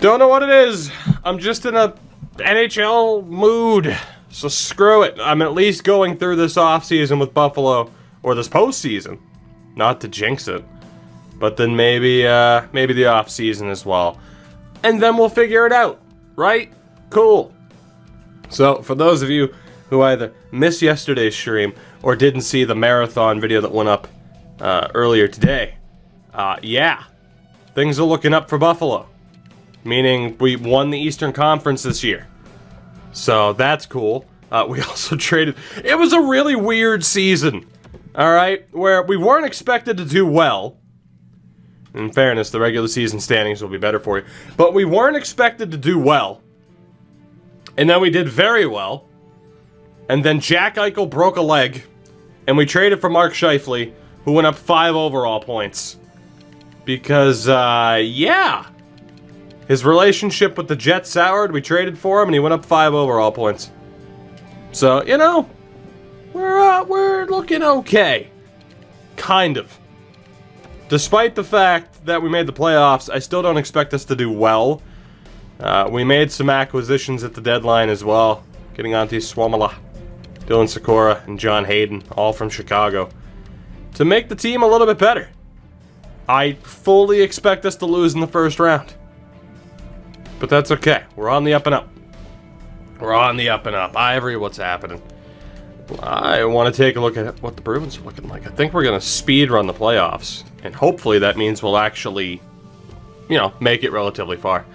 Don't know what it is. I'm just in a NHL mood. So screw it. I'm at least going through this offseason with Buffalo. Or this postseason. Not to jinx it. But then maybe the offseason as well. And then we'll figure it out. Right? Cool. So, for those of you who either missed yesterday's stream or didn't see the marathon video that went up earlier today, yeah. Things are looking up for Buffalo. Meaning we won the Eastern Conference this year. So, that's cool. We also traded... It was a really weird season. Alright? Where we weren't expected to do well. In fairness, the regular season standings will be better for you. But we weren't expected to do well. And then we did very well. And then Jack Eichel broke a leg. And we traded for Mark Scheifele, who went up 5 overall points. Because, yeah. His relationship with the Jets soured. We traded for him, and he went up 5 overall points. So, you know, we're looking okay. Kind of. Despite the fact that we made the playoffs, I still don't expect us to do well. We made some acquisitions at the deadline as well. Getting Antti Suomela, Dylan Sikora, and John Hayden, all from Chicago, to make the team a little bit better. I fully expect us to lose in the first round. But that's okay. We're on the up and up. We're on the up and up. Ivory, what's happening? I want to take a look at what the Bruins are looking like. I think we're going to speed run the playoffs. And hopefully that means we'll actually, you know, make it relatively far.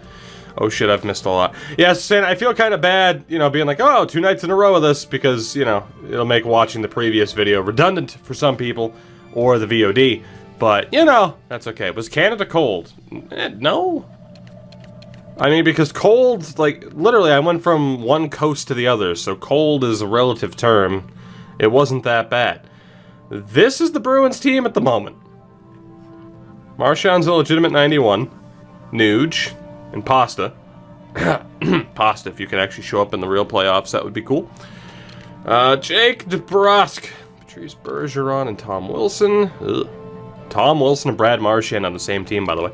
Oh shit, I've missed a lot. Yeah, saying I feel kind of bad, you know, being like, oh, 2 nights in a row of this, because, you know, it'll make watching the previous video redundant for some people, or the VOD. But, you know, that's okay. Was Canada cold? No. I mean, because cold, like, literally, I went from one coast to the other, so cold is a relative term. It wasn't that bad. This is the Bruins team at the moment. Marchand's a legitimate 91. Nuge. And Pasta. Pasta, if you could actually show up in the real playoffs, that would be cool. Jake DeBrusk. Patrice Bergeron and Tom Wilson. Ugh. Tom Wilson and Brad Marchand on the same team, by the way.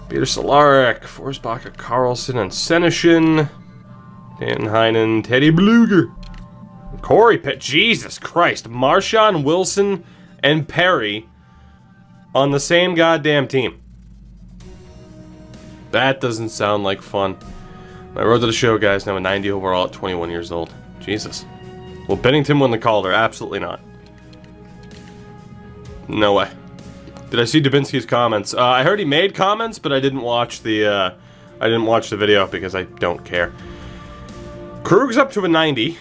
Peter Cehlarik, Forsbach, Carlson, and Senyshyn. Dan Heinen, Teddy Bluger. Corey Pitt. Jesus Christ. Marchand, Wilson, and Perry on the same goddamn team. That doesn't sound like fun. My road to the show, guys, now a 90 overall at 21 years old. Jesus. Will Bennington win the Calder? Absolutely not. No way. Did I see Dubinsky's comments? I heard he made comments, but I didn't watch the video because I don't care. Krug's up to a 90,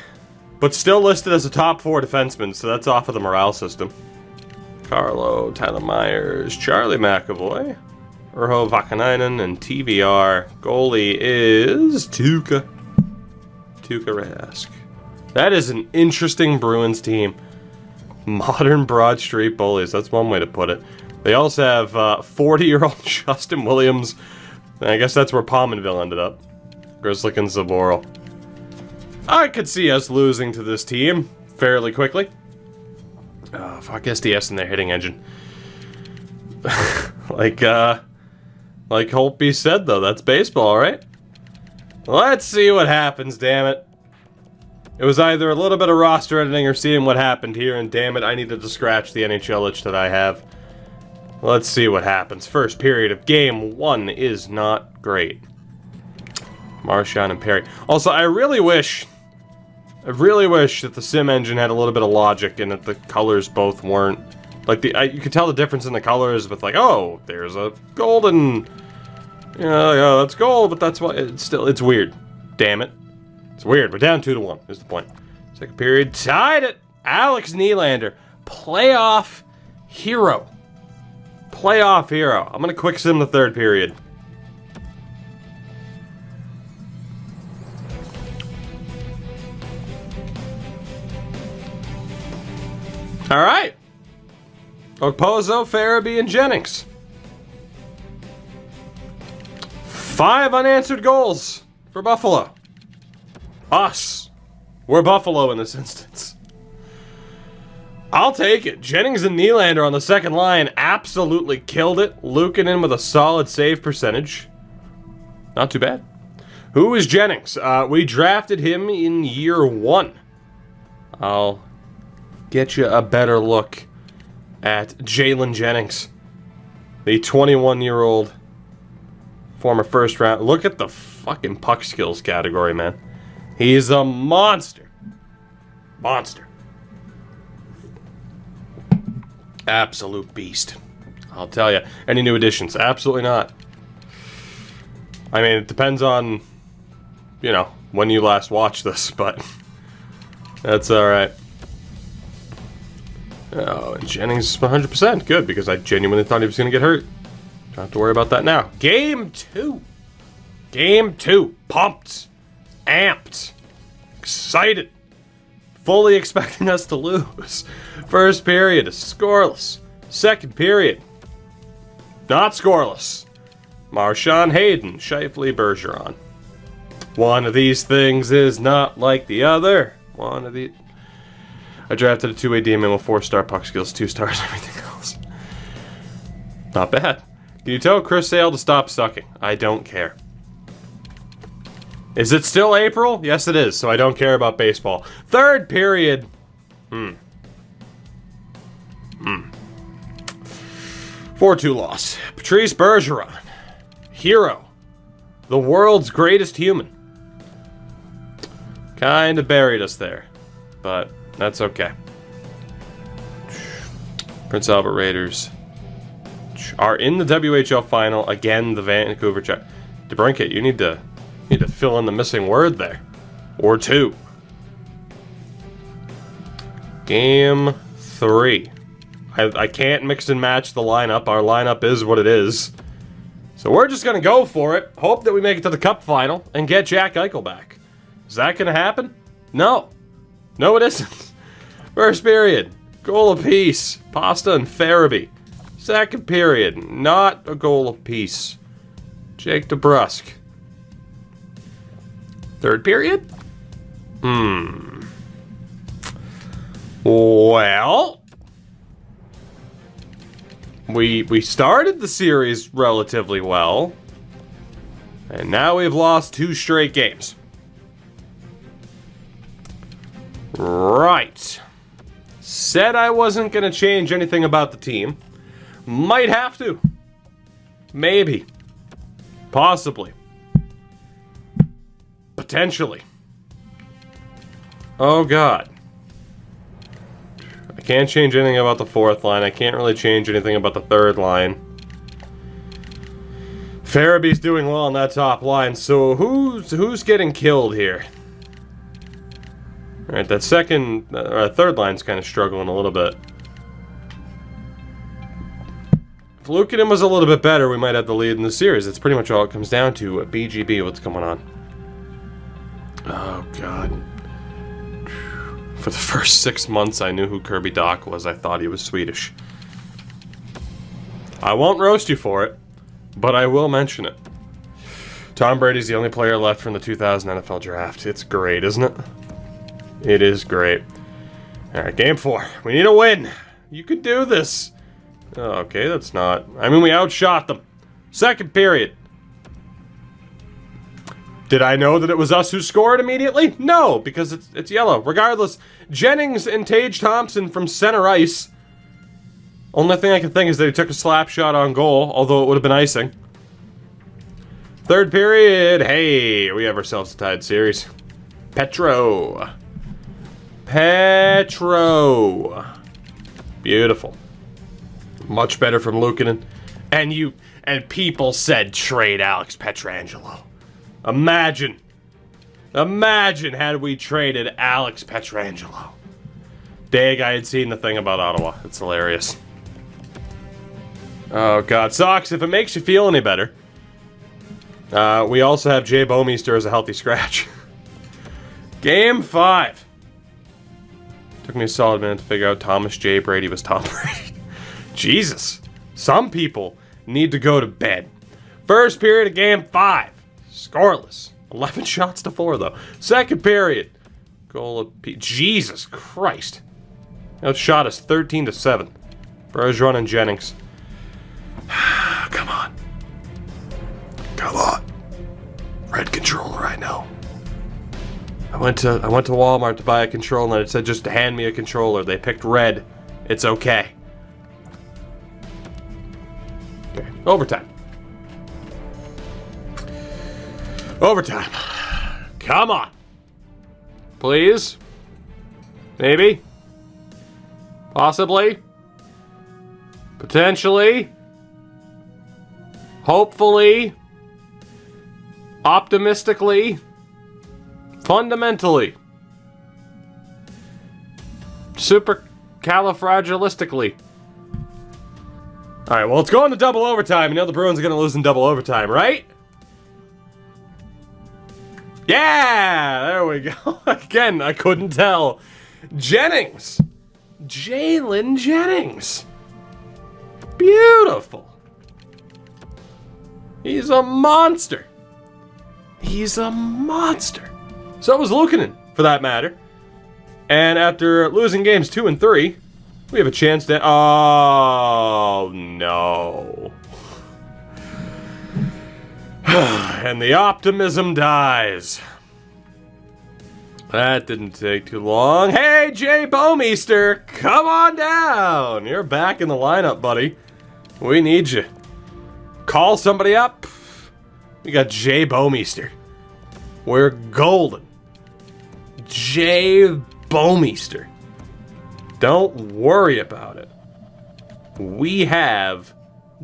but still listed as a top 4 defenseman, so that's off of the morale system. Carlo, Tyler Myers, Charlie McAvoy, Urho Vakanainen, and TVR. Goalie is Tuukka Rask. That is an interesting Bruins team. Modern Broad Street bullies. That's one way to put it. They also have 40-year-old Justin Williams. I guess that's where Pominville ended up. Grzelcyk and Zaboral. I could see us losing to this team fairly quickly. Oh, fuck SDS in their hitting engine. Like Holtby said, though, that's baseball, right? Let's see what happens, damn it. It was either a little bit of roster editing or seeing what happened here, and damn it, I needed to scratch the NHL itch that I have. Let's see what happens. First period of game 1 is not great. Marchand and Perry. Also, I really wish that the sim engine had a little bit of logic and that the colors both weren't... Like, you could tell the difference in the colors with, like, oh, there's a golden... Yeah, that's gold, but that's why... It's weird. Damn it. It's weird. We're down 2-1, is the point. Second period, tied it. Alex Nylander. Playoff hero. Playoff hero. I'm gonna quick sim the third period. Alright. Okposo, Farabee, and Jennings. 5 unanswered goals for Buffalo. Us. We're Buffalo in this instance. I'll take it. Jennings and Nylander on the second line absolutely killed it. Luukkonen with a solid save percentage. Not too bad. Who is Jennings? We drafted him in year 1. I'll get you a better look at Jalen Jennings, the 21-year-old former first round. Look at the fucking puck skills category, man. He's a monster. Monster. Absolute beast. I'll tell you. Any new additions? Absolutely not. I mean, it depends on, you know, when you last watched this, but that's alright. Oh, and Jennings 100%. Good, because I genuinely thought he was going to get hurt. Don't have to worry about that now. Game 2. Game 2. Pumped. Amped. Excited. Fully expecting us to lose. First period is scoreless. Second period, not scoreless. Marchand, Hayden, Scheifele, Bergeron. One of these things is not like the other. One of the... I drafted a 2-way D-man with 4-star puck skills, 2 stars, everything else. Not bad. Can you tell Chris Sale to stop sucking? I don't care. Is it still April? Yes, it is, so I don't care about baseball. Third period. 4-2 loss. Patrice Bergeron. Hero. The world's greatest human. Kind of buried us there, but that's okay. Prince Albert Raiders are in the WHL final. Again, the Vancouver Chuck. DeBrincat, you need to fill in the missing word there. Or 2. Game 3. I can't mix and match the lineup. Our lineup is what it is. So we're just going to go for it. Hope that we make it to the Cup final and get Jack Eichel back. Is that going to happen? No. No, it isn't. First period, goal apiece. Pasta and Farabee. Second period, not a goal apiece. Jake DeBrusk. Third period? Well, we started the series relatively well, and now we've lost 2 straight games. Right. Said I wasn't going to change anything about the team. Might have to. Maybe. Possibly. Potentially. Oh, God. I can't change anything about the 4th line. I can't really change anything about the 3rd line. Farabee's doing well on that top line, so who's getting killed here? Alright, that 3rd line's kind of struggling a little bit. If Luukkonen was a little bit better, we might have the lead in the series. That's pretty much all it comes down to. BGB, what's going on? Oh, God. For the first 6 months, I knew who Kirby Dach was. I thought he was Swedish. I won't roast you for it, but I will mention it. Tom Brady's the only player left from the 2000 NFL Draft. It's great, isn't it? It is great. Alright, game 4. We need a win. You could do this. Oh, okay, that's not... I mean, we outshot them. Second period. Did I know that it was us who scored immediately? No, because it's yellow. Regardless, Jennings and Tage Thompson from center ice. Only thing I can think is that he took a slap shot on goal, although it would have been icing. Third period. Hey, we have ourselves a tied series. Petro. Beautiful. Much better from Luukkonen. And people said trade Alex Pietrangelo. Imagine had we traded Alex Pietrangelo. Dag, I had seen the thing about Ottawa. It's hilarious. Oh, God. Sox, if it makes you feel any better, we also have Jay Bouwmeester as a healthy scratch. Game 5. Took me a solid minute to figure out Thomas J. Brady was Tom Brady. Jesus. Some people need to go to bed. First period of game 5. Scoreless. 11 shots to 4, though. Second period. Goal of... Jesus Christ. Outshot us 13-7. Bergeron and Jennings. Come on. Come on. red controller, I know. I went to Walmart to buy a controller and it said just hand me a controller. They picked red. It's okay. Okay, overtime. Overtime. Come on. Please. Maybe. Possibly. Potentially. Hopefully. Optimistically. Fundamentally. Supercalifragilistically. Alright, well, it's going to double overtime. You know the Bruins are going to lose in double overtime, right? Yeah! There we go. Again, I couldn't tell. Jennings. Jalen Jennings. Beautiful. He's a monster. He's a monster. So was Luukkonen, for that matter. And after losing games 2 and 3, we have a chance to... Oh, no. And the optimism dies. That didn't take too long. Hey, Jay Bouwmeester, come on down. You're back in the lineup, buddy. We need you. Call somebody up. We got Jay Bouwmeester. We're golden. Jay Bouwmeester. Don't worry about it. We have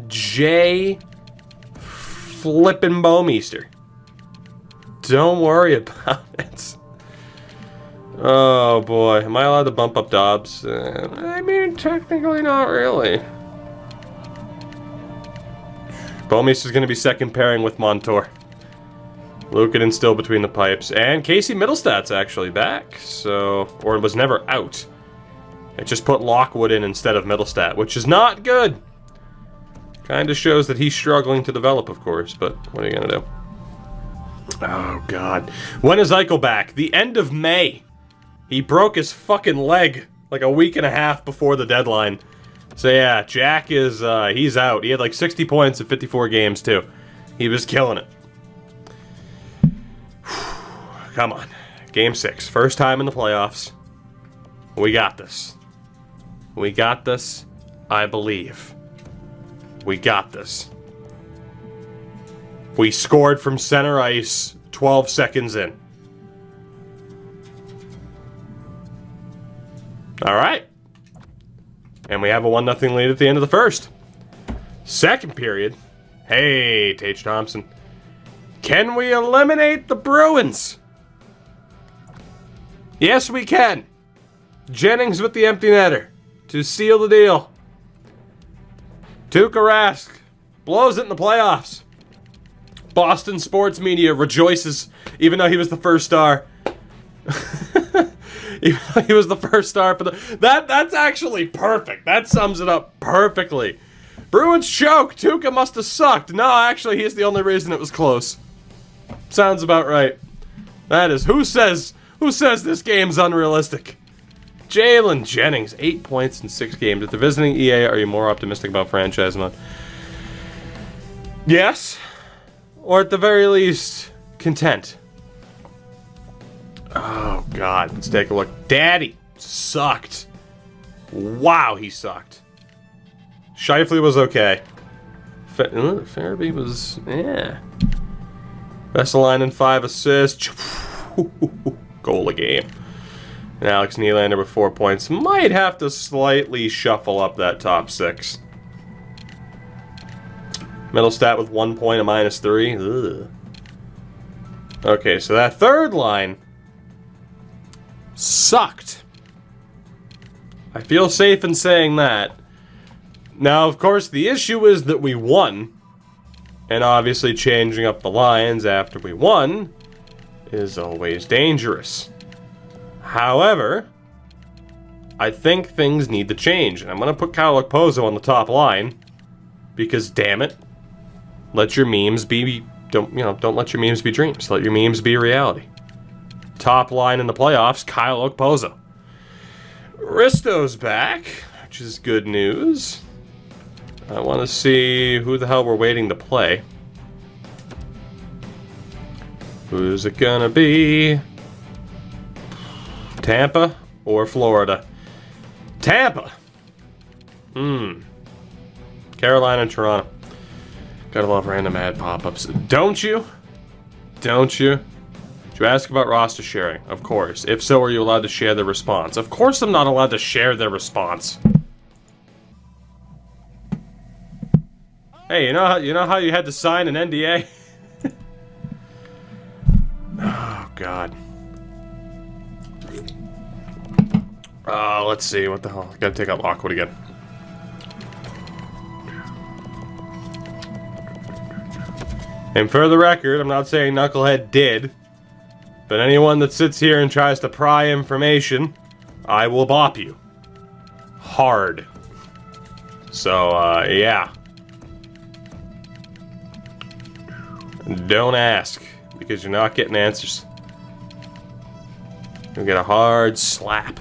Jay flippin' Bouwmeester. Don't worry about it. Oh boy, am I allowed to bump up Dobbs? I mean, technically not really. Bouwmeester's going to be second pairing with Montour. Luukkonen still between the pipes. And Casey Middlestad's actually back, so... Or was never out. It just put Lockwood in instead of Middlestad, which is not good. Kind of shows that he's struggling to develop, of course, but what are you going to do? Oh, God. When is Eichel back? The end of May. He broke his fucking leg like a week and a half before the deadline. So yeah, Jack is, he's out. He had like 60 points in 54 games, too. He was killing it. Come on. Game 6. First time in the playoffs. We got this. We got this. I believe. We got this. We scored from center ice 12 seconds in. Alright. And we have a 1-0 lead at the end of the first. Second period. Hey, Tage Thompson. Can we eliminate the Bruins? Yes, we can. Jennings with the empty netter to seal the deal. Tuukka Rask blows it in the playoffs. Boston sports media rejoices, even though he was the first star. Even though he was the first star for the... That's actually perfect. That sums it up perfectly. Bruins choke. Tuukka must have sucked. No, actually, he's the only reason it was close. Sounds about right. That is... Who says this game's unrealistic? Jalen Jennings, 8 points in 6 games. If they're visiting EA, are you more optimistic about franchise mode? Yes. Or at the very least, content. Oh, God. Let's take a look. Daddy sucked. Wow, he sucked. Scheifele was okay. Farabee was... Yeah. Vesalainen 5 assists. Goal a game. And Alex Nylander with 4 points. Might have to slightly shuffle up that top 6. Middlestat with 1 point, a -3. Ugh. Okay, so that third line sucked. I feel safe in saying that. Now, of course, the issue is that we won. And obviously changing up the lines after we won is always dangerous. However, I think things need to change. And I'm going to put Kyle Okposo on the top line. Because, damn it, let your memes be... Don't let your memes be dreams. Let your memes be reality. Top line in the playoffs, Kyle Okposo. Risto's back, which is good news. I want to see who the hell we're waiting to play. Who's it gonna be? Tampa or Florida? Tampa! Carolina and Toronto. Gotta love random ad pop-ups. Don't you? Don't you? Did you ask about roster sharing? Of course. If so, are you allowed to share the response? Of course I'm not allowed to share their response. Hey, you know how you had to sign an NDA? Oh, God. Let's see. What the hell? I gotta take out Lockwood again. And for the record, I'm not saying Knucklehead did, but anyone that sits here and tries to pry information, I will bop you. Hard. So, yeah. Don't ask, because you're not getting answers. You'll get a hard slap.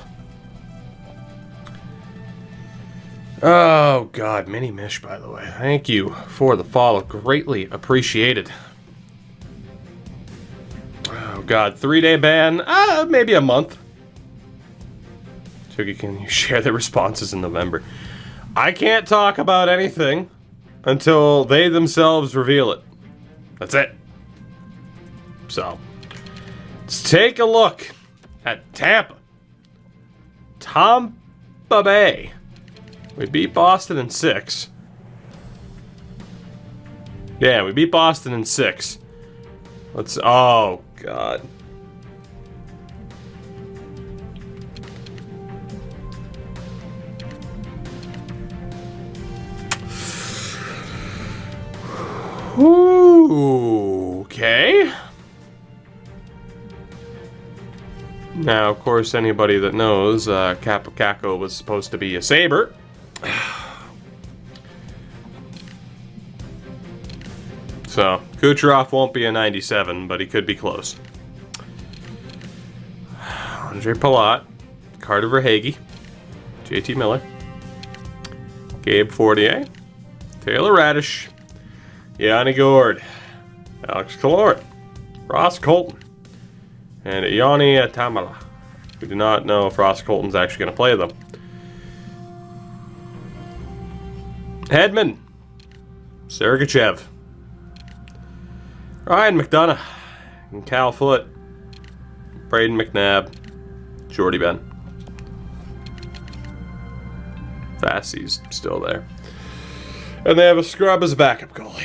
Oh, God. Mini Mish, by the way. Thank you for the follow. Greatly appreciated. Oh, God. 3-day ban? Maybe a month. Chuggy, can you share the responses in November? I can't talk about anything until they themselves reveal it. That's it. So, let's take a look at Tampa. Tampa Bay. We beat Boston in 6. Yeah, we beat Boston in 6. Let's... Oh, God. Ooh, okay. Now, of course, anybody that knows, Capocacco was supposed to be a Sabre. So, Kucherov won't be a 97, but he could be close. Andre Palat, Carter Verhaeghe, JT Miller, Gabe Fortier, Taylor Radish, Yanni Gord, Alex Killorn, Ross Colton, and Yanni Tamala. We do not know if Ross Colton's actually going to play them. Hedman, Sergachev, Ryan McDonough, and Cal Foote, Braden McNabb, Jordy Ben. Fassie's still there. And they have a scrub as a backup goalie.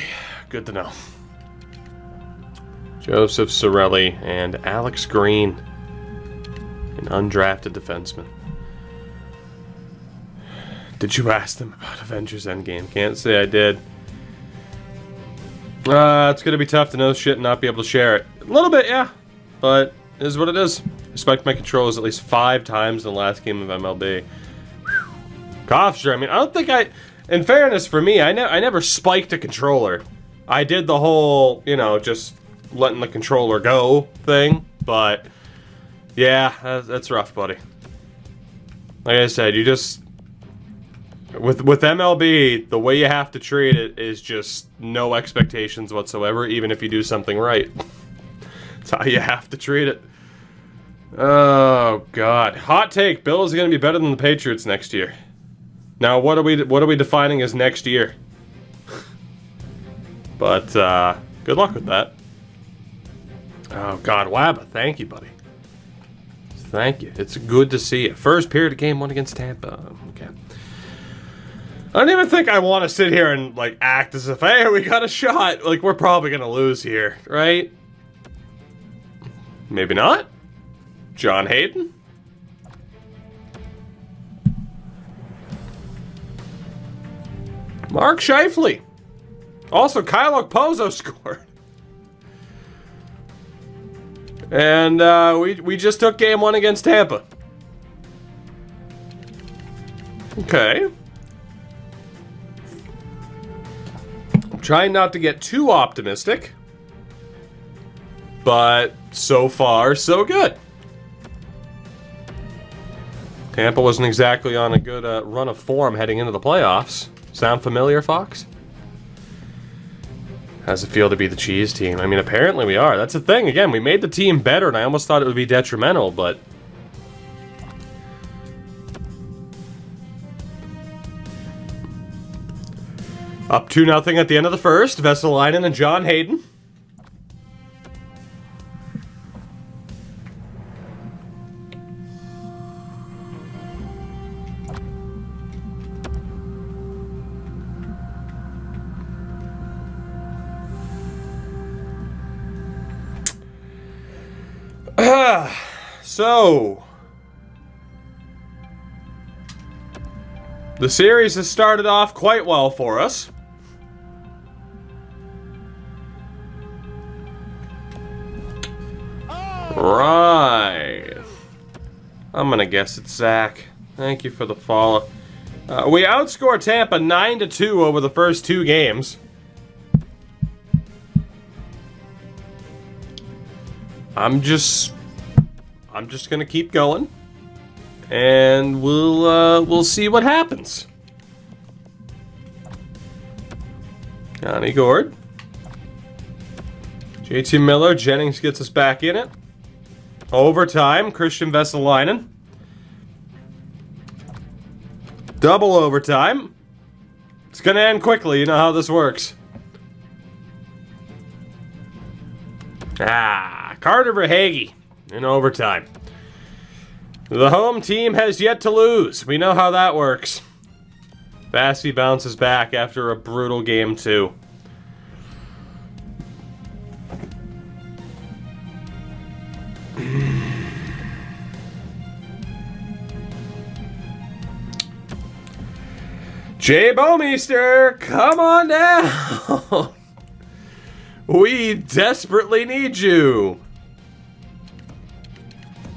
Good to know. Joseph Sorelli and Alex Green, an undrafted defenseman. Did you ask them about Avengers Endgame? Can't say I did. It's going to be tough to know shit and not be able to share it. A little bit, yeah. But it is what it is. I spiked my controllers at least 5 times in the last game of MLB. Hofstra, I mean, I don't think I... In fairness, for me, I never spiked a controller. I did the whole, just letting the controller go thing. But, yeah, that's rough, buddy. Like I said, you just... With MLB, the way you have to treat it is just no expectations whatsoever, even if you do something right. That's how you have to treat it. Oh, God. Hot take. Bill is going to be better than the Patriots next year. Now, what are we defining as next year? But, good luck with that. Oh, God. Wabba, thank you, buddy. Thank you. It's good to see you. First period of game 1 against Tampa. Okay. I don't even think I want to sit here and, act as if, hey, we got a shot. We're probably going to lose here, right? Maybe not. John Hayden? Mark Scheifele. Also, Kyle Okposo scored. And we just took game 1 against Tampa. Okay. I'm trying not to get too optimistic. But so far, so good. Tampa wasn't exactly on a good run of form heading into the playoffs. Sound familiar, Fox? How's it feel to be the cheese team? I mean, apparently we are. That's the thing. Again, we made the team better, and I almost thought it would be detrimental, but... Up 2-0 at the end of the first. Vesalainen and John Hayden. So, the series has started off quite well for us. Right. I'm gonna guess it's Zach. Thank you for the follow. We outscored Tampa 9-2 over the first 2 games. I'm just gonna keep going, and we'll see what happens. Johnny Gord, JT Miller, Jennings gets us back in it. Overtime, Christian Vesalainen. Double overtime. It's gonna end quickly. You know how this works. Carter Verhaeghe in overtime. The home team has yet to lose. We know how that works. Bassey bounces back after a brutal game 2. Jay Bomeister, come on down. We desperately need you.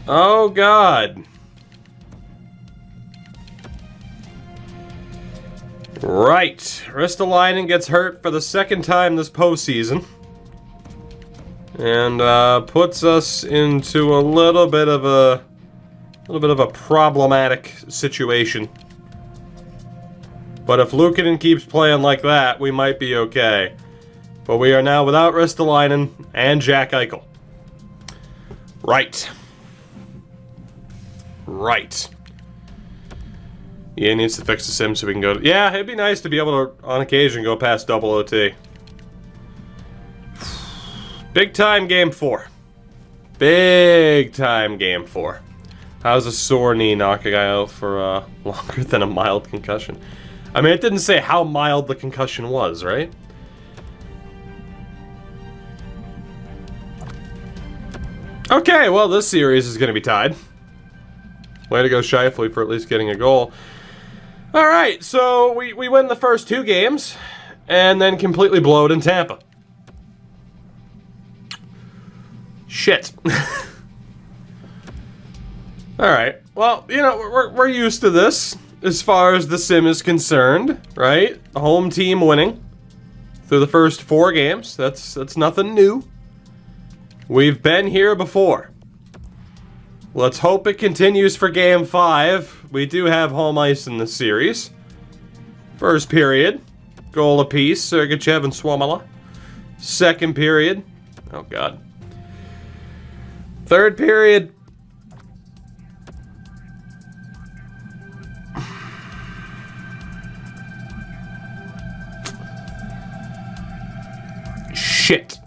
Oh, God. Right. Ristolainen gets hurt for the second time this postseason. And puts us into a little bit of a problematic situation. But if Luukkonen keeps playing like that, we might be okay. But we are now without Ristolainen and Jack Eichel. Right. Right. Yeah, needs to fix the sim so we can go... Yeah, it'd be nice to be able to, on occasion, go past double OT. Big time game 4. Big time game 4. How's a sore knee knock a guy out for longer than a mild concussion? I mean, it didn't say how mild the concussion was, right? Okay, well, this series is going to be tied. Way to go, Scheifele, for at least getting a goal. All right, so we win the first 2 games, and then completely blow it in Tampa. Shit. All right, well, you know, we're used to this as far as the sim is concerned, right? A home team winning through the first 4 games. That's nothing new. We've been here before. Let's hope it continues for Game 5. We do have home ice in this series. First period, goal apiece, Sergachev and Suomala. Second period, oh God. Third period, shit.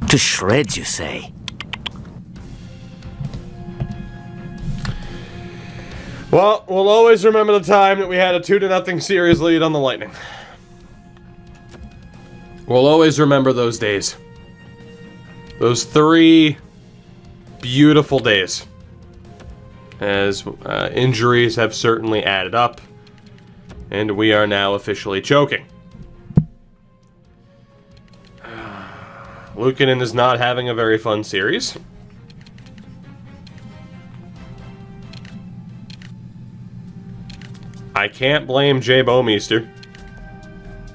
To shreds, you say? Well, we'll always remember the time that we had a 2-0 series lead on the Lightning. We'll always remember those days. Those 3 beautiful days. As injuries have certainly added up. And we are now officially choking. Luukkonen is not having a very fun series. I can't blame Jay Bomeister.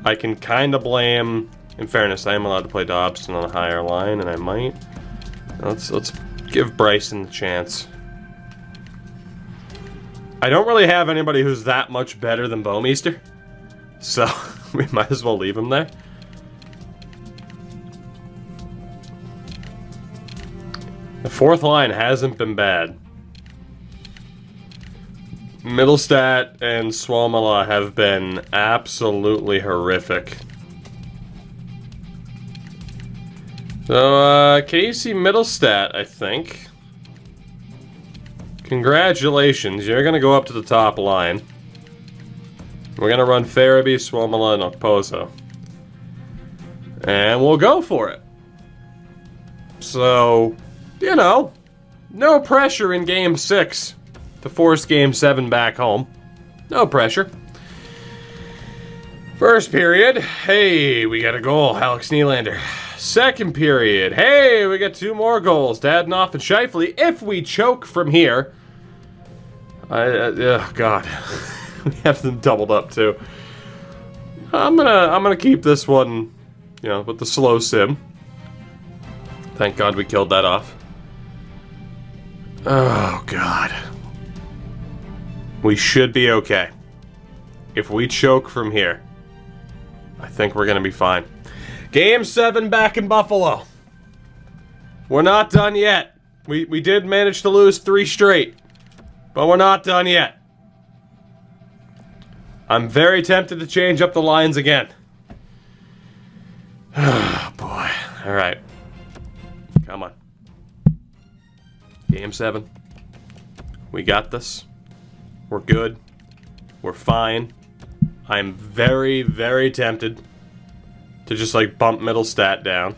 I can kind of blame... In fairness, I am allowed to play Dobson on a higher line, and I might. Let's give Bryson the chance. I don't really have anybody who's that much better than Bowmeister. So, we might as well leave him there. The fourth line hasn't been bad. Middlestat and Suomela have been absolutely horrific. So, Casey Middlestat, I think. Congratulations, you're gonna go up to the top line. We're gonna run Farabee, Suomela, and Okposo. And we'll go for it. So, you know, no pressure in Game 6 to force Game 7 back home. No pressure. First period, hey, we got a goal, Alex Nylander. Second period, hey, we got 2 more goals, Dadonov and Scheifele. If we choke from here, oh God, we have them doubled up too. I'm gonna keep this one, you know, with the slow sim. Thank God we killed that off. Oh God, we should be okay. If we choke from here, I think we're gonna be fine. Game 7 back in Buffalo. We're not done yet. We did manage to lose 3 straight, but we're not done yet. I'm very tempted to change up the lines again. Oh boy. Alright. Come on. Game 7. We got this. We're good. We're fine. I'm very, very tempted to just like bump Middlestat down.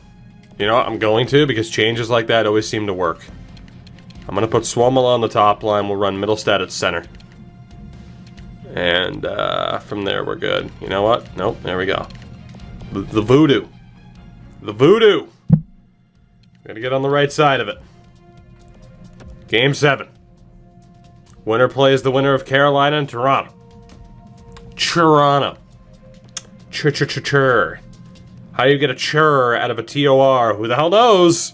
You know what? I'm going to, because changes like that always seem to work. I'm going to put Suomela on the top line. We'll run Middlestat at center. And from there, we're good. You know what? Nope, there we go. The voodoo. The voodoo! Gotta get on the right side of it. Game 7. Winner plays the winner of Carolina and Toronto. Toronto. Chur. How do you get a chur out of a TOR? Who the hell knows?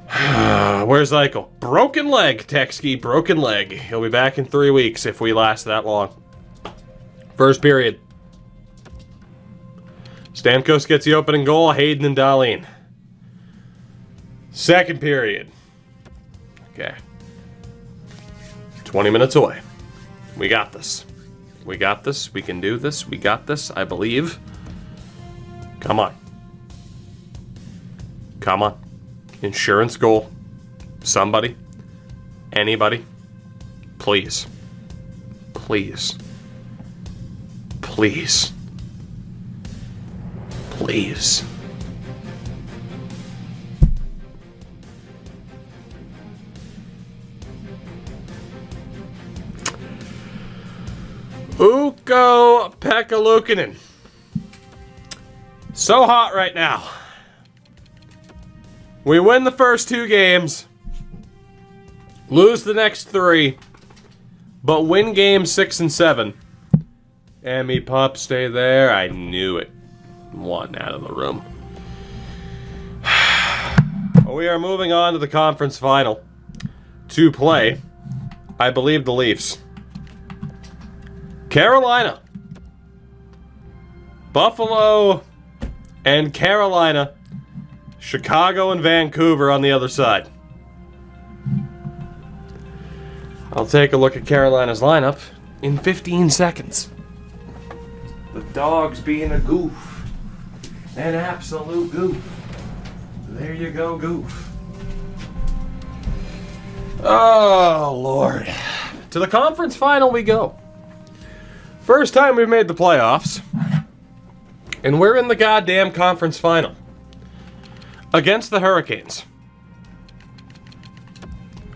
Where's Eichel? Broken leg, Texky. Broken leg. He'll be back in 3 weeks if we last that long. First period. Stamkos gets the opening goal. Hayden and Dahlin. Second period. Okay. 20 minutes away. We got this. We got this. We can do this. We got this, I believe. Come on. Come on. Insurance goal. Somebody. Anybody. Please. Please. Please. Please. Ukko Pekka-Luukkonen. So hot right now. We win the first 2 games, lose the next 3, but win games 6 and 7. And me pup, stay there. I knew it. One out of the room. We are moving on to the conference final to play, I believe, the Leafs. Carolina. Buffalo and Carolina. Chicago and Vancouver on the other side. I'll take a look at Carolina's lineup in 15 seconds. The dog's being a goof. An absolute goof. There you go, goof. Oh, Lord. To the conference final we go. First time we've made the playoffs. And we're in the goddamn conference final. Against the Hurricanes.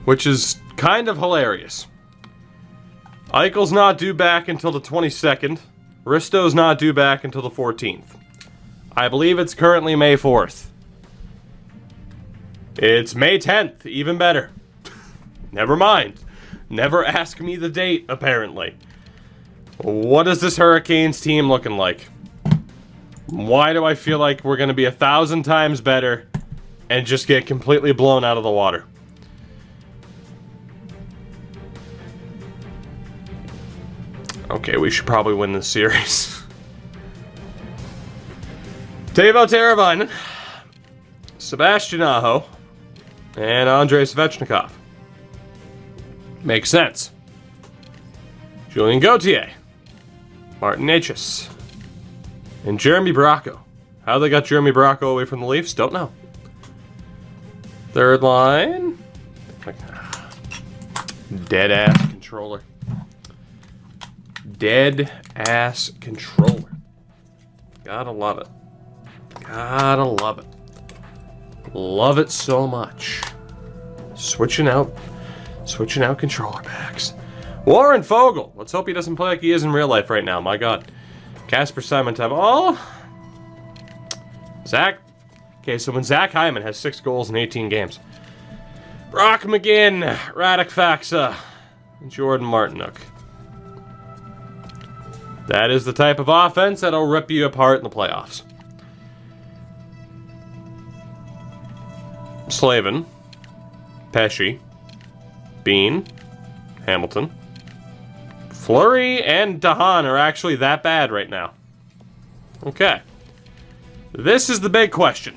Which is kind of hilarious. Eichel's not due back until the 22nd. Risto's not due back until the 14th. I believe it's currently May 4th. It's May 10th, even better. Never mind. Never ask me the date, apparently. What is this Hurricanes team looking like? Why do I feel like we're going to be 1,000 times better and just get completely blown out of the water? Okay, we should probably win this series. Teuvo Teravainen, Sebastian Aho, and Andrei Svechnikov. Makes sense. Julien Gauthier, Martin Necas, and Jeremy Bracco. How they got Jeremy Bracco away from the Leafs, don't know. Third line, dead ass controller. Dead ass controller. Gotta love it. Gotta love it. Love it so much. Switching out controller packs. Warren Fogle. Let's hope he doesn't play like he is in real life right now. My God. Casper Simon type. Oh. Zach. Okay, so when Zach Hyman has 6 goals in 18 games. Brock McGinn, Radek Faksa, and Jordan Martinook. That is the type of offense that'll rip you apart in the playoffs. Slavin, Pesci, Bean, Hamilton, Fleury, and Dahan are actually that bad right now. Okay. This is the big question.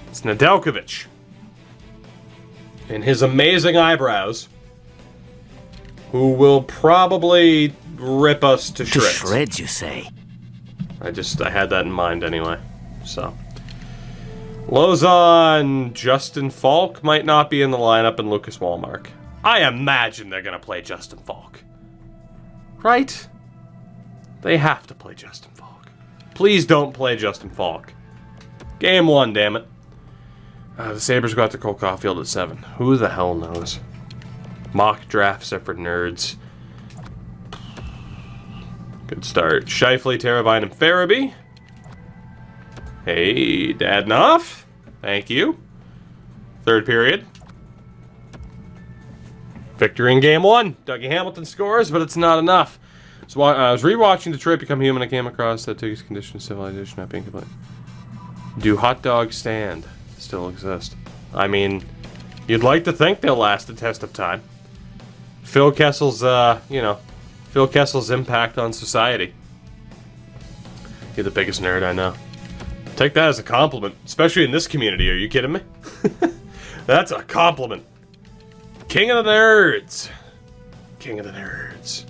It's Nedeljkovic. And his amazing eyebrows, who will probably rip us to shreds. To shreds, you say? I had that in mind anyway. So. Lozon, Justin Falk might not be in the lineup, and Lucas Wallmark. I imagine they're going to play Justin Falk. Right? They have to play Justin Falk. Please don't play Justin Falk. Game 1, damn it. The Sabres got to Cole Caulfield at 7. Who the hell knows? Mock drafts are for nerds. Good start. Scheifele, Teravainen, and Farabee. Hey, Dadnoff. Thank you. Third period. Victory in game 1. Dougie Hamilton scores, but it's not enough. So I was rewatching Detroit Become Human. I came across that Tuggy's Condition of Civilization not being complete. Do hot dogs stand still exist? I mean, you'd like to think they'll last the test of time. Phil Kessel's, Phil Kessel's impact on society. You're the biggest nerd I know. Take that as a compliment, especially in this community. Are you kidding me? That's a compliment. King of the nerds. King of the nerds.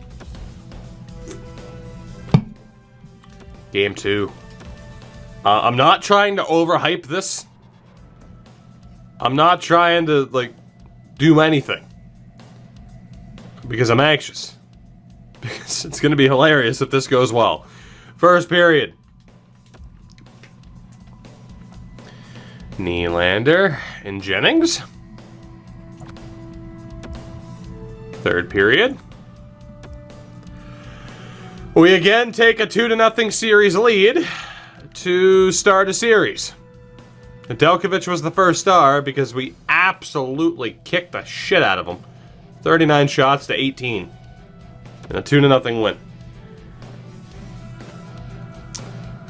Game 2. I'm not trying to overhype this. I'm not trying to, do anything. Because I'm anxious. Because it's going to be hilarious if this goes well. First period. Nylander and Jennings. Third period. We again take a 2-0 series lead to start a series. Nedeljkovic was the first star because we absolutely kicked the shit out of him. 39 shots to 18. And a 2-0 win.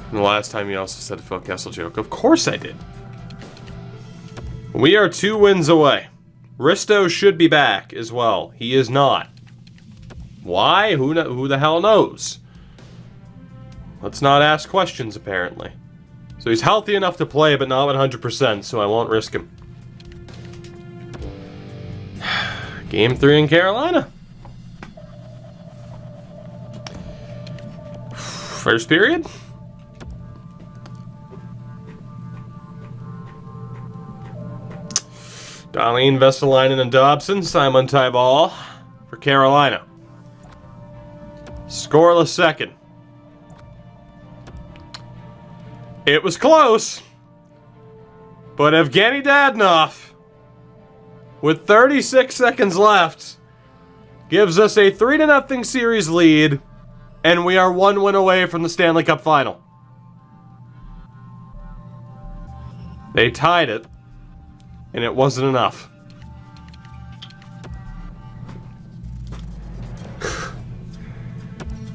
And the last time you also said a Phil Kessel joke. Of course I did. We are 2 wins away. Risto should be back as well. He is not. Why? Who the hell knows? Let's not ask questions, apparently. So he's healthy enough to play, but not 100%, so I won't risk him. Game 3 in Carolina. First period. Dahlin, Vesalainen, and Dobson. Simon Tyball for Carolina. Scoreless second. It was close. But Evgeny Dadonov, with 36 seconds left, gives us a 3-0 series lead, and we are 1 win away from the Stanley Cup final. They tied it, and it wasn't enough.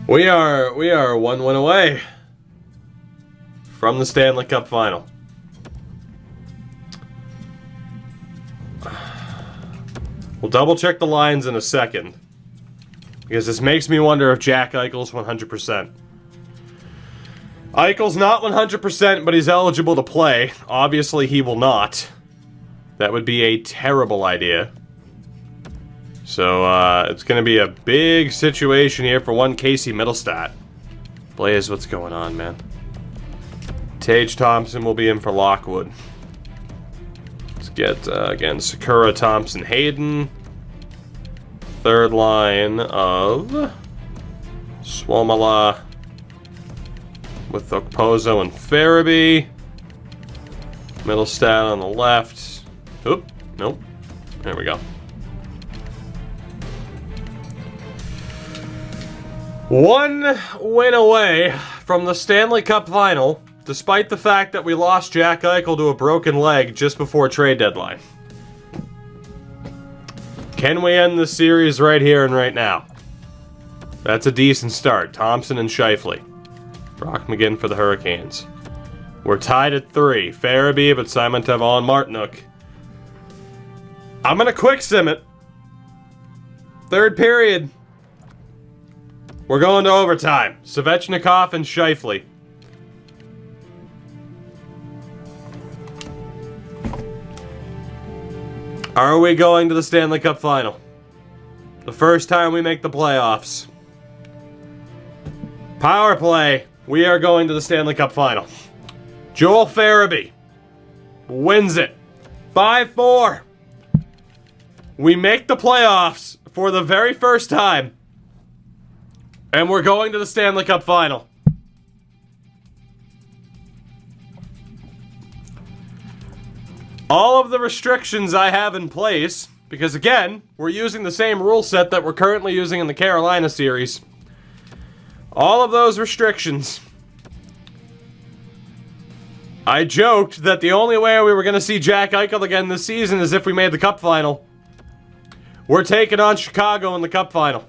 We are 1 win away from the Stanley Cup final. We'll double check the lines in a second. Because this makes me wonder if Jack Eichel's 100%. Eichel's not 100%, but he's eligible to play. Obviously, he will not. That would be a terrible idea. So, it's going to be a big situation here for one Casey Middlestat. Blaze, what's going on, man? Tage Thompson will be in for Lockwood. Let's get, again, Sakura, Thompson, Hayden. Third line of Suomala with Okposo and Farabee. Middlestat on the left. Oop, nope. There we go. One win away from the Stanley Cup final, despite the fact that we lost Jack Eichel to a broken leg just before trade deadline. Can we end this series right here and right now? That's a decent start. Thompson and Scheifele. Brock McGinn for the Hurricanes. We're tied at 3. Farabee, but Simon Tavon and Martinook. I'm going to quick sim it. Third period. We're going to overtime. Svechnikov and Scheifele. Are we going to the Stanley Cup final? The first time we make the playoffs. Power play. We are going to the Stanley Cup final. Joel Farabee wins it. 5-4. We make the playoffs for the very first time. And we're going to the Stanley Cup final. All of the restrictions I have in place, because again, we're using the same rule set that we're currently using in the Carolina series. All of those restrictions. I joked that the only way we were going to see Jack Eichel again this season is if we made the Cup final. We're taking on Chicago in the Cup final.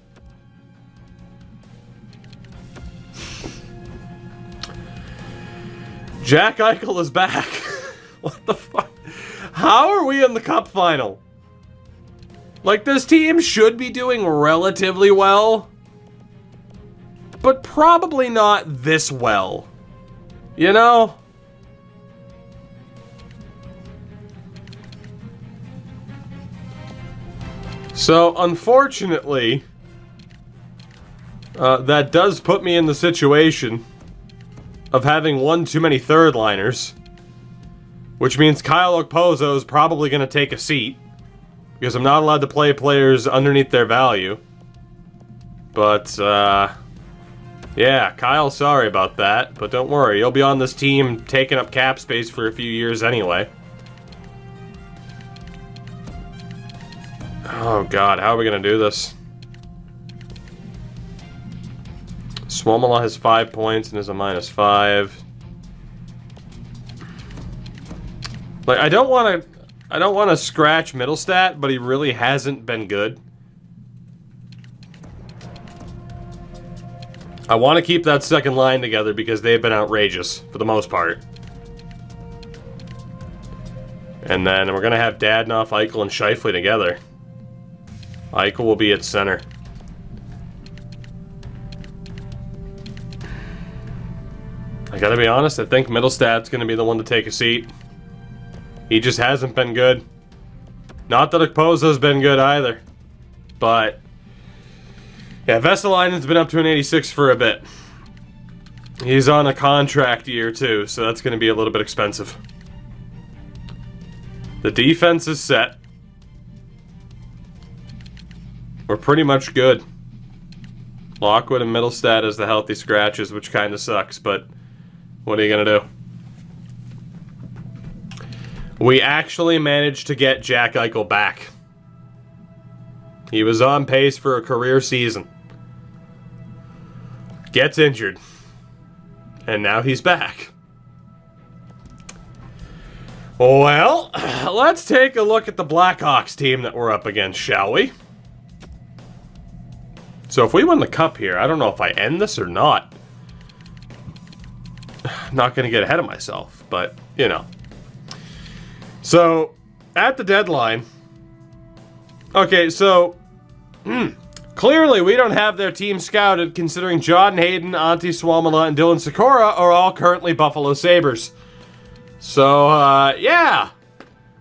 Jack Eichel is back. What the fuck? How are we in the Cup final? Like, this team should be doing relatively well, but probably not this well. You know? So, unfortunately, that does put me in the situation of having one too many third-liners, which means Kyle Okposo is probably going to take a seat, because I'm not allowed to play players underneath their value. But, yeah, Kyle, sorry about that, but don't worry, you'll be on this team taking up cap space for a few years anyway. Oh god, how are we going to do this? Suomala has 5 points and is a -5. Like, I don't want to scratch Middlestat, but he really hasn't been good. I want to keep that second line together because they've been outrageous for the most part. And then we're going to have Dadonov, Eichel, and Scheifele together. Eichel will be at center. I gotta be honest, I think Middlestat's going to be the one to take a seat. He just hasn't been good. Not that Okposo's been good either. But, yeah, Vesalainen's been up to an 86 for a bit. He's on a contract year too, so that's going to be a little bit expensive. The defense is set. We're pretty much good. Lockwood and Middlestat as the healthy scratches, which kind of sucks, but what are you going to do? We actually managed to get Jack Eichel back. He was on pace for a career season. Gets injured. And now he's back. Well, let's take a look at the Blackhawks team that we're up against, shall we? So if we win the Cup here, I don't know if I end this or not. Not going to get ahead of myself, but, you know. So, at the deadline... Okay, so... Clearly, we don't have their team scouted, considering John Hayden, Antti Suomela, and Dylan Sikora are all currently Buffalo Sabres. So, yeah.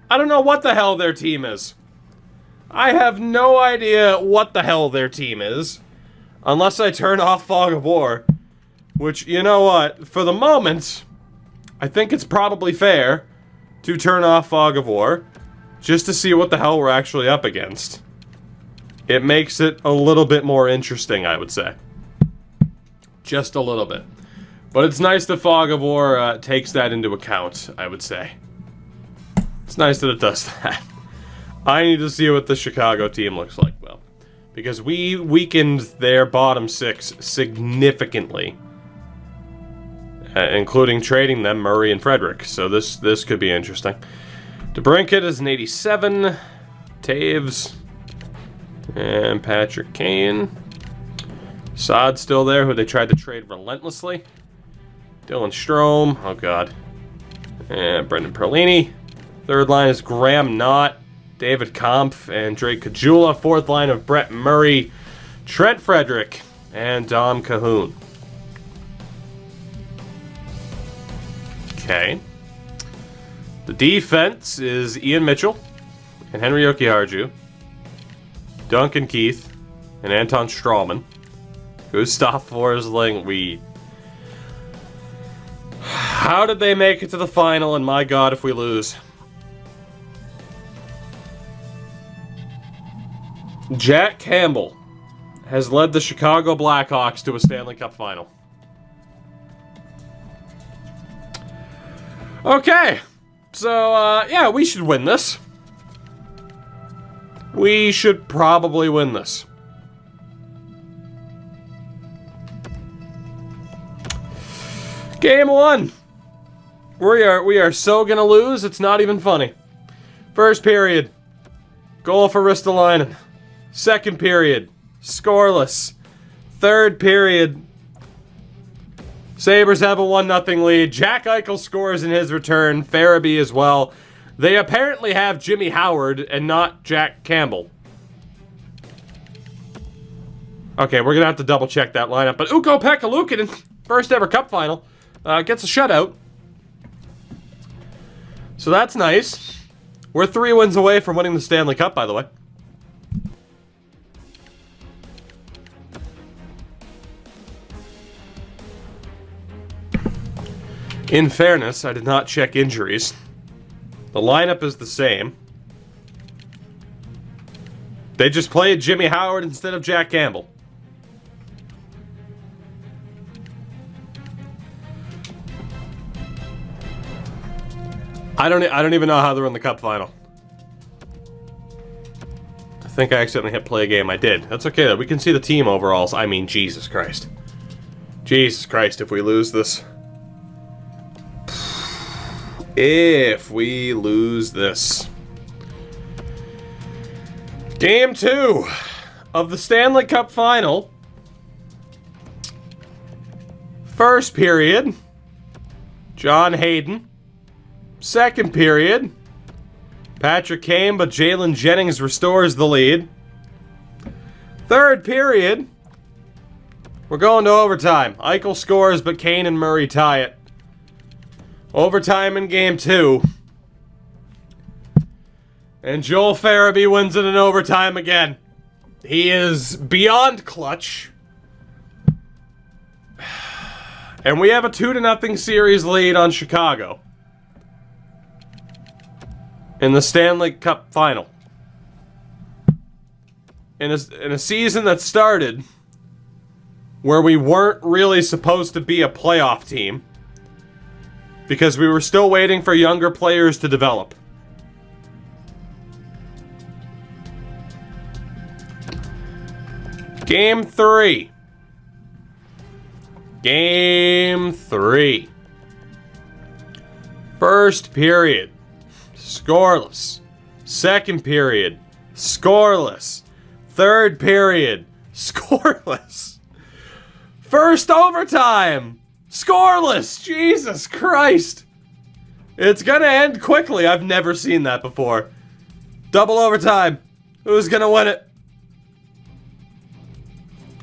I don't know what the hell their team is. I have no idea what the hell their team is. Unless I turn off Fog of War. Which, you know what? For the moment, I think it's probably fair to turn off Fog of War. Just to see what the hell we're actually up against. It makes it a little bit more interesting, I would say. Just a little bit. But it's nice that Fog of War takes that into account, I would say. It's nice that it does that. I need to see what the Chicago team looks like, well. Because we weakened their bottom six significantly. Including trading them, Murray and Frederick. So this could be interesting. DeBrincat is an 87. Taves. And Patrick Kane. Saad's still there, who they tried to trade relentlessly. Dylan Strome. Oh, God. And Brendan Perlini. Third line is Graham Knott, David Kampf, and Drake Kajula. Fourth line of Brett Murray, Trent Frederick, and Dom Cahoon. Okay. The defense is Ian Mitchell and Henry Jokiharju, Duncan Keith, and Anton Strawman. Gustav Forsling. How did they make it to the final? And my God, if we lose. Jack Campbell has led the Chicago Blackhawks to a Stanley Cup final. Okay. So, yeah, we should win this. We should probably win this. Game 1. We are so gonna lose, it's not even funny. First period. Goal for Ristolainen. Second period. Scoreless. Third period. Sabres have a 1-0 lead. Jack Eichel scores in his return. Farabee as well. They apparently have Jimmy Howard and not Jack Campbell. Okay, we're going to have to double check that lineup. But Ukko-Pekka Luukkonen, first ever cup final, gets a shutout. So that's nice. We're 3 wins away from winning the Stanley Cup, by the way. In fairness, I did not check injuries. The lineup is the same. They just played Jimmy Howard instead of Jack Campbell. I don't even know how they're in the cup final. I think I accidentally hit play a game. I did. That's okay though. We can see the team overalls. I mean, Jesus Christ. Jesus Christ, if we lose this. If we lose this. Game 2 of the Stanley Cup final. First period. John Hayden. Second period. Patrick Kane, but Jalen Jennings restores the lead. Third period. We're going to overtime. Eichel scores, but Kane and Murray tie it. Overtime in Game 2. And Joel Farabee wins it in overtime again. He is beyond clutch. And we have a 2-0 series lead on Chicago. In the Stanley Cup final. In a season that started where we weren't really supposed to be a playoff team. Because we were still waiting for younger players to develop. Game 3. Game 3. First period. Scoreless. Second period. Scoreless. Third period. Scoreless. First overtime. Scoreless! Jesus Christ! It's gonna end quickly. I've never seen that before. Double overtime. Who's gonna win it?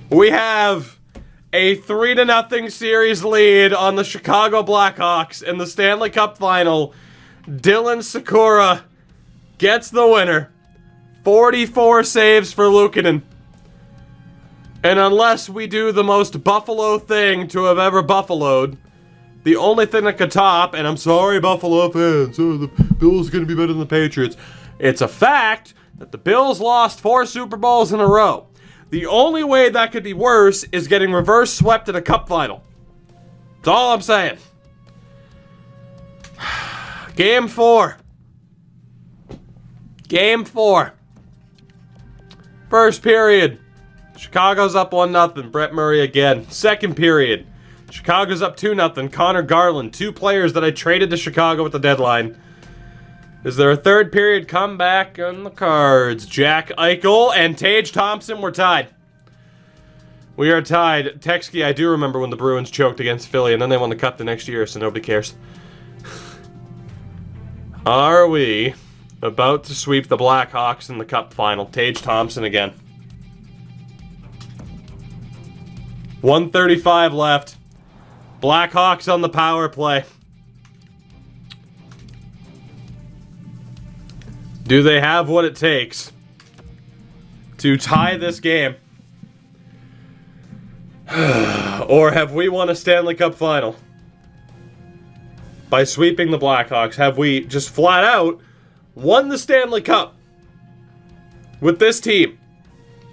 We have a 3-0 series lead on the Chicago Blackhawks in the Stanley Cup final. Dylan Sikora gets the winner. 44 saves for Luukkonen. And unless we do the most Buffalo thing to have ever Buffaloed, the only thing that could top, and I'm sorry Buffalo fans, the Bills are going to be better than the Patriots. It's a fact that the Bills lost 4 Super Bowls in a row. The only way that could be worse is getting reverse swept in a cup final. That's all I'm saying. Game 4. Game 4. First period. Chicago's up 1-0. Brett Murray again. Second period. Chicago's up 2-0. Connor Garland. 2 players that I traded to Chicago at the deadline. Is there a third period comeback on the cards? Jack Eichel and Tage Thompson were tied. We are tied. Texky, I do remember when the Bruins choked against Philly, and then they won the Cup the next year, so nobody cares. Are we about to sweep the Blackhawks in the Cup final? Tage Thompson again. 1:35 left. Blackhawks on the power play. Do they have what it takes to tie this game? Or have we won a Stanley Cup final by sweeping the Blackhawks? Have we just flat out won the Stanley Cup with this team,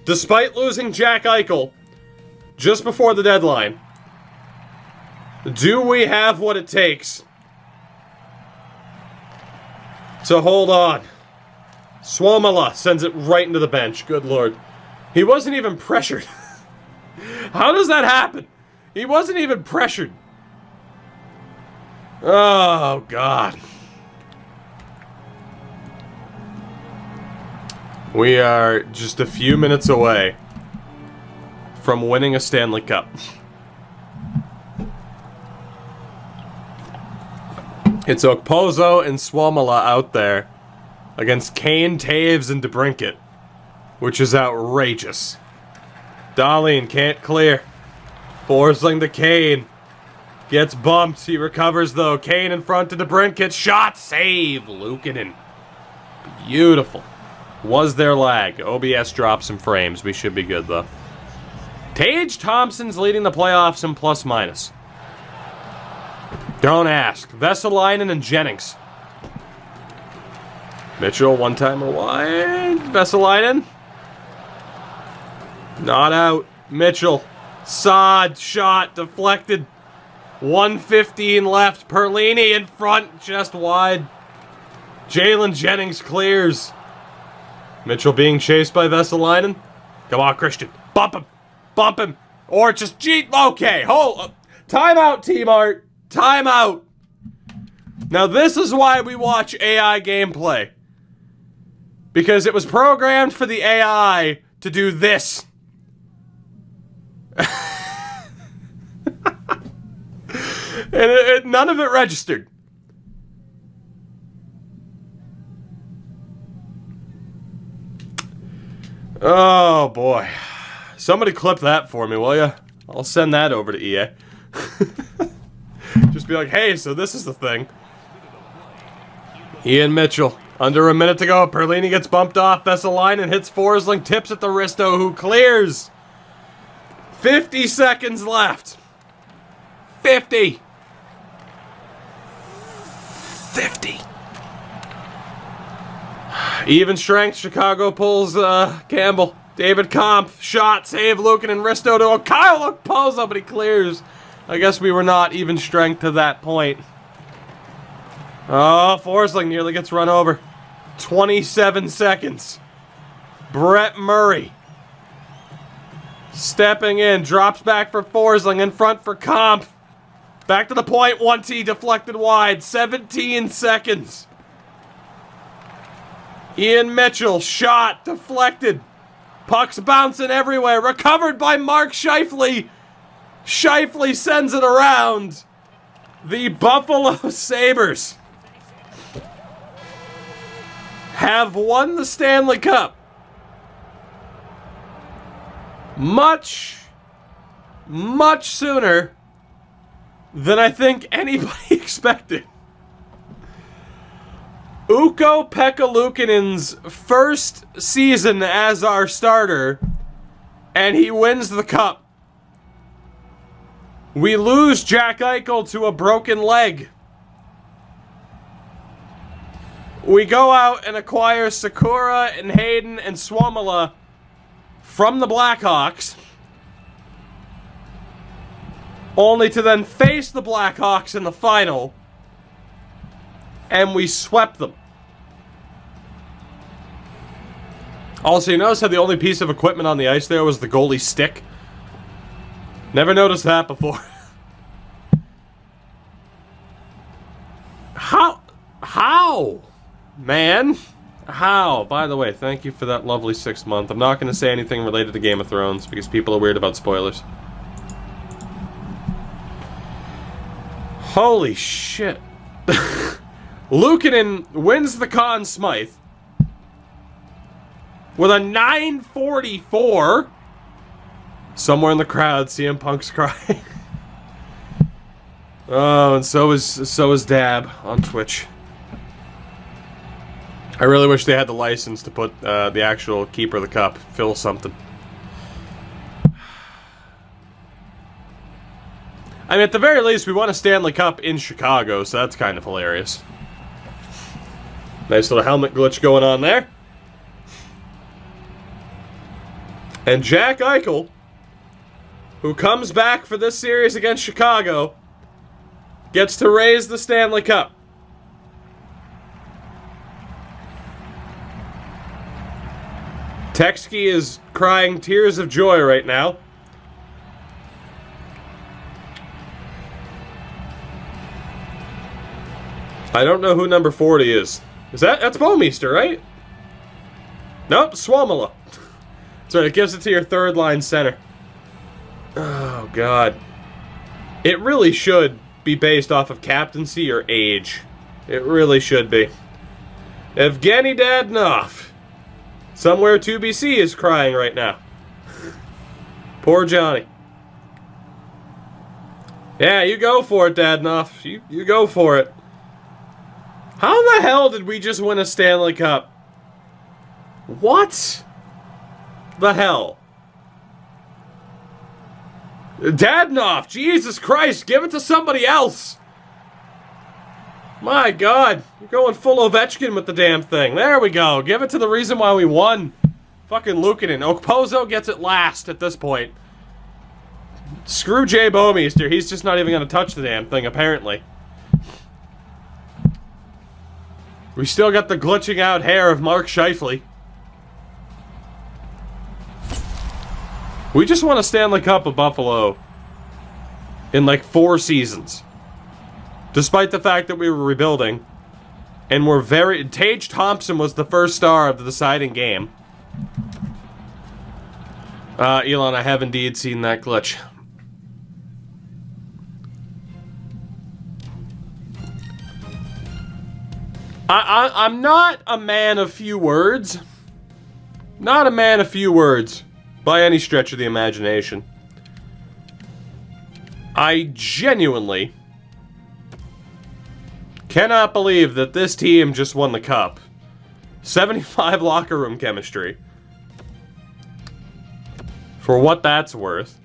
despite losing Jack Eichel just before the deadline? Do we have what it takes to hold on? Suomala sends it right into the bench. Good Lord. He wasn't even pressured. How does that happen? He wasn't even pressured. Oh, God. We are just a few minutes away from winning a Stanley Cup. It's Okposo and Suomala out there against Kane, Taves, and DeBrincat, which is outrageous. Dahlin can't clear. Forsling to Kane. Gets bumped. He recovers, though. Kane in front to DeBrincat. Shot. Save. Luukkonen. Beautiful. Was there lag? OBS dropped some frames. We should be good, though. Tage Thompson's leading the playoffs in plus-minus. Don't ask. Vesalainen and Jennings. Mitchell, one-timer wide. Vesalainen. Not out. Mitchell. Saad. Shot. Deflected. 1:15 left. Perlini in front. Just wide. Jalen Jennings clears. Mitchell being chased by Vesalainen. Come on, Christian. Bump him. Bump him. Or just cheat. Okay. Timeout, Team Art. Timeout. Now, this is why we watch AI gameplay. Because it was programmed for the AI to do this. And none of it registered. Oh, boy. Somebody clip that for me, will ya? I'll send that over to EA. Just be like, hey, so this is the thing. Ian Mitchell. Under a minute to go. Perlini gets bumped off. Vesalainen hits Forsling. Tips at the wristo, who clears. 50 seconds left. 50. 50. Even strength. Chicago pulls Campbell. David Kampf. Shot. Save. Luukkonen. Wristo to Kyle Okposo, but he clears. I guess we were not even strength to that point. Oh, Forsling nearly gets run over. 27 seconds. Brett Murray. Stepping in. Drops back for Forsling. In front for Kampf. Back to the point. 1T deflected wide. 17 seconds. Ian Mitchell. Shot. Deflected. Pucks bouncing everywhere. Recovered by Mark Scheifele. Scheifele sends it around. The Buffalo Sabres have won the Stanley Cup. Much much sooner than I think anybody expected. Ukko-Pekka Luukkonen's first season as our starter, and he wins the cup. We lose Jack Eichel to a broken leg. We go out and acquire Sakura and Hayden and Suomela from the Blackhawks, only to then face the Blackhawks in the final, and we swept them. Also, you notice how the only piece of equipment on the ice there was the goalie stick? Never noticed that before. How? Man? How? By the way, thank you for that lovely 6th month. I'm not going to say anything related to Game of Thrones because people are weird about spoilers. Holy shit. Luukkonen wins the Conn Smythe with a 944. Somewhere in the crowd, CM Punk's crying. Oh, and so is Dab on Twitch. I really wish they had the license to put the actual keeper of the cup, Phil something. I mean, at the very least, we won a Stanley Cup in Chicago, so that's kind of hilarious. Nice little helmet glitch going on there. And Jack Eichel, who comes back for this series against Chicago, gets to raise the Stanley Cup. Texky is crying tears of joy right now. I don't know who number 40 is. That's Bouwmeester, right? Nope, Suomela. That's right, it gives it to your third line center. Oh, God. It really should be based off of captaincy or age. It really should be. Evgeny Dadonov. Somewhere 2BC is crying right now. Poor Johnny. Yeah, you go for it, Dadonov. You go for it. How the hell did we just win a Stanley Cup? What the hell? Dadonov, Jesus Christ, give it to somebody else. My God, you're going full Ovechkin with the damn thing. There we go. Give it to the reason why we won. Fucking Luukkonen. Okposo gets it last at this point. Screw Jay Bouwmeester. He's just not even going to touch the damn thing, apparently. We still got the glitching out hair of Mark Scheifele. We just won a Stanley Cup of Buffalo in like 4 seasons. Despite the fact that we were rebuilding. And we're very... Tage Thompson was the first star of the deciding game. Elon, I have indeed seen that glitch. I'm not a man of few words. Not a man of few words. By any stretch of the imagination. I genuinely cannot believe that this team just won the cup. 75 locker room chemistry. For what that's worth.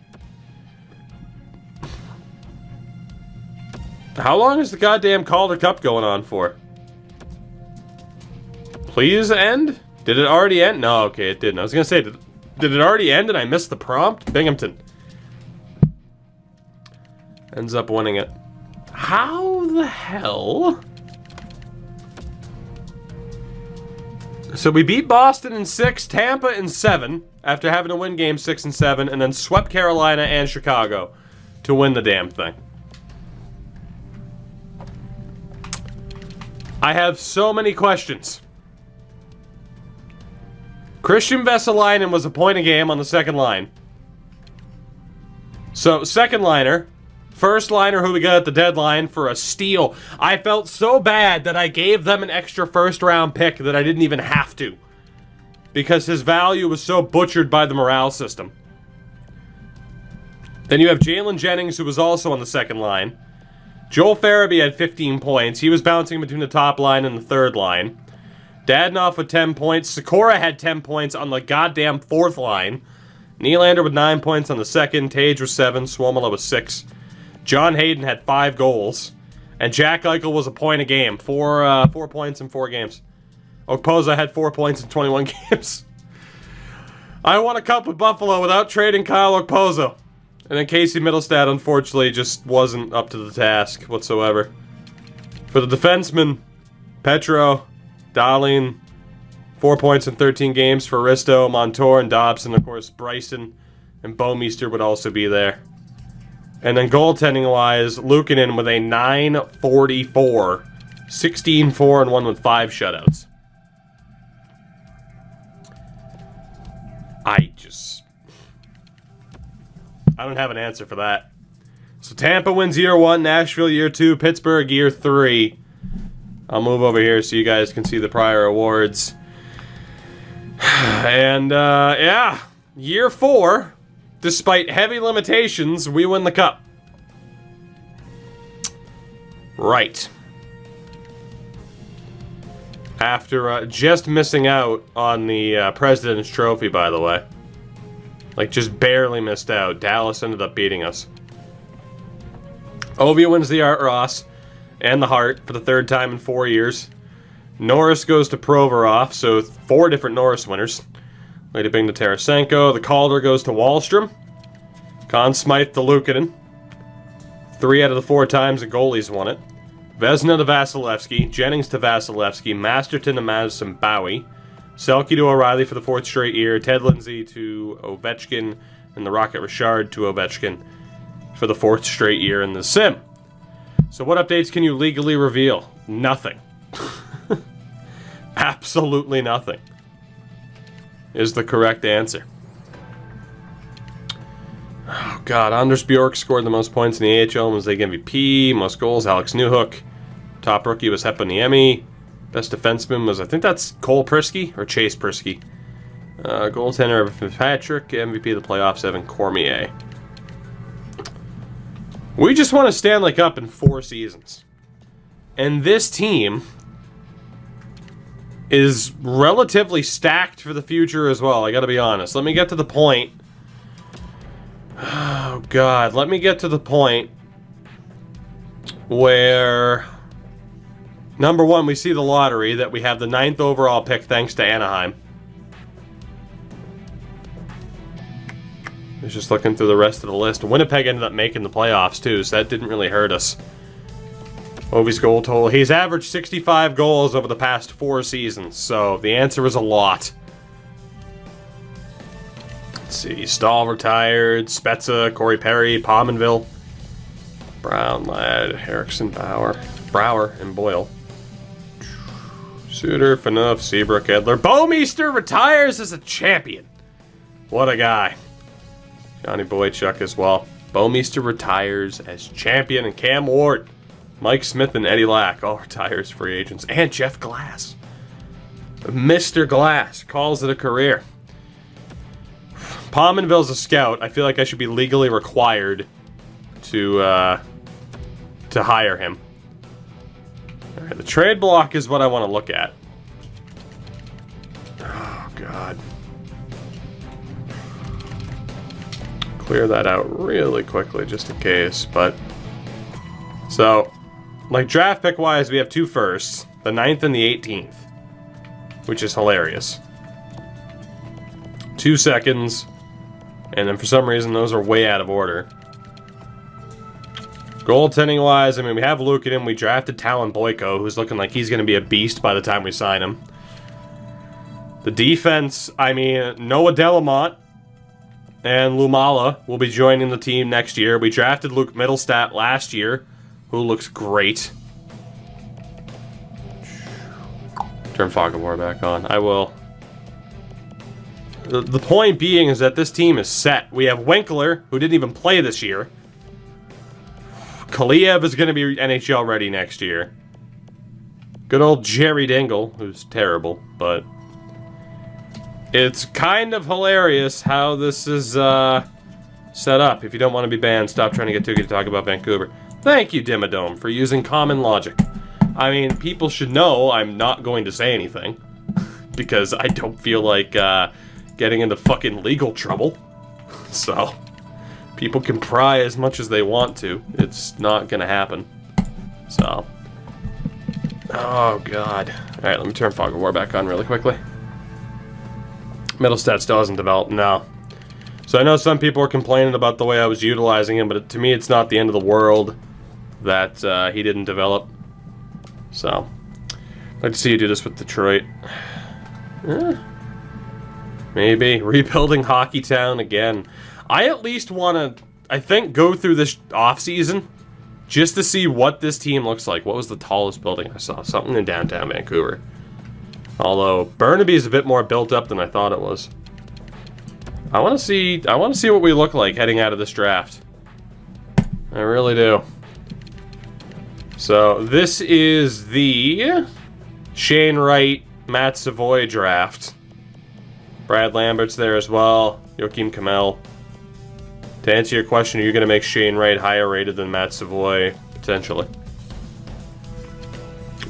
How long is the goddamn Calder Cup going on for? Please end? Did it already end? No, okay, it didn't. I was gonna say, did it already end and I missed the prompt? Binghamton ends up winning it. How the hell? So we beat Boston in 6, Tampa in 7, after having to win games 6 and 7, and then swept Carolina and Chicago to win the damn thing. I have so many questions. Christian Vesalainen was a point a game on the second line. So, second liner. First liner who we got at the deadline for a steal. I felt so bad that I gave them an extra first round pick that I didn't even have to. Because his value was so butchered by the morale system. Then you have Jalen Jennings, who was also on the second line. Joel Farabee had 15 points. He was bouncing between the top line and the third line. Dadonov with 10 points. Sikora had 10 points on the goddamn fourth line. Nylander with 9 points on the second. Tage was 7. Suomela was 6. John Hayden had 5 goals. And Jack Eichel was a point a game. 4 points in 4 games. Okposo had 4 points in 21 games. I won a cup with Buffalo without trading Kyle Okposo. And then Casey Middlestad, unfortunately, just wasn't up to the task whatsoever. For the defensemen, Petro, Dahlin, 4 points in 13 games for Risto, Montour, and Dobson. Of course, Bryson and Bouwmeester would also be there. And then goaltending-wise, Luukkonen with a 944, 16-4-1 with 5 shutouts. I don't have an answer for that. So Tampa wins year 1, Nashville year 2, Pittsburgh year 3. I'll move over here so you guys can see the prior awards. And, yeah, year 4, despite heavy limitations, we win the cup. Right. After just missing out on the President's Trophy, by the way. Like, just barely missed out. Dallas ended up beating us. Ovi wins the Art Ross and the Hart for the 3rd time in 4 years. Norris goes to Provorov, so 4 different Norris winners. Lady Bing to Tarasenko. The Calder goes to Wahlstrom. Conn Smythe to Luukkonen. 3 out of the 4 times the goalies won it. Vezina to Vasilevsky. Jennings to Vasilevsky. Masterton to Madison Bowie. Selke to O'Reilly for the 4th straight year. Ted Lindsay to Ovechkin. And the Rocket Richard to Ovechkin for the 4th straight year in the sim. So what updates can you legally reveal? Nothing. Absolutely nothing is the correct answer. Oh god, Anders Bjork scored the most points in the AHL and was the MVP. Most goals, Alex Newhook. Top rookie was Heponiemi. Best defenseman was, I think that's Cole Prisky or Chase Prisky. Goaltender Fitzpatrick. MVP of the playoffs, Evan Cormier. We just won a Stanley Cup in 4 seasons. And this team is relatively stacked for the future as well, I gotta be honest. Let me get to the point. Oh god, let me get to the point where... Number 1, we see the lottery, that we have the 9th overall pick thanks to Anaheim. I was just looking through the rest of the list. Winnipeg ended up making the playoffs too, so that didn't really hurt us. Ovi's goal total. He's averaged 65 goals over the past 4 seasons, so the answer is a lot. Let's see. Stahl retired. Spezza, Corey Perry, Pominville, Brown, Ladd, Erickson, Brower, and Boyle. Suter, Phaneuf, Seabrook, Edler. Bouwmeester retires as a champion. What a guy. Johnny Boychuk as well. Bouwmeester retires as champion. And Cam Ward, Mike Smith, and Eddie Lack all retire as free agents. And Jeff Glass. Mr. Glass calls it a career. Pominville's a scout. I feel like I should be legally required to hire him. Alright, the trade block is what I want to look at. Oh, God. Clear that out really quickly, just in case, but... So, like, draft pick-wise, we have 2 firsts. The 9th and the 18th. Which is hilarious. 2 seconds. And then for some reason, those are way out of order. Goaltending-wise, I mean, we have Luukkonen. We drafted Talon Boyko, who's looking like he's going to be a beast by the time we sign him. The defense, I mean, Noah Delamont and Lumala will be joining the team next year. We drafted Luke Middlestat last year, who looks great. Turn Foggabore back on. I will. The point being is that this team is set. We have Winkler, who didn't even play this year. Kaliev is going to be NHL ready next year. Good old Jerry Dingle, who's terrible, but it's kind of hilarious how this is Set up. If you don't want to be banned, stop trying to get Tookie to talk about Vancouver. Thank you, Dimmadome, for using common logic. I mean, people should know I'm not going to say anything. Because I don't feel like getting into fucking legal trouble. So, people can pry as much as they want to. It's not gonna happen. So. Oh, God. Alright, let me turn Fog of War back on really quickly. Middlestat still hasn't developed. No. So I know some people are complaining about the way I was utilizing him, but to me it's not the end of the world that he didn't develop. So, I'd like to see you do this with Detroit. Maybe. Rebuilding Hockey Town again. I at least want to, I think, go through this offseason just to see what this team looks like. What was the tallest building I saw? Something in downtown Vancouver. Although, Burnaby is a bit more built up than I thought it was. I want to see what we look like heading out of this draft. I really do. So, this is the Shane Wright, Matt Savoy draft. Brad Lambert's there as well. Joakim Kamel. To answer your question, are you going to make Shane Wright higher rated than Matt Savoy? Potentially.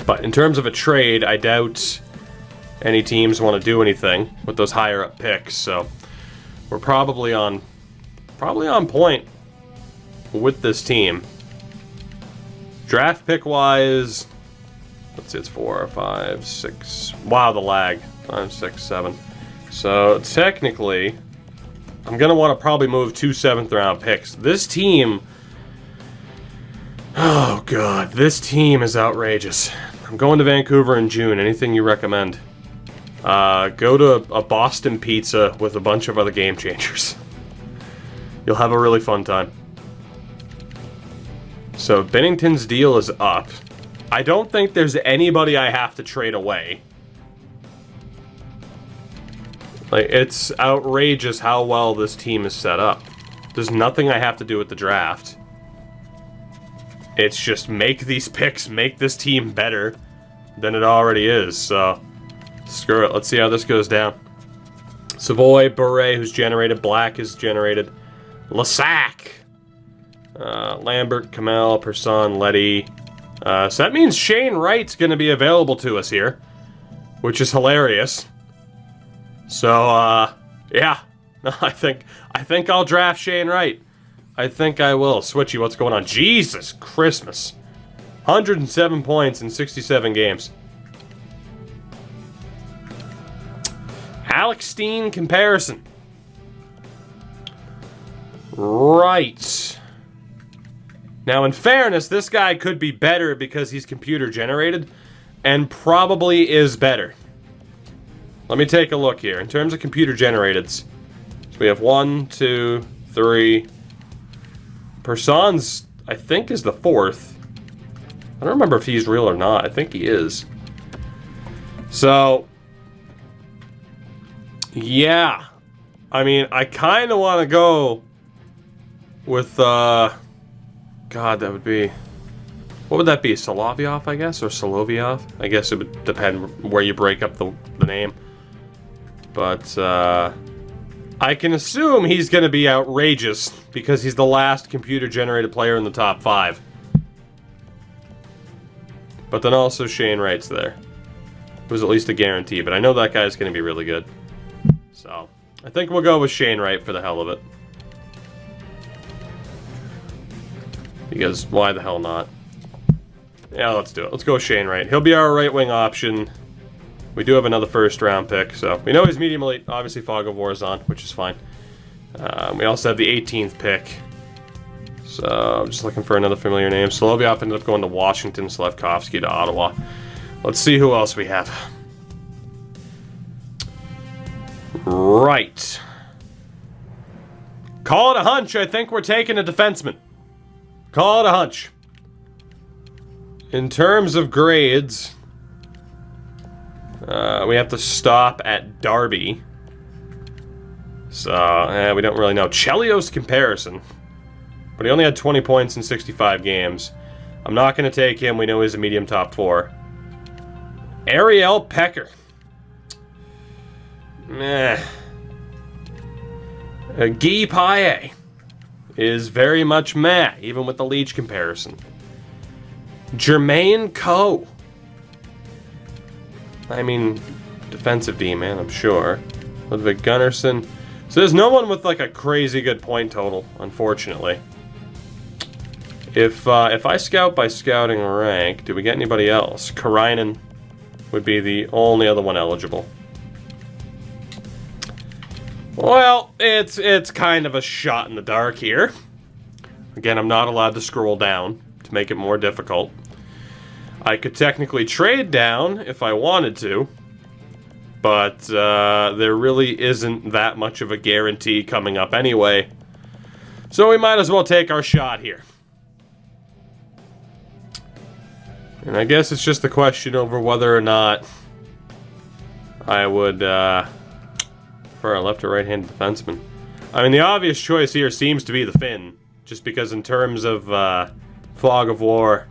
But in terms of a trade, I doubt any teams want to do anything with those higher up picks, so we're probably on point with this team. Draft pick wise, let's see, it's 4, 5, 6. Wow, the lag. 5, 6, 7. So technically, I'm gonna want to probably move 2 7th round picks. This team, oh god, this team is outrageous. I'm going to Vancouver in June. Anything you recommend? Go to a Boston Pizza with a bunch of other game changers. You'll have a really fun time. So, Bennington's deal is up. I don't think there's anybody I have to trade away. Like, it's outrageous how well this team is set up. There's nothing I have to do with the draft. It's just make these picks, make this team better than it already is, so screw it. Let's see how this goes down. Savoy, Bure, who's generated. Black is generated. Lasac. Lambert, Kamel, Person, Letty. So that means Shane Wright's going to be available to us here, which is hilarious. So, yeah. I think I'll draft Shane Wright. I think I will. Switchy, what's going on? Jesus Christmas. 107 points in 67 games. Alex Steen comparison. Right. Now, in fairness, this guy could be better because he's computer generated, and probably is better. Let me take a look here. In terms of computer generated, so we have 1, 2, 3. Person's, I think, is the 4th. I don't remember if he's real or not. I think he is. So, yeah. I mean, I kind of want to go with, God, that would be... What would that be? Solovyov, I guess? Or Solovyov? I guess it would depend where you break up the name. But, I can assume he's going to be outrageous because he's the last computer-generated player in the top 5. But then also Shane Wright's there. It was at least a guarantee, but I know that guy's going to be really good. So, I think we'll go with Shane Wright for the hell of it. Because why the hell not? Yeah, let's do it. Let's go with Shane Wright. He'll be our right wing option. We do have another first round pick, so we know he's medium elite. Obviously, Fog of War is on, which is fine. We also have the 18th pick. So I'm just looking for another familiar name. Solovyov ended up going to Washington, Slavkovsky to Ottawa. Let's see who else we have. Right. Call it a hunch. I think we're taking a defenseman. Call it a hunch. In terms of grades, we have to stop at Darby. So, we don't really know. Chelios comparison. But he only had 20 points in 65 games. I'm not going to take him. We know he's a medium top 4. Ariel Pecker. Meh. Guy Paillet. is very much meh, even with the Leach comparison. Jermaine Coe. I mean, defensive D, man, I'm sure. Ludwig Gunnarsson. So there's no one with like a crazy good point total, unfortunately. If I scout by scouting rank, do we get anybody else? Karainen would be the only other one eligible. Well, it's kind of a shot in the dark here. Again, I'm not allowed to scroll down to make it more difficult. I could technically trade down if I wanted to, but there really isn't that much of a guarantee coming up anyway. So we might as well take our shot here. And I guess it's just the question over whether or not I would for a left or right-handed defenseman. I mean, the obvious choice here seems to be the Finn, just because in terms of fog of war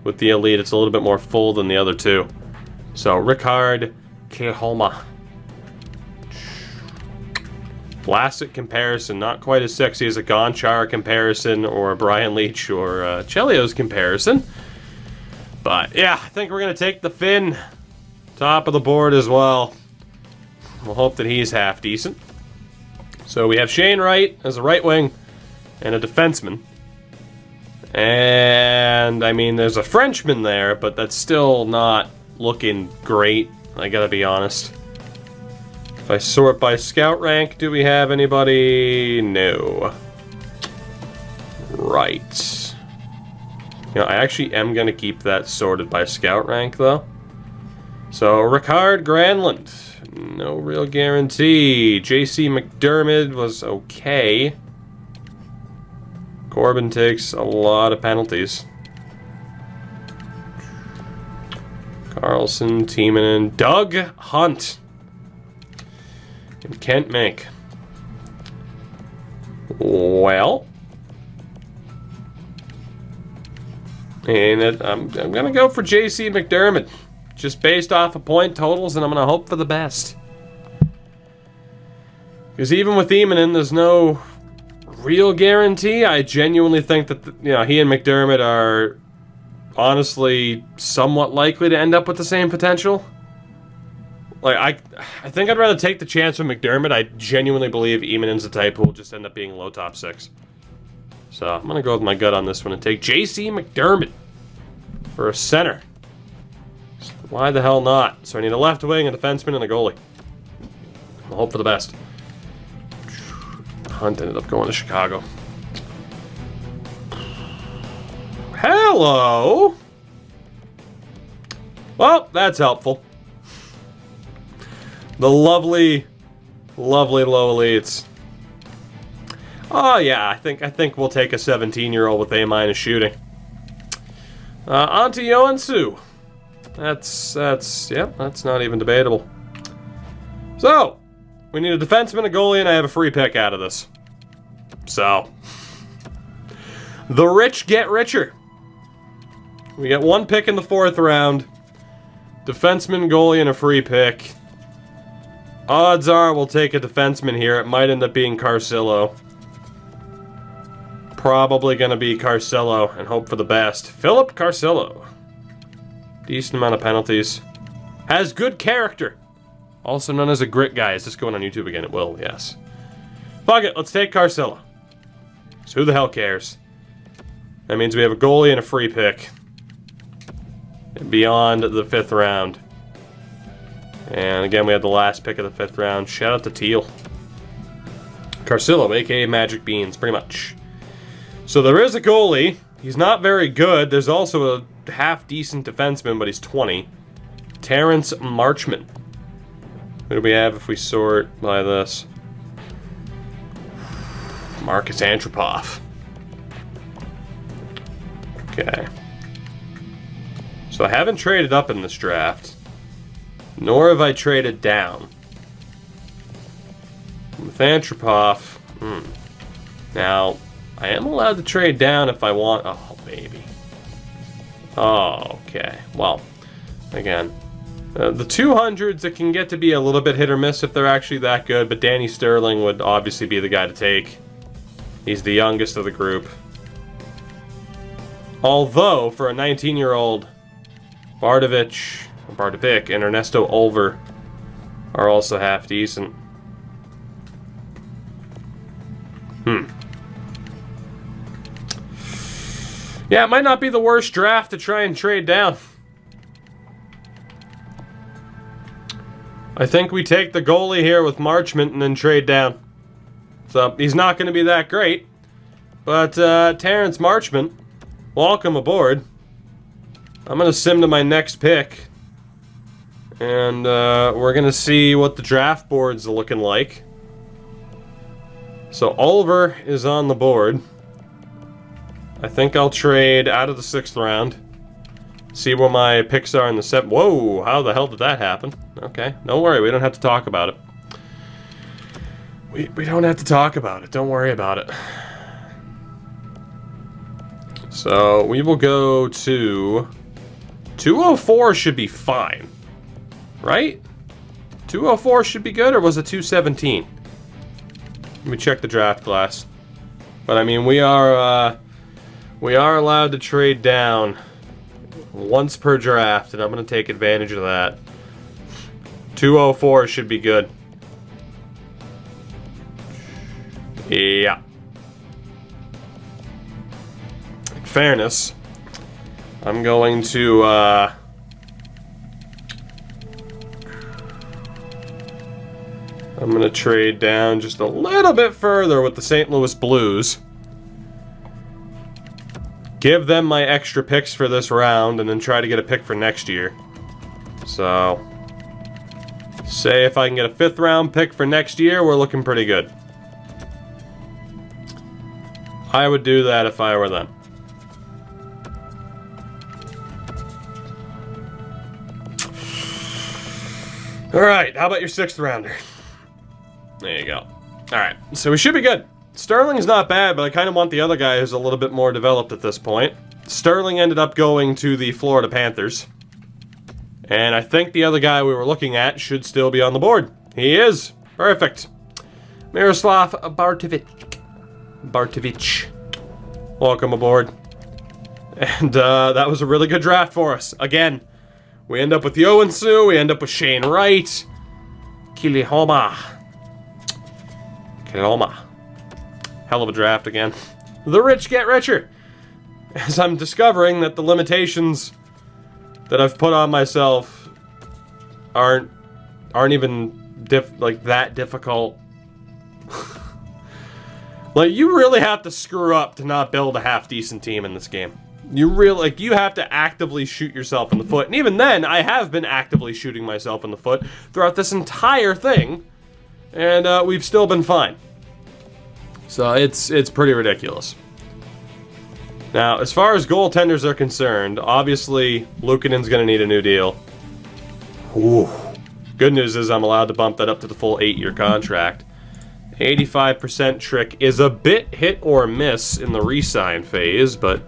with the elite, it's a little bit more full than the other two. So, Rickard Keholma. Vlasic comparison, not quite as sexy as a Gonchar comparison or a Brian Leach or Chelio's comparison. But, yeah, I think we're going to take the Finn. Top of the board as well. We'll hope that he's half decent. So we have Shane Wright as a right wing and a defenseman. And, I mean, there's a Frenchman there, but that's still not looking great, I gotta be honest. If I sort by scout rank, do we have anybody? No. Right. You know, I actually am gonna keep that sorted by scout rank, though. So, Ricard Granlund. No real guarantee. JC McDermott was okay. Corbin takes a lot of penalties. Carlson, Timonen, Doug Hunt, and Kent Mink. Well, and I'm gonna go for JC McDermott. Just based off of point totals, and I'm going to hope for the best. Because even with Eamon, there's no real guarantee. I genuinely think that, he and McDermott are honestly somewhat likely to end up with the same potential. Like, I think I'd rather take the chance with McDermott. I genuinely believe Eamon's the type who will just end up being low top six. So I'm going to go with my gut on this one and take JC McDermott for a center. Why the hell not? So I need a left wing, a defenseman, and a goalie. I'll hope for the best. Hunt ended up going to Chicago. Hello! Well, that's helpful. The lovely, lovely low elites. Oh yeah, I think we'll take a 17-year-old with A- shooting. Antti Joensuu. That's not even debatable. So, we need a defenseman, a goalie, and I have a free pick out of this. So, the rich get richer. We get one pick in the 4th round. Defenseman, goalie, and a free pick. Odds are we'll take a defenseman here. It might end up being Carcillo. Probably going to be Carcillo, and hope for the best. Philip Carcillo. Decent amount of penalties. Has good character. Also known as a grit guy. Is this going on YouTube again? It will, yes. Fuck it, let's take Carcillo. So who the hell cares? That means we have a goalie and a free pick. Beyond the 5th round. And again, we have the last pick of the 5th round. Shout out to Teal. Carcillo, aka Magic Beans, pretty much. So there is a goalie. He's not very good. There's also a half-decent defenseman, but he's 20. Terrence Marchman. Who do we have if we sort by this? Marcus Antropov. Okay. So I haven't traded up in this draft. Nor have I traded down. With Antropov... Now, I am allowed to trade down if I want... Oh, baby. Oh, okay. Well, again, the 200s, it can get to be a little bit hit or miss if they're actually that good, but Danny Sterling would obviously be the guy to take. He's the youngest of the group. Although, for a 19-year-old, Bardovic and Ernesto Olver are also half decent. Yeah, it might not be the worst draft to try and trade down. I think we take the goalie here with Marchment and then trade down. So, he's not going to be that great. But, Terrence Marchment, welcome aboard. I'm going to sim to my next pick. And, we're going to see what the draft board's looking like. So, Oliver is on the board. I think I'll trade out of the 6th round. See where my picks are in the 7th. Whoa, how the hell did that happen? Okay, don't worry, we don't have to talk about it. We don't have to talk about it, don't worry about it. So, we will go to... 204 should be fine. Right? 204 should be good, or was it 217? Let me check the draft class. But I mean, we are allowed to trade down once per draft, and I'm going to take advantage of that. 204 should be good. Yeah. In fairness, I'm going to, I'm going to trade down just a little bit further with the St. Louis Blues. Give them my extra picks for this round, and then try to get a pick for next year. So, say if I can get a 5th round pick for next year, we're looking pretty good. I would do that if I were them. Alright, how about your 6th rounder? There you go. Alright, so we should be good. Sterling's not bad, but I kind of want the other guy who's a little bit more developed at this point. Sterling ended up going to the Florida Panthers. And I think the other guy we were looking at should still be on the board. He is. Perfect. Miroslav Bartovic. Welcome aboard. And that was a really good draft for us. Again, we end up with Yoansu, we end up with Shane Wright. Kilihoma. Hell of a draft again. The rich get richer. As I'm discovering that the limitations that I've put on myself aren't even that difficult. Like, you really have to screw up to not build a half-decent team in this game. You have to actively shoot yourself in the foot. And even then, I have been actively shooting myself in the foot throughout this entire thing. And we've still been fine. So it's pretty ridiculous. Now, as far as goaltenders are concerned, obviously, Luukkonen's going to need a new deal. Ooh. Good news is I'm allowed to bump that up to the full 8-year contract. 85% trick is a bit hit or miss in the re-sign phase, but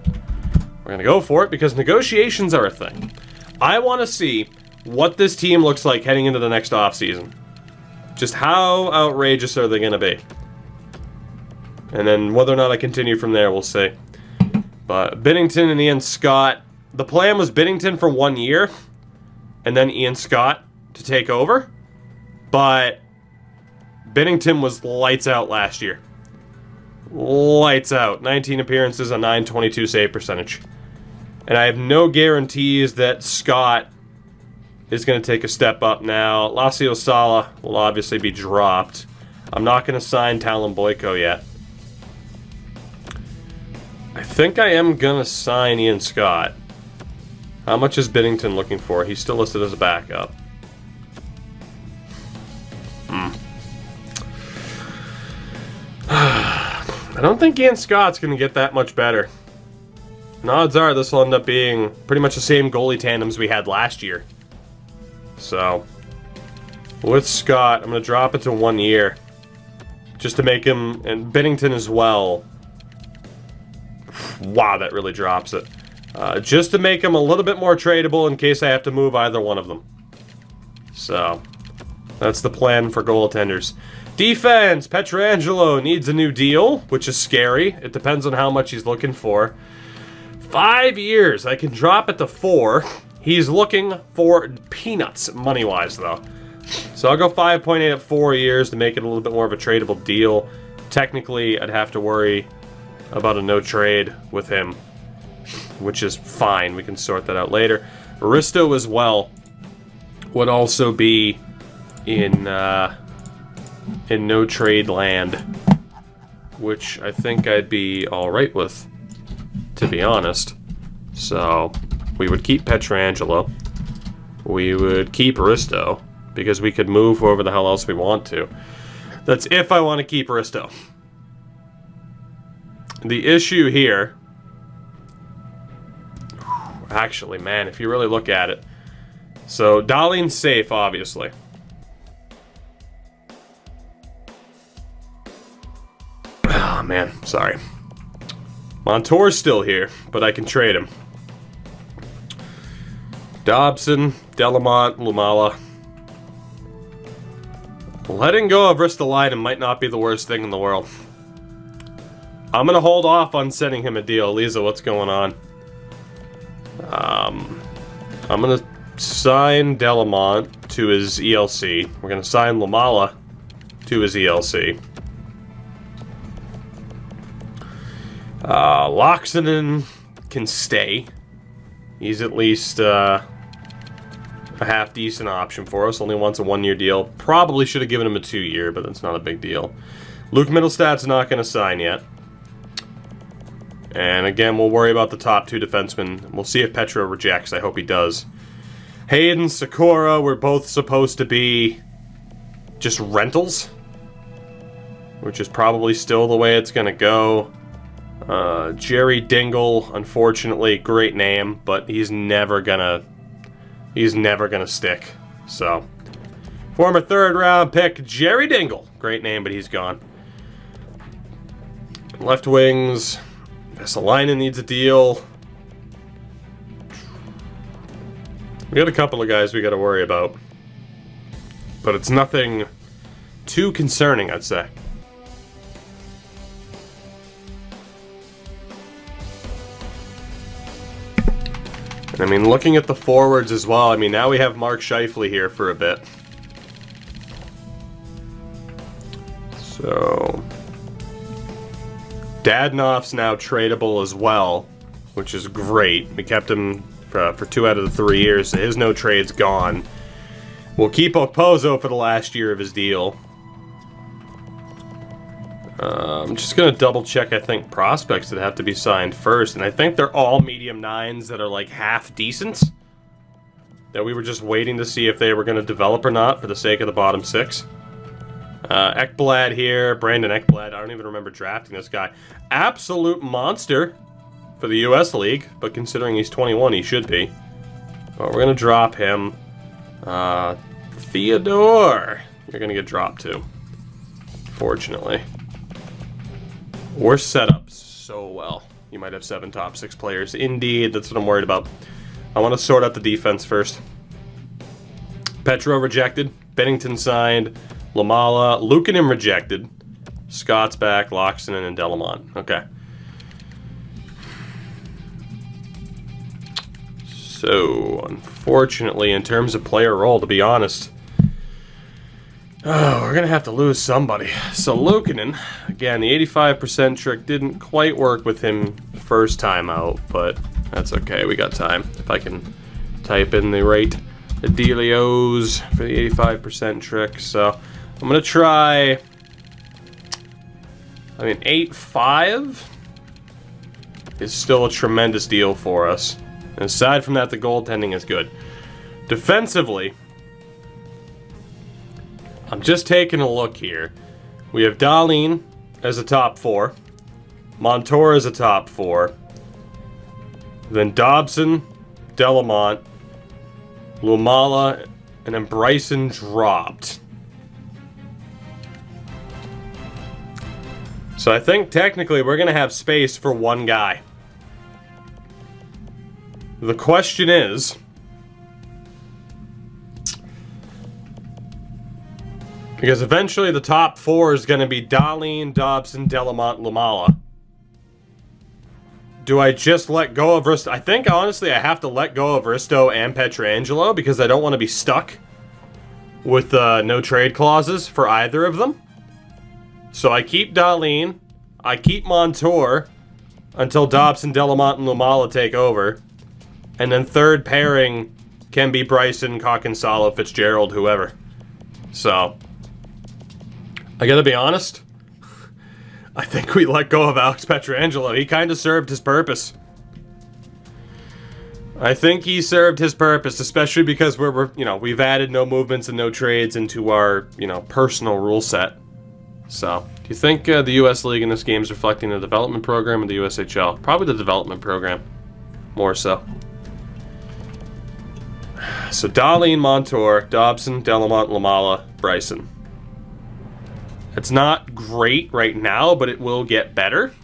we're going to go for it because negotiations are a thing. I want to see what this team looks like heading into the next offseason. Just how outrageous are they going to be? And then whether or not I continue from there, we'll see. But Binnington and Ian Scott, the plan was Binnington for 1 year, and then Ian Scott to take over. But Binnington was lights out last year. Lights out. 19 appearances, a .922 save percentage. And I have no guarantees that Scott is going to take a step up now. Lasio Sala will obviously be dropped. I'm not going to sign Talon Boyko yet. I think I am going to sign Ian Scott. How much is Binnington looking for? He's still listed as a backup. I don't think Ian Scott's going to get that much better. And odds are this will end up being pretty much the same goalie tandems we had last year. So, with Scott, I'm going to drop it to 1 year. Just to make him, and Binnington as well. Wow, that really drops it. Just to make him a little bit more tradable in case I have to move either one of them. So, that's the plan for goaltenders. Defense, Pietrangelo needs a new deal, which is scary. It depends on how much he's looking for. 5 years. I can drop it to 4. He's looking for peanuts, money-wise, though. So I'll go 5.8 at 4 years to make it a little bit more of a tradable deal. Technically, I'd have to worry about a no trade with him, which is fine. We can sort that out later. Risto as well would also be in no trade land, which I think I'd be all right with, to be honest. So we would keep Pietrangelo. We would keep Risto, because we could move whoever the hell else we want to. That's if I want to keep Risto. The issue here... Actually, man, if you really look at it. So, Dahlin's safe, obviously. Oh, man, sorry. Montour's still here, but I can trade him. Dobson, Delamont, Lumala. Letting go of Ristolainen might not be the worst thing in the world. I'm going to hold off on sending him a deal. Lisa, what's going on? I'm going to sign Delamont to his ELC. We're going to sign Lumala to his ELC. Loxinen can stay. He's at least a half-decent option for us. Only wants a 1-year deal. Probably should have given him a 2-year, but that's not a big deal. Luke Mittelstadt's not going to sign yet. And again, we'll worry about the top 2 defensemen. We'll see if Petro rejects. I hope he does. Hayden, Sakura, we're both supposed to be just rentals, which is probably still the way it's going to go. Jerry Dingle, unfortunately, great name, but he's never gonna stick. So, former 3rd round pick Jerry Dingle, great name, but he's gone. Left wings, Vesalainen needs a deal. We got a couple of guys we got to worry about, but it's nothing too concerning, I'd say. I mean, looking at the forwards as well, I mean, now we have Mark Scheifele here for a bit. So, Dadnoff's now tradable as well, which is great. We kept him for 2 out of the 3 years, so his no trade's gone. We'll keep Okposo for the last year of his deal. I'm just going to double check, I think, prospects that have to be signed first. And I think they're all medium 9s that are like half decent. That we were just waiting to see if they were going to develop or not for the sake of the bottom 6. Ekblad here. Brandon Ekblad. I don't even remember drafting this guy. Absolute monster for the U.S. League. But considering he's 21, he should be. But we're going to drop him. Theodore. You're going to get dropped too. Fortunately. We're set up so well. You might have 7 top 6 players. Indeed, that's what I'm worried about. I want to sort out the defense first. Petro rejected. Bennington signed. Lumala. Luukkonen rejected. Scott's back. Loxinen and Delamont. Okay. So, unfortunately, in terms of player role, to be honest, we're going to have to lose somebody. So Luukkonen, again, the 85% trick didn't quite work with him first time out, but that's okay. We got time. If I can type in the right dealios for the 85% trick. So I'm going to try, 8.5 is still a tremendous deal for us. And aside from that, the goaltending is good. Defensively, I'm just taking a look here. We have Dahlin as a top 4. Montour as a top 4. Then Dobson, Delamont, Lumala, and then Bryson dropped. So I think technically we're going to have space for one guy. The question is, Because eventually the top 4 is going to be Dahlin, Dobson, Delamont, Lamala. Do I just let go of Risto? I think, honestly, I have to let go of Risto and Pietrangelo because I don't want to be stuck with no trade clauses for either of them. So I keep Dahlin, I keep Montour until Dobson, Delamont, and Lamala take over. And then third pairing can be Bryson, Cockensalo, Fitzgerald, whoever. So, I gotta be honest, I think we let go of Alex Pietrangelo. He kind of served his purpose. I think he served his purpose, especially because we've added no movements and no trades into our, personal rule set. So, do you think the U.S. League in this game is reflecting the development program of the USHL? Probably the development program, more so. So, Dahlin, Montour, Dobson, Delamont, Lamala, Bryson. It's not great right now, but it will get better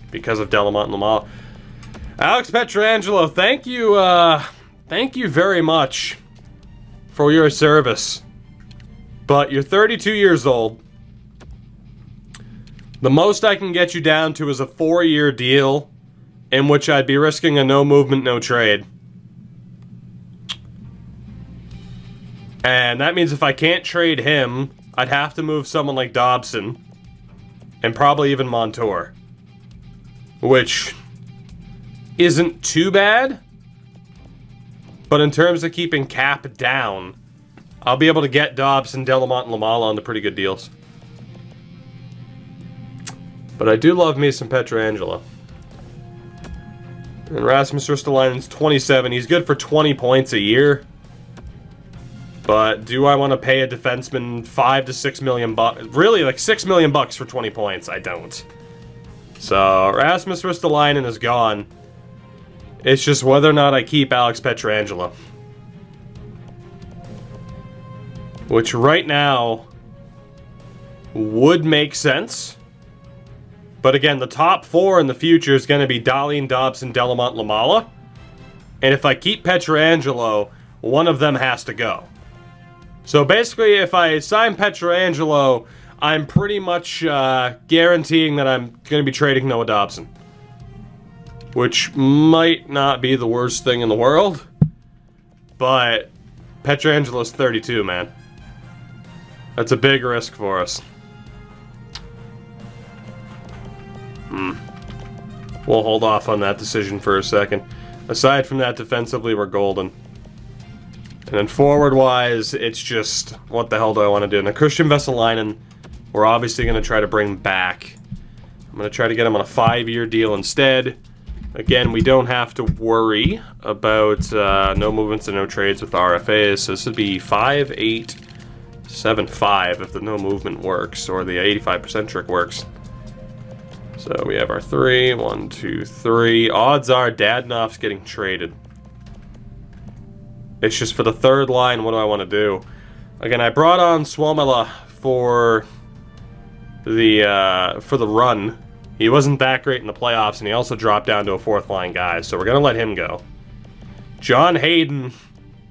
because of Delamont and Lamala. Alex Pietrangelo, thank you very much for your service. But you're 32 years old. The most I can get you down to is a 4-year deal in which I'd be risking a no movement, no trade. And that means if I can't trade him, I'd have to move someone like Dobson and probably even Montour, which isn't too bad. But in terms of keeping cap down, I'll be able to get Dobson, Delamont, and Lamala on the pretty good deals. But I do love me some Pietrangelo. And Rasmus Ristolainen's 27. He's good for 20 points a year. But do I want to pay a defenseman $5 to $6 million bucks? Really, like $6 million bucks for 20 points? I don't. So Rasmus Ristolainen is gone. It's just whether or not I keep Alex Pietrangelo, which right now would make sense. But again, the top 4 in the future is going to be Dahlin, Dobson, Delamont, Lamala. And if I keep Pietrangelo, one of them has to go. So basically, if I sign Pietrangelo, I'm pretty much guaranteeing that I'm going to be trading Noah Dobson. Which might not be the worst thing in the world. But Pietrangelo's 32, man. That's a big risk for us. We'll hold off on that decision for a second. Aside from that, defensively, we're golden. And then forward-wise, it's just, what the hell do I want to do? Now, Christian Vesalainen, we're obviously going to try to bring back. I'm going to try to get him on a 5-year deal instead. Again, we don't have to worry about no movements and no trades with RFAs. So this would be 5, 8, 7, 5 if the no movement works, or the 85% trick works. So we have our 3, 1, 2, 3. Odds are Dadnoff's getting traded. It's just for the third line, what do I want to do? Again, I brought on Suomela for the run. He wasn't that great in the playoffs, and he also dropped down to a 4th line guy, so we're going to let him go. John Hayden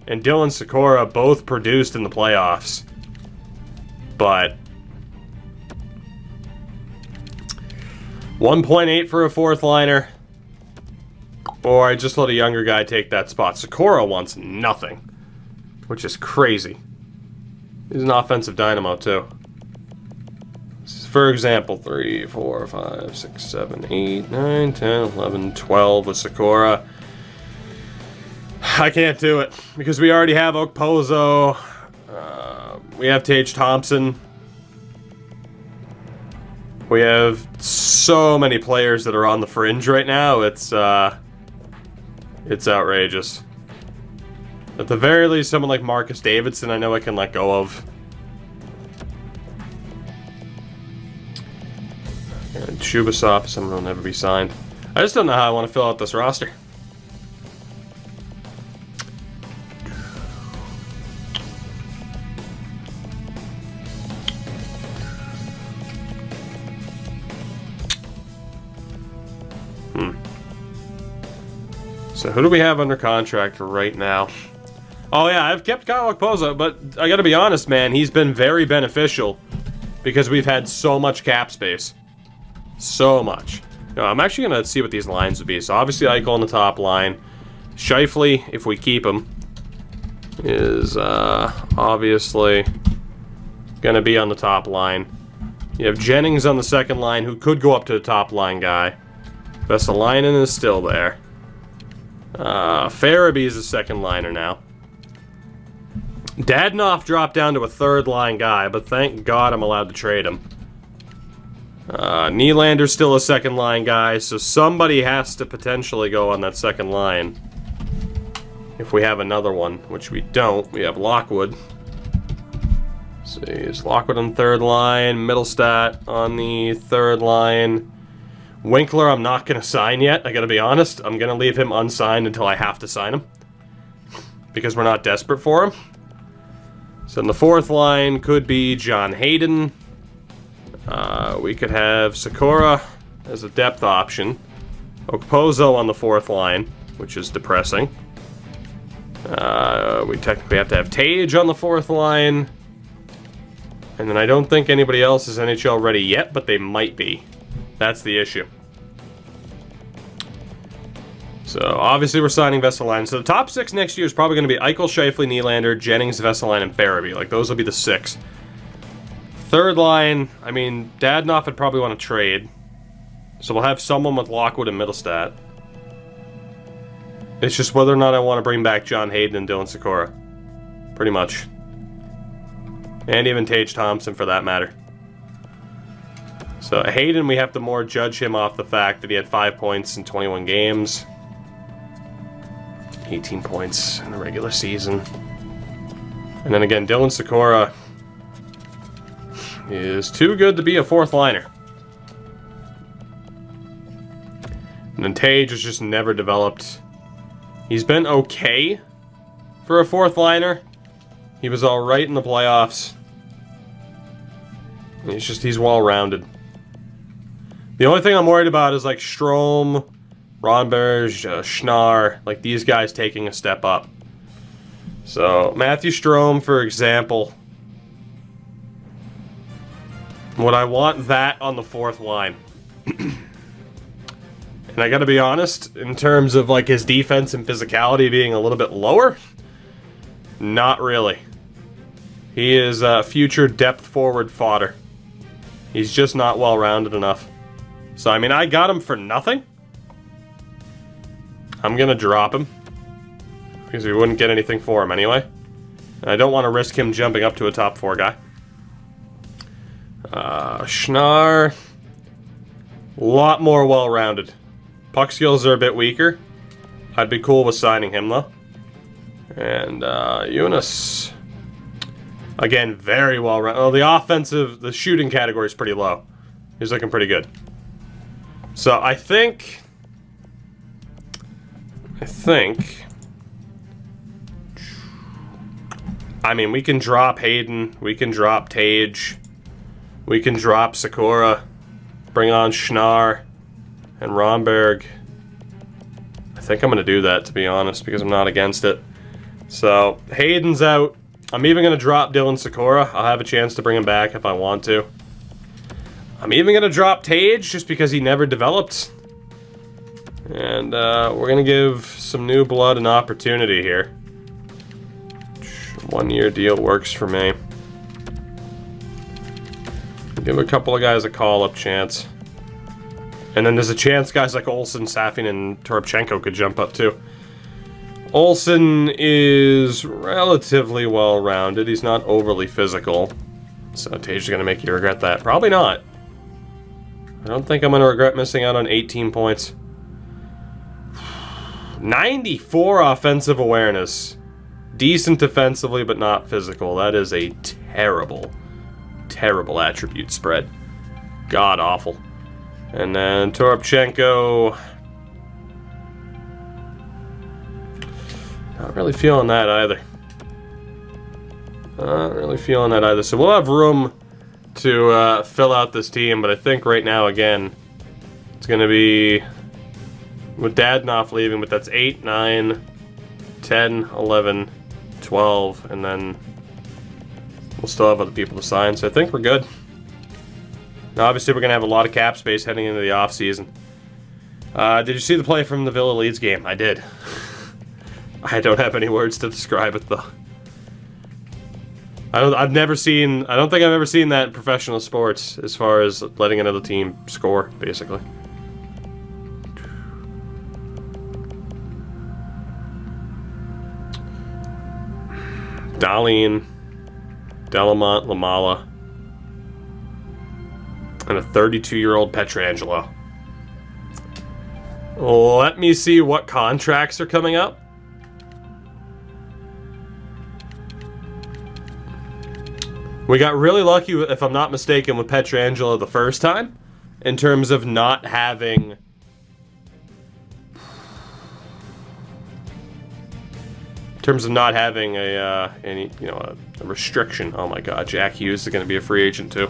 and Dylan Sikora both produced in the playoffs. But 1.8 for a 4th liner. Or I just let a younger guy take that spot. Sikora wants nothing, which is crazy. He's an offensive dynamo, too. For example, 3, 4, 5, 6, 7, 8, 9, 10, 11, 12 with Sikora. I can't do it because we already have Okposo. We have Tage Thompson. We have so many players that are on the fringe right now. It's outrageous. At the very least, someone like Marcus Davidson, I know I can let go of. And Shubasov, someone will never be signed. I just don't know how I want to fill out this roster. So who do we have under contract right now? Oh yeah, I've kept Kyle Okposo, but I gotta be honest, man, he's been very beneficial because we've had so much cap space. So much. No, I'm actually gonna see what these lines would be. So obviously Eichel on the top line. Scheifele, if we keep him, is obviously gonna be on the top line. You have Jennings on the second line, who could go up to the top line guy. Vesalainen is still there. Farabee is the second liner now. Dadonov dropped down to a third line guy, but thank God I'm allowed to trade him. Nylander's still a second line guy, so somebody has to potentially go on that second line. If we have another one, which we don't, we have Lockwood. Let's see, is Lockwood on the third line, Middlestat on the third line. Winkler I'm not going to sign yet, I gotta be honest. I'm going to leave him unsigned until I have to sign him. Because we're not desperate for him. So in the fourth line could be John Hayden. We could have Sikora as a depth option. Okposo on the fourth line, which is depressing. We technically have to have Tage on the fourth line. And then I don't think anybody else is NHL ready yet, but they might be. That's the issue. So obviously we're signing Vesalainen. So the top six next year is probably going to be Eichel, Scheifele, Nylander, Jennings, Vesalainen, and Farabee. Like, those will be the six. Third line, I mean, Dadonov would probably want to trade. So we'll have someone with Lockwood and Middlestat. It's just whether or not I want to bring back John Hayden and Dylan Sikora. Pretty much. And even Tage Thompson, for that matter. So Hayden, we have to more judge him off the fact that he had 5 points in 21 games. 18 points in the regular season. And then again, Dylan Sikora is too good to be a fourth liner. And then Tage has just never developed. He's been okay for a fourth liner. He was alright in the playoffs. He's well-rounded. The only thing I'm worried about is like Strome, Ronberg, Schnarr, like these guys taking a step up. So Matthew Strome, for example, would I want that on the fourth line? And I gotta be honest, in terms of like his defense and physicality being a little bit lower, not really. He is future depth forward fodder. He's just not well-rounded enough. So, I mean, I got him for nothing. I'm gonna drop him. Because we wouldn't get anything for him anyway. And I don't want to risk him jumping up to a top 4 guy. Schnarr. A lot more well-rounded. Puck skills are a bit weaker. I'd be cool with signing him, though. And, Eunice. Again, very well-rounded. Oh, the shooting category is pretty low. He's looking pretty good. So, I think... I mean, we can drop Hayden. We can drop Tage. We can drop Sikora. Bring on Schnarr and Ronberg. I think I'm going to do that, to be honest, because I'm not against it. So, Hayden's out. I'm even going to drop Dylan Sikora. I'll have a chance to bring him back if I want to. I'm even going to drop Tage just because he never developed. And we're going to give some new blood an opportunity here. 1-year deal works for me. Give a couple of guys a call-up chance. And then there's a chance guys like Olsen, Safin, and Toropchenko could jump up too. Olsen is relatively well-rounded. He's not overly physical. So Tage is going to make you regret that. Probably not. I don't think I'm going to regret missing out on 18 points. 94 offensive awareness. Decent defensively, but not physical. That is a terrible, terrible attribute spread. God-awful. And then Toropchenko... Not really feeling that either. Not really feeling that either. So we'll have room to fill out this team, but I think right now, again, it's going to be... With Dadonov leaving, but that's 8, 9, 10, 11, 12, and then we'll still have other people to sign, so I think we're good. Now, obviously, we're going to have a lot of cap space heading into the offseason. Did you see the play from the Villa Leeds game? I did. I don't have any words to describe it, though. I don't think I've ever seen that in professional sports, as far as letting another team score, basically. Dahlin, Delamont, Lamala, and a 32-year-old Pietrangelo. Let me see what contracts are coming up. We got really lucky, if I'm not mistaken, with Pietrangelo the first time, in terms of not having... a restriction. Oh my God, Jack Hughes is going to be a free agent too.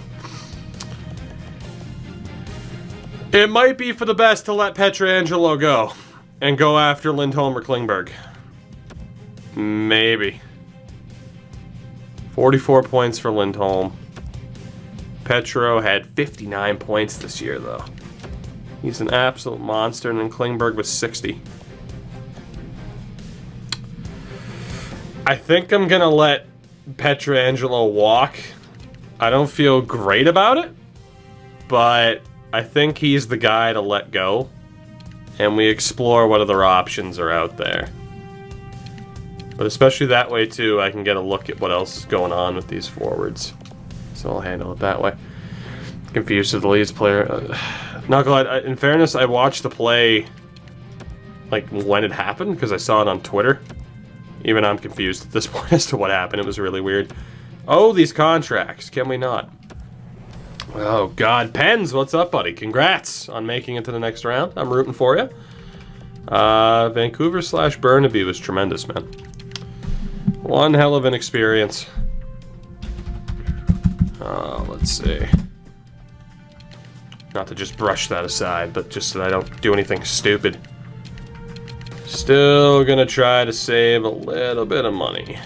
It might be for the best to let Pietrangelo go and go after Lindholm or Klingberg. Maybe. 44 points for Lindholm. Petro had 59 points this year, though. He's an absolute monster, and then Klingberg was 60. I think I'm gonna let Pietrangelo walk. I don't feel great about it, but I think he's the guy to let go, and we explore what other options are out there. But especially that way, too, I can get a look at what else is going on with these forwards. So I'll handle it that way. Confused with the Leeds player. Not gonna lie, in fairness, I watched the play like when it happened, because I saw it on Twitter. Even I'm confused at this point as to what happened. It was really weird. Oh, these contracts. Can we not? Oh, God. Pens, what's up, buddy? Congrats on making it to the next round. I'm rooting for you. Vancouver/Burnaby was tremendous, man. One hell of an experience. Let's see. Not to just brush that aside, but just so that I don't do anything stupid. Still gonna try to save a little bit of money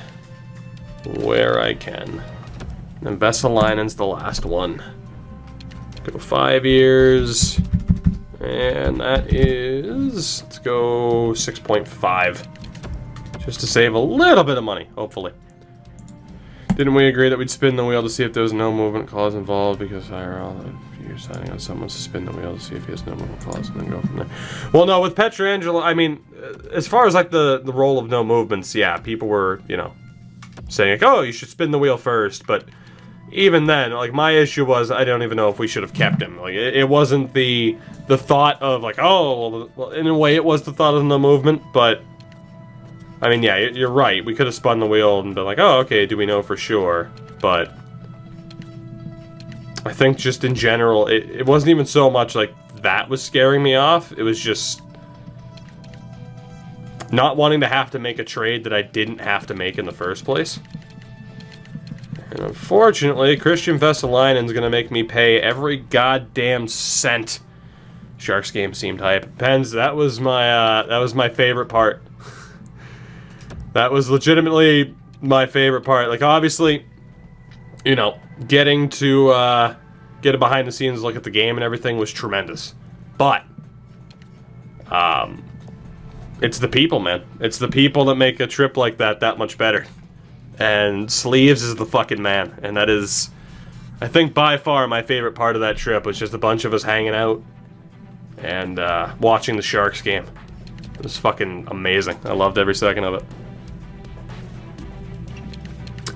where I can. And Vesalainen's the last one. Go 5 years. And that is, let's go 6.5. Just to save a little bit of money, hopefully. Didn't we agree that we'd spin the wheel to see if there was no movement clause involved? Because IRL, if you're signing on someone to spin the wheel to see if he has no movement clause and then go from there. Well, no, with Pietrangelo, I mean, as far as like the role of no movements, yeah, people were, saying like, oh, you should spin the wheel first. But even then, like, my issue was I don't even know if we should have kept him. Like, it wasn't the thought of like, oh, well, in a way it was the thought of no movement, but I mean, yeah, you're right. We could have spun the wheel and been like, oh, okay, do we know for sure? But I think just in general, it wasn't even so much like that was scaring me off. It was just not wanting to have to make a trade that I didn't have to make in the first place. And unfortunately, Christian Vesalainen's going to make me pay every goddamn cent. Sharks game seemed hype. Pens, that was my favorite part. That was legitimately my favorite part. Like, obviously, getting to get a behind-the-scenes look at the game and everything was tremendous. But, it's the people, man. It's the people that make a trip like that much better. And Sleeves is the fucking man. And that is, I think, by far my favorite part of that trip was just a bunch of us hanging out and watching the Sharks game. It was fucking amazing. I loved every second of it.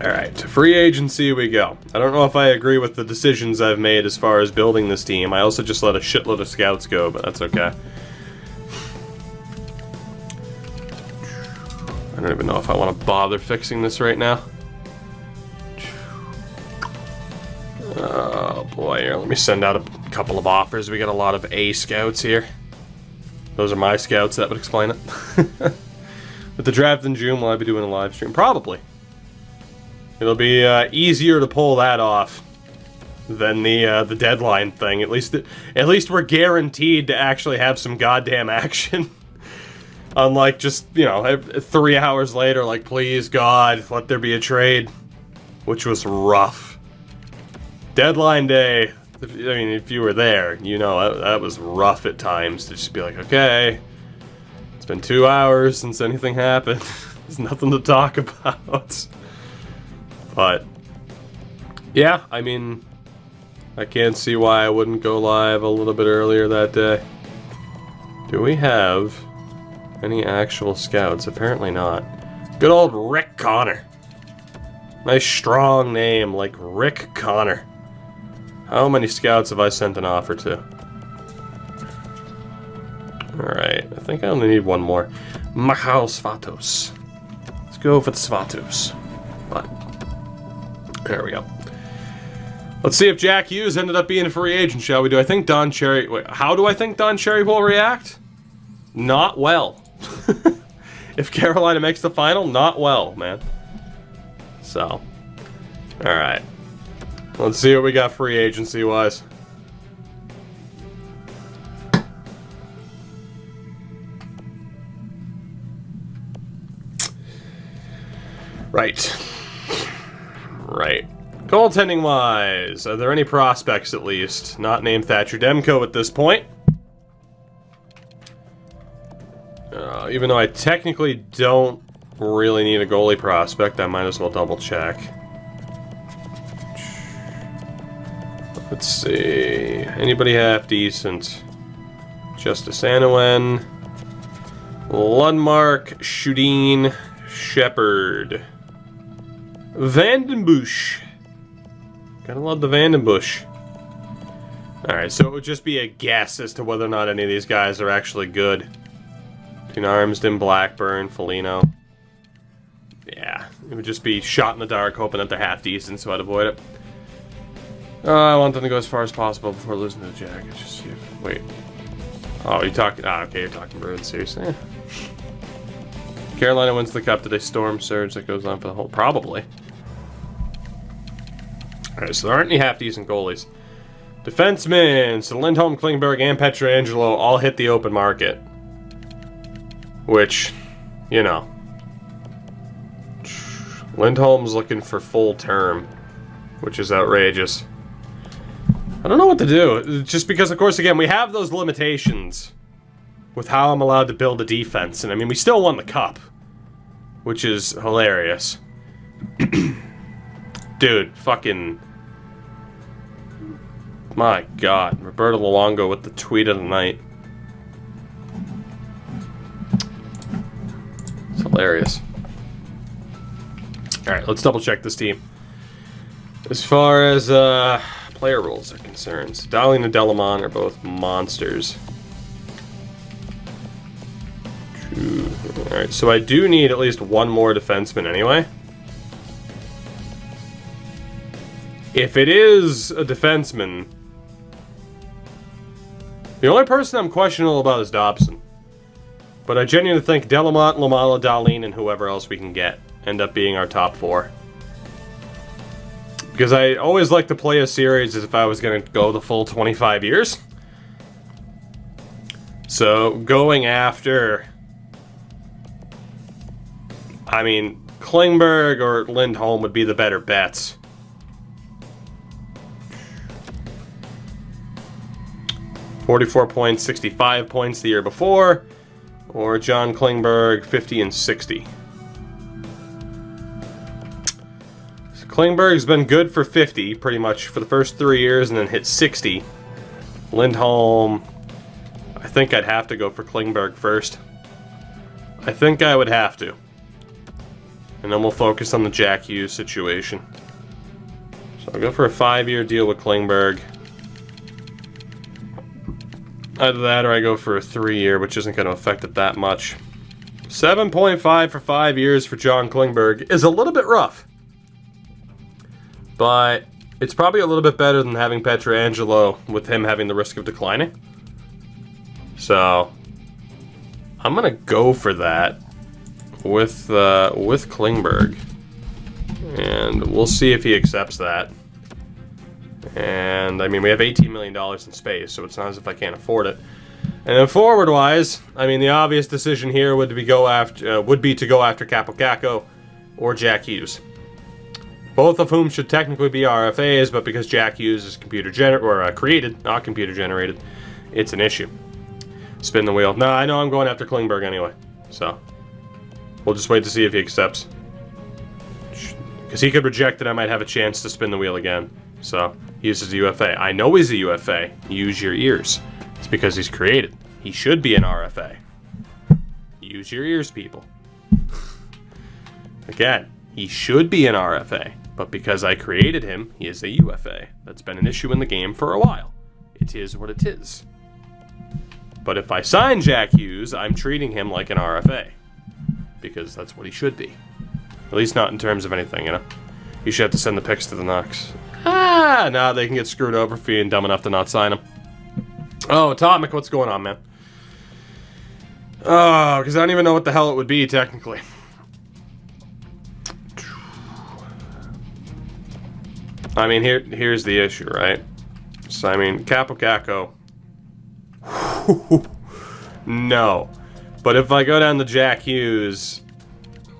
Alright, to free agency we go. I don't know if I agree with the decisions I've made as far as building this team. I also just let a shitload of scouts go, but that's okay. I don't even know if I want to bother fixing this right now. Oh boy, here, let me send out a couple of offers. We got a lot of A scouts here. Those are my scouts, that would explain it. With the draft in June, will I be doing a live stream? Probably. It'll be easier to pull that off than the deadline thing. At least we're guaranteed to actually have some goddamn action. Unlike just, 3 hours later, like, please, God, let there be a trade. Which was rough. Deadline day, if you were there, that was rough at times to just be like, okay, it's been 2 hours since anything happened. There's nothing to talk about. But, yeah, I can't see why I wouldn't go live a little bit earlier that day. Do we have any actual scouts? Apparently not. Good old Rick Connor. Nice strong name, like Rick Connor. How many scouts have I sent an offer to? Alright, I think I only need one more. Michał Svatos. Let's go for the Svatos. But, there we go. Let's see if Jack Hughes ended up being a free agent, shall we? Do I think Don Cherry... Wait, how do I think Don Cherry will react? Not well. If Carolina makes the final, not well, man. So, alright. Let's see what we got free agency-wise. Right. Goaltending-wise, are there any prospects at least? Not named Thatcher Demko at this point. Even though I technically don't really need a goalie prospect, I might as well double check. Let's see. Anybody half decent? Justice Anowen, Lundmark, Shudeen, Shepard, Vandenbush. Gotta love the Vandenbush. Alright, so it would just be a guess as to whether or not any of these guys are actually good. Between Armsden, Blackburn, Foligno. Yeah, it would just be shot in the dark, hoping that they're half decent, so I'd avoid it. I want them to go as far as possible before losing to the Jackets. Just wait. Oh, you're talking... okay, you're talking Bruins, seriously. Carolina wins the Cup. Did they storm surge that goes on for the whole... Probably. Alright, so there aren't any half-decent goalies. Defensemen, so Lindholm, Klingberg, and Pietrangelo all hit the open market. Which, Lindholm's looking for full term, which is outrageous. I don't know what to do, just because, of course, again, we have those limitations with how I'm allowed to build a defense, and we still won the Cup, which is hilarious. Dude, fucking... My God, Roberto Luongo with the tweet of the night. It's hilarious. Alright, let's double check this team. As far as player roles are concerned, Dahlin and Delamon are both monsters. Alright, so I do need at least one more defenseman anyway. If it is a defenseman, the only person I'm questionable about is Dobson. But I genuinely think Delamont, Lamala, Dahlin, and whoever else we can get end up being our top four. Because I always like to play a series as if I was going to go the full 25 years. So, going after... Klingberg or Lindholm would be the better bets. 44 points, 65 points the year before, or John Klingberg, 50 and 60. So Klingberg's been good for 50, pretty much, for the first 3 years, and then hit 60. Lindholm, I think I'd have to go for Klingberg first. I think I would have to. And then we'll focus on the Jack Hughes situation. So I'll go for a 5-year deal with Klingberg. Either that or I go for a 3-year, which isn't going to affect it that much. 7.5 for 5 years for John Klingberg is a little bit rough. But it's probably a little bit better than having Pietrangelo with him having the risk of declining. So I'm going to go for that with Klingberg. And we'll see if he accepts that. And, we have $18 million in space, so it's not as if I can't afford it. And then forward-wise, I mean, the obvious decision here would be to go after Kaapo Kakko or Jack Hughes. Both of whom should technically be RFAs, but because Jack Hughes is created, not computer generated, it's an issue. Spin the wheel. No, I know I'm going after Klingberg anyway, so we'll just wait to see if he accepts. Because he could reject it, I might have a chance to spin the wheel again. So, Hughes is a UFA. I know he's a UFA. Use your ears. It's because he's created. He should be an RFA. Use your ears, people. Again, he should be an RFA, but because I created him, he is a UFA. That's been an issue in the game for a while. It is what it is. But if I sign Jack Hughes, I'm treating him like an RFA. Because that's what he should be. At least not in terms of anything, you know? You should have to send the picks to the Knox. Nah, they can get screwed over for being dumb enough to not sign him. Oh, Atomic, what's going on, man? Oh, because I don't even know what the hell it would be, technically. I mean, here's the issue, right? So, I mean, Kaapo Kakko. No. But if I go down to Jack Hughes,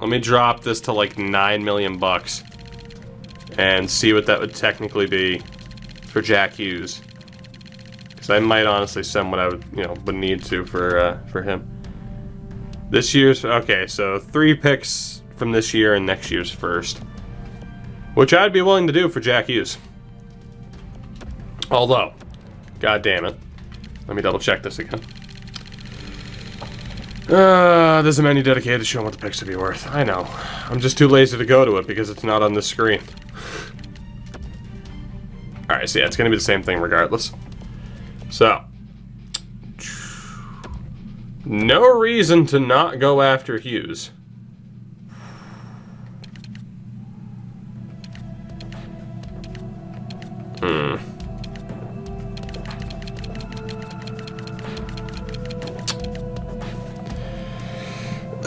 let me drop this to like $9 million and see what that would technically be for Jack Hughes. Because I might honestly send what I would need to for him. This year's, okay, so 3 picks from this year and next year's first. Which I'd be willing to do for Jack Hughes. Although, god damn it. Let me double check this again. There's a menu dedicated to showing what the picks would be worth. I know. I'm just too lazy to go to it because it's not on this screen. Alright, so yeah, it's going to be the same thing regardless. So. No reason to not go after Hughes.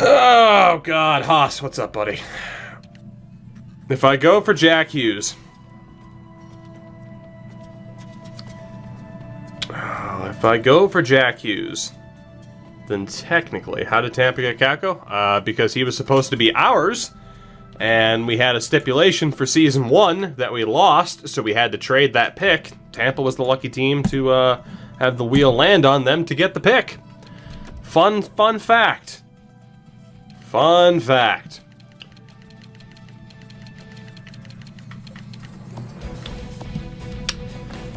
Oh, God. Haas, what's up, buddy? If I go for Jack Hughes... then technically, how did Tampa get Kakko? Because he was supposed to be ours, and we had a stipulation for Season 1 that we lost, so we had to trade that pick. Tampa was the lucky team to have the wheel land on them to get the pick. Fun fact. Fun fact.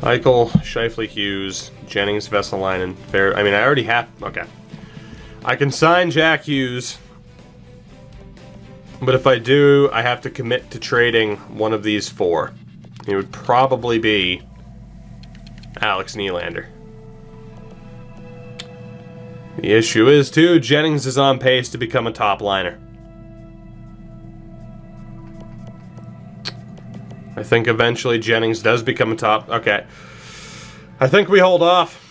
Eichel, Scheifele, Hughes, Jennings, Vesalainen, Fair. I mean, I already have. Okay. I can sign Jack Hughes. But if I do, I have to commit to trading one of these 4. It would probably be Alex Nylander. The issue is, too, Jennings is on pace to become a top liner. I think eventually Jennings does become a top... Okay. I think we hold off.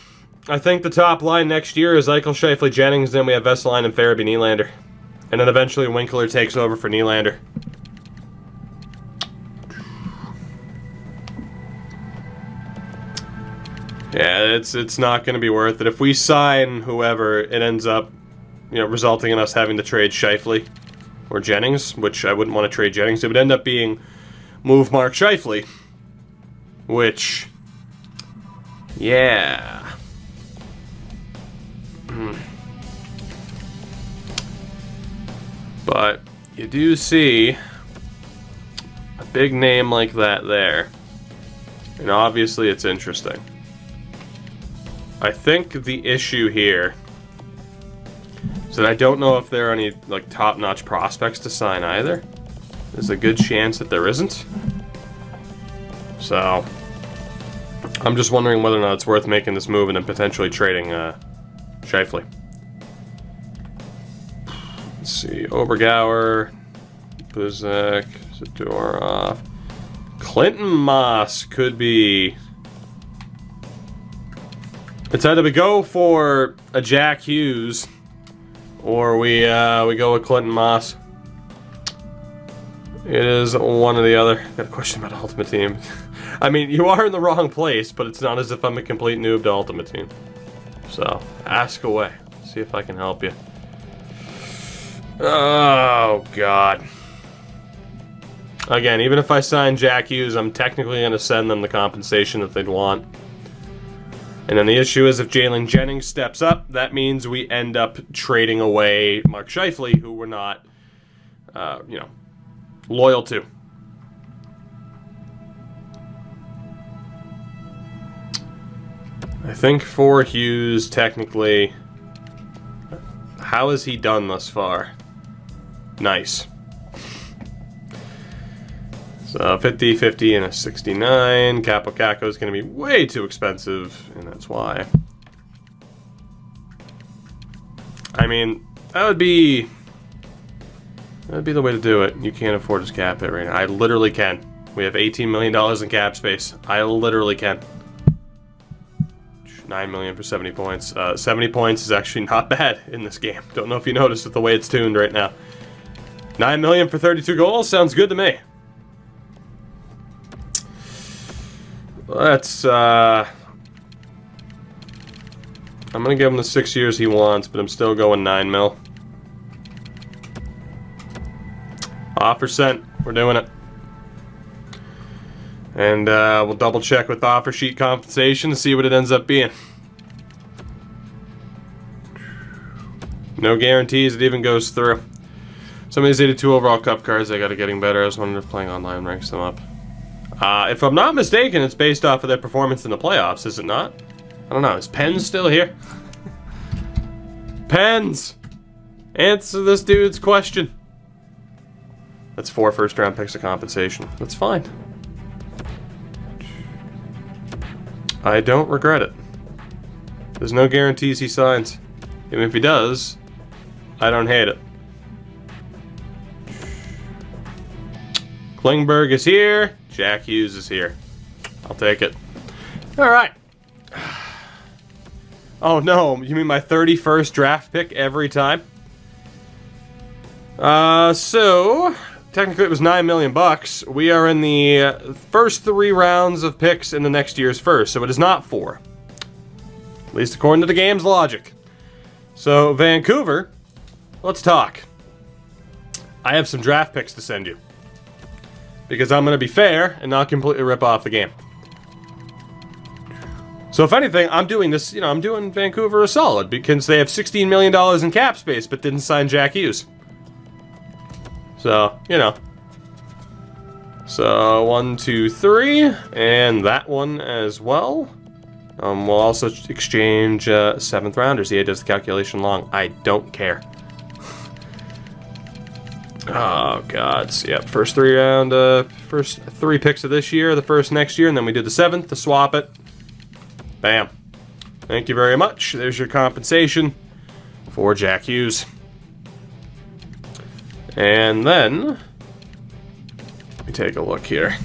I think the top line next year is Eichel, Scheifele, Jennings, then we have Vesalainen and Farabee, Nylander. And then eventually Winkler takes over for Nylander. Yeah, it's not going to be worth it. If we sign whoever, it ends up, resulting in us having to trade Scheifele or Jennings, which I wouldn't want to trade Jennings. It would end up being move Mark Scheifele, which, yeah. But you do see a big name like that there, and obviously it's interesting. I think the issue here is that I don't know if there are any top-notch prospects to sign either. There's a good chance that there isn't. So I'm just wondering whether or not it's worth making this move and then potentially trading Scheifele. Let's see, Obergauer, Buzek, Zadorov, Clinton Moss could be. It's either we go for a Jack Hughes or we go with Clinton Moss. It is one or the other. Got a question about Ultimate Team. I mean, you are in the wrong place, but it's not as if I'm a complete noob to Ultimate Team. So, ask away. See if I can help you. Oh, God. Again, even if I sign Jack Hughes, I'm technically going to send them the compensation that they'd want. And then the issue is if Jalen Jennings steps up, that means we end up trading away Mark Scheifele, who we're not, loyal to. I think for Hughes, technically, how has he done thus far? Nice. So 50, 50, and a 69. Capo Caco is going to be way too expensive, and that's why. I mean, that would be the way to do it. You can't afford his cap hit right now. I literally can. We have $18 million in cap space. I literally can. $9 million for 70 points. 70 points is actually not bad in this game. Don't know if you noticed with the way it's tuned right now. $9 million for 32 goals sounds good to me. Let's, I'm gonna give him the 6 years he wants, but I'm still going 9 mil. Offer sent. We're doing it. And we'll double check with offer sheet compensation to see what it ends up being. No guarantees it even goes through. Some of these 82 overall cup cards, I gotta getting better. I was wondering if playing online ranks them up. If I'm not mistaken, it's based off of their performance in the playoffs, is it not? I don't know. Is Pens still here? Pens! Answer this dude's question. That's 4 first-round picks of compensation. That's fine. I don't regret it. There's no guarantees he signs. Even if he does, I don't hate it. Klingberg is here. Jack Hughes is here. I'll take it. All right. Oh no, you mean my 31st draft pick every time? So technically it was $9 million. We are in the first 3 rounds of picks in the next year's first, so it is not 4. At least according to the game's logic. So Vancouver, let's talk. I have some draft picks to send you. Because I'm going to be fair and not completely rip off the game. So if anything, I'm doing this, I'm doing Vancouver a solid because they have $16 million in cap space but didn't sign Jack Hughes. So, So 1, 2, 3, and that one as well. We'll also exchange 7th rounders. Yeah, does the calculation long. I don't care. Oh, God. So, yep, first 3 picks of this year, the first next year, and then we do the 7th to swap it. Bam. Thank you very much. There's your compensation for Jack Hughes. And then, let me take a look here.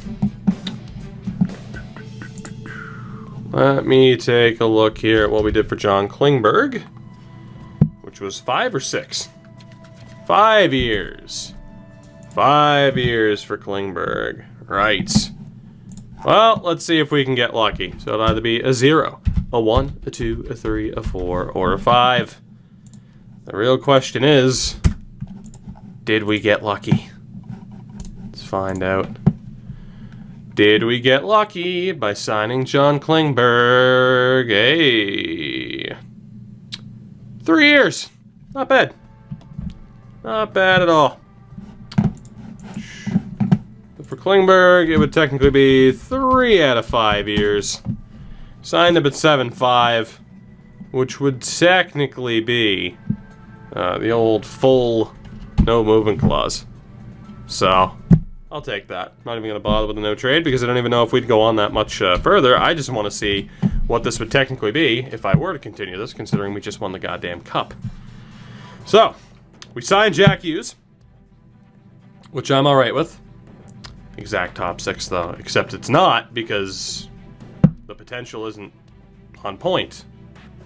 Let me take a look here at what we did for John Klingberg, which was 5 or 6. 5 years. 5 years for Klingberg. Right. Well, let's see if we can get lucky. So it'll either be a 0, a 1, a 2, a 3, a 4, or a 5. The real question is, did we get lucky? Let's find out. Did we get lucky by signing John Klingberg? Hey. 3 years. Not bad. Not bad at all. For Klingberg, it would technically be 3 out of 5 years. Signed him at 7.5, which would technically be the old full no movement clause. So, I'll take that. Not even going to bother with the no trade because I don't even know if we'd go on that much further. I just want to see what this would technically be if I were to continue this, considering we just won the goddamn cup. So, we signed Jack Hughes, which I'm alright with. Exact top 6 though, except it's not because the potential isn't on point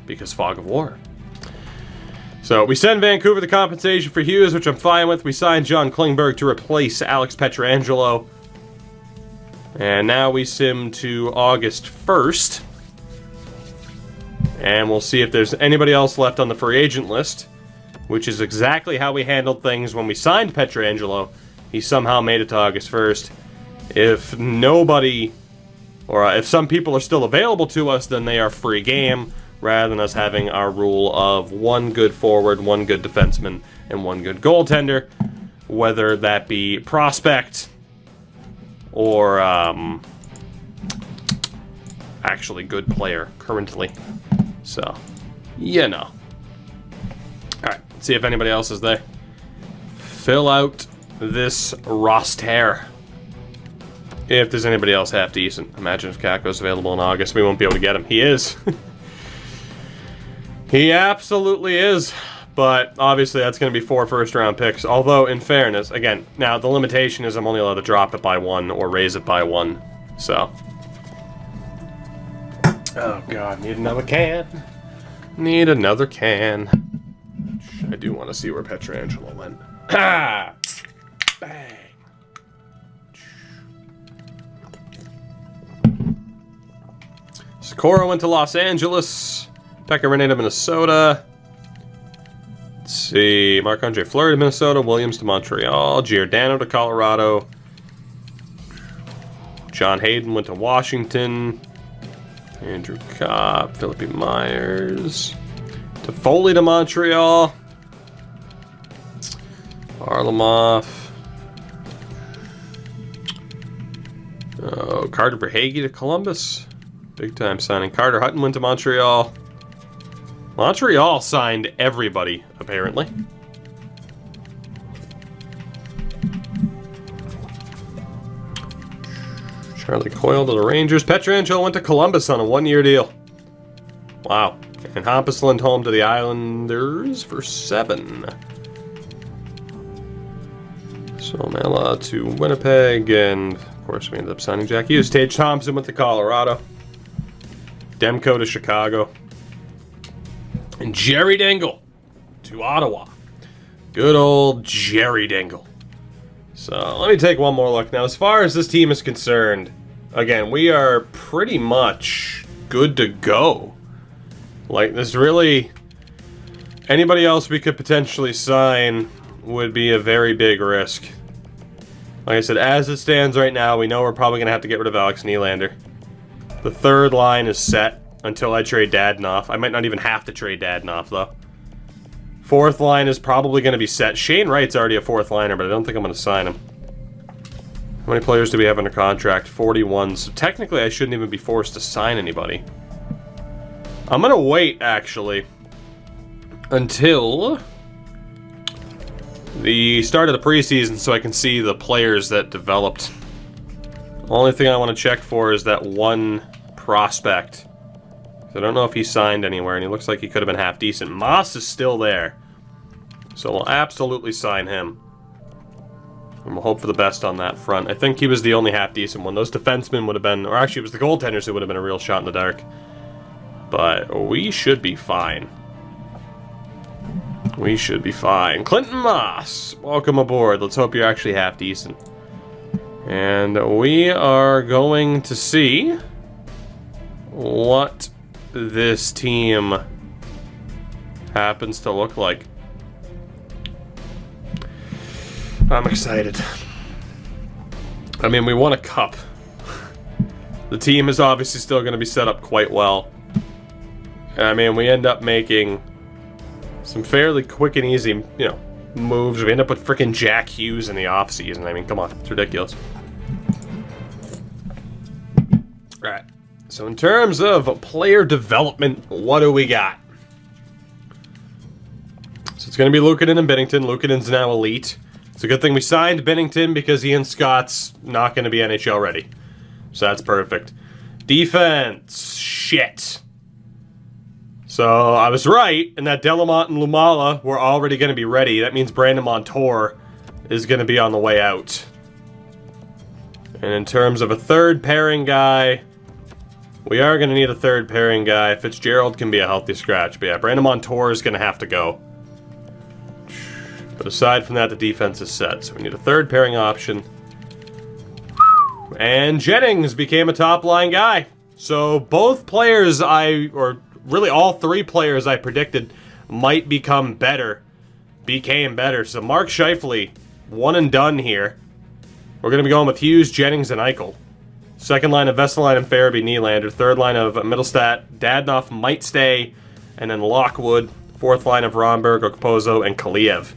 because fog of war. So we send Vancouver the compensation for Hughes, which I'm fine with. We signed John Klingberg to replace Alex Pietrangelo. And now we sim to August 1st. And we'll see if there's anybody else left on the free agent list, which is exactly how we handled things when we signed Pietrangelo. He somehow made it to August 1st. If nobody, or if some people are still available to us, then they are free game, rather than us having our rule of one good forward, one good defenseman, and one good goaltender, whether that be prospect or actually good player currently. So, you know. Alright, let's see if anybody else is there. Fill out this roster. If there's anybody else half decent. Imagine if Kakko's available in August. We won't be able to get him. He is. He absolutely is. But obviously that's going to be 4 first-round picks. Although, in fairness, again, now the limitation is I'm only allowed to drop it by 1 or raise it by 1. So. Oh, God. Need another can. Need another can. I do want to see where Pietrangelo went. Ah! Bang. Sikora went to Los Angeles. Pekka Rinne to Minnesota. Let's see. Marc-Andre Fleury to Minnesota. Williams to Montreal. Giordano to Colorado. John Hayden went to Washington. Andrew Copp. Phillippe Myers. Toffoli to Montreal. Varlamov. Oh, Carter Verhaeghe to Columbus. Big time signing. Carter Hutton went to Montreal. Montreal signed everybody, apparently. Charlie Coyle to the Rangers. Pietrangelo went to Columbus on a 1-year deal. Wow. And Hampusland home to the Islanders for 7. Somela to Winnipeg, and of course we ended up signing Jack Hughes. Tage Thompson went to Colorado. Demko to Chicago. And Jerry Dingle to Ottawa. Good old Jerry Dingle. So let me take one more look. Now, as far as this team is concerned, again, we are pretty much good to go. Like, there's really... anybody else we could potentially sign would be a very big risk. Like I said, as it stands right now, we know we're probably going to have to get rid of Alex Nylander. The third line is set until I trade Dadonov. I might not even have to trade Dadonov, though. Fourth line is probably going to be set. Shane Wright's already a fourth liner, but I don't think I'm going to sign him. How many players do we have under contract? 41. So technically, I shouldn't even be forced to sign anybody. I'm going to wait, actually, until the start of the preseason so I can see the players that developed. Only thing I want to check for is that one prospect. I don't know if he signed anywhere, and he looks like he could have been half decent. Moss is still there, so we'll absolutely sign him. And we'll hope for the best on that front. I think he was the only half decent one. Those defensemen would have been, or actually it was the goaltenders who would have been a real shot in the dark. But we should be fine. We should be fine. Clinton Moss, welcome aboard. Let's hope you're actually half decent. And we are going to see what this team happens to look like. I'm excited. I mean, we won a cup. The team is obviously still going to be set up quite well. I mean, we end up making some fairly quick and easy, you know, moves. We end up with freaking Jack Hughes in the offseason. I mean, come on. It's ridiculous. Alright. So in terms of player development, what do we got? So it's going to be Luukkonen and Binnington. Luukkonen's now elite. It's a good thing we signed Binnington because Ian Scott's not going to be NHL ready. So that's perfect. Defense. Shit. So I was right in that Delamont and Lumala were already going to be ready. That means Brandon Montour is going to be on the way out. And in terms of a third pairing guy, we are going to need a third pairing guy. Fitzgerald can be a healthy scratch. But yeah, Brandon Montour is going to have to go. But aside from that, the defense is set. So we need a third pairing option. And Jennings became a top line guy. So both players really all 3 players I predicted might become better became better. So Mark Scheifele, one and done here. We're going to be going with Hughes, Jennings, and Eichel. Second line of Vesalainen, Farabee, Nylander. Third line of Middlestat, Dadonov might stay, and then Lockwood. Fourth line of Romberg, Okposo, and Kaliev.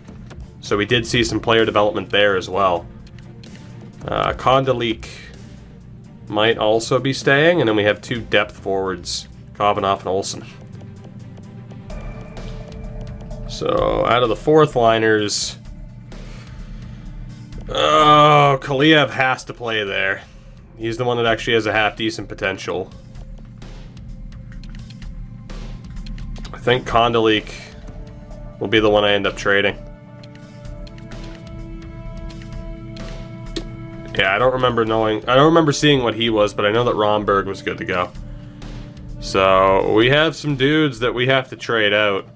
So we did see some player development there as well. Kondelik might also be staying, and then we have 2 depth forwards, Kovanov and Olsen. So out of the fourth liners, oh, Kaliev has to play there. He's the one that actually has a half-decent potential. I think Kondelik will be the one I end up trading. Yeah, I don't remember seeing what he was, but I know that Romberg was good to go. So we have some dudes that we have to trade out,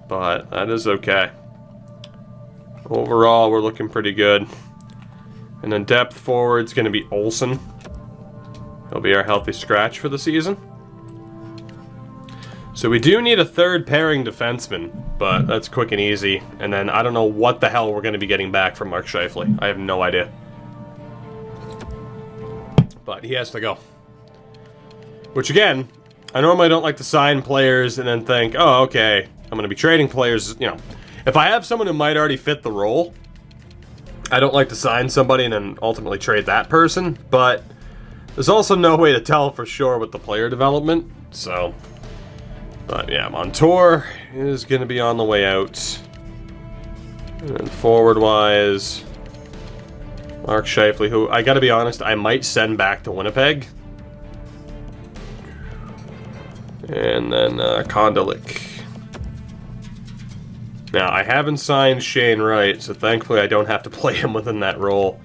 but that is okay. Overall, we're looking pretty good. And then depth forward's going to be Olsen. He'll be our healthy scratch for the season. So we do need a third pairing defenseman, but that's quick and easy. And then I don't know what the hell we're going to be getting back from Mark Scheifele. I have no idea. But he has to go. Which again, I normally don't like to sign players and then think, oh, okay, I'm going to be trading players. You know, if I have someone who might already fit the role, I don't like to sign somebody and then ultimately trade that person, but there's also no way to tell for sure with the player development, so. But yeah, Montour is going to be on the way out. And forward-wise, Mark Scheifele, who, I gotta be honest, I might send back to Winnipeg. And then Kondelik. Now, I haven't signed Shane Wright, so thankfully I don't have to play him within that role.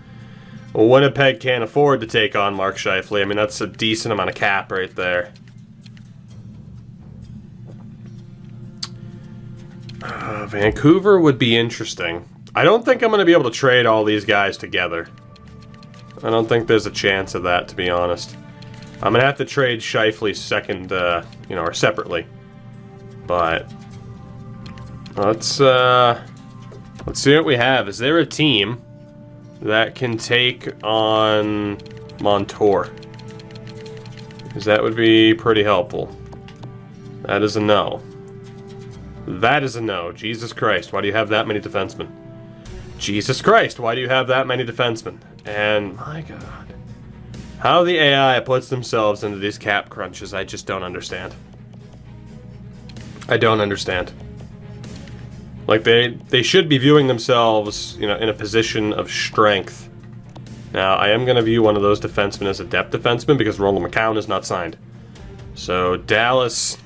Well, Winnipeg can't afford to take on Mark Scheifele. I mean, that's a decent amount of cap right there. Vancouver would be interesting. I don't think I'm going to be able to trade all these guys together. I don't think there's a chance of that, to be honest. I'm going to have to trade Scheifele second, or separately. But let's see what we have. Is there a team that can take on Montour? Because that would be pretty helpful. That is a no. That is a no. Jesus Christ, why do you have that many defensemen? Jesus Christ, why do you have that many defensemen? And, my God. How the AI puts themselves into these cap crunches, I just don't understand. I don't understand. Like, they should be viewing themselves, in a position of strength. Now, I am going to view one of those defensemen as a depth defenseman because Roland McCown is not signed. So, Dallas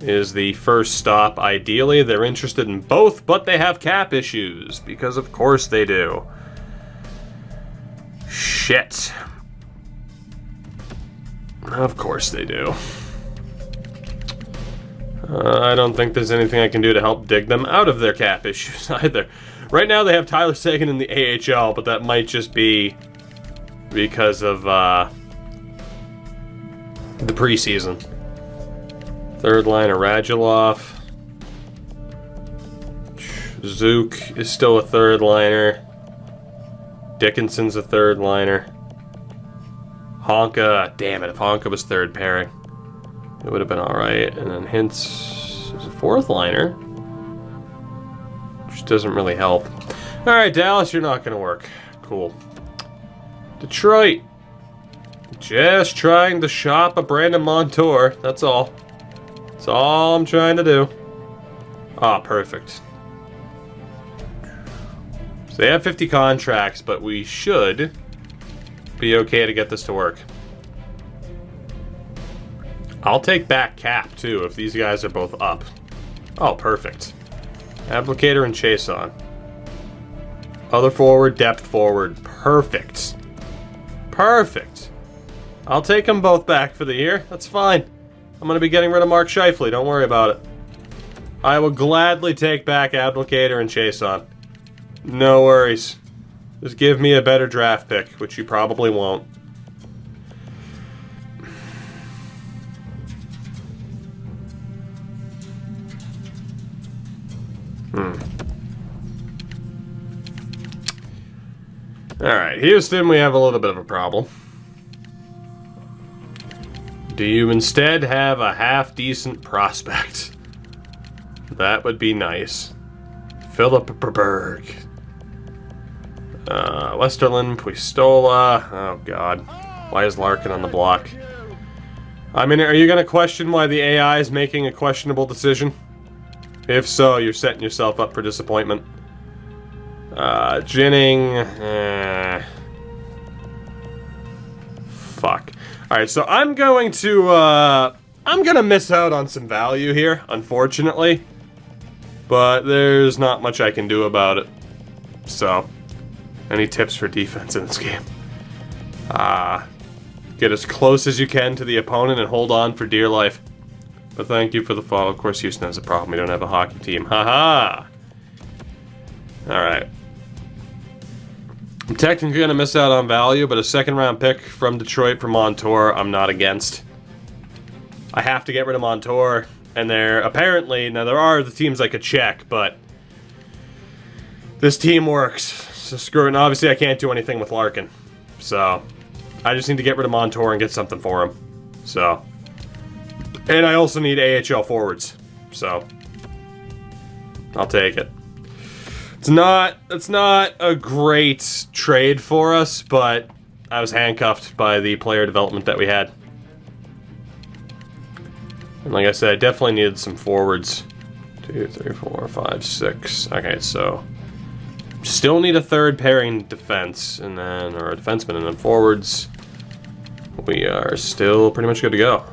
is the first stop. Ideally, they're interested in both, but they have cap issues, because of course they do. Shit. Of course they do. I don't think there's anything I can do to help dig them out of their cap issues either. Right now they have Tyler Seguin in the AHL, but that might just be because of the preseason. Third liner, Radulov. Zook is still a third liner. Dickinson's a third liner. Honka, damn it, if Honka was third pairing, it would have been alright. And then Hintz is a fourth liner, which doesn't really help. Alright, Dallas, you're not going to work. Cool. Detroit. Just trying to shop a Brandon Montour, that's all. That's all I'm trying to do. Ah, perfect. So they have 50 contracts, but we should be okay to get this to work. I'll take back cap, too, if these guys are both up. Oh, perfect. Applicator and Chason. Other forward, depth forward. Perfect. Perfect. I'll take them both back for the year. That's fine. I'm going to be getting rid of Mark Scheifele. Don't worry about it. I will gladly take back Applicator and Chason. No worries. Just give me a better draft pick, which you probably won't. Alright, Houston, we have a little bit of a problem. Do you instead have a half-decent prospect? That would be nice. Philip Berg. Westerlin, Puistola. Oh, God. Why is Larkin on the block? I mean, are you going to question why the AI is making a questionable decision? If so, you're setting yourself up for disappointment. Jennings. Fuck. Alright, so I'm going to miss out on some value here, unfortunately. But there's not much I can do about it. So, any tips for defense in this game? Get as close as you can to the opponent and hold on for dear life. But thank you for the follow. Of course, Houston has a problem. We don't have a hockey team. Haha! Alright. I'm technically going to miss out on value, but a second-round pick from Detroit for Montour, I'm not against. I have to get rid of Montour, and there are the teams I could check, but this team works. So screw it. And obviously, I can't do anything with Larkin. So, I just need to get rid of Montour and get something for him. So, and I also need AHL forwards. So, I'll take it. It's not a great trade for us, but I was handcuffed by the player development that we had. And like I said, I definitely needed some forwards. 2, 3, 4, 5, 6. Okay, so still need a third pairing defense, and then or a defenseman, and then forwards. We are still pretty much good to go.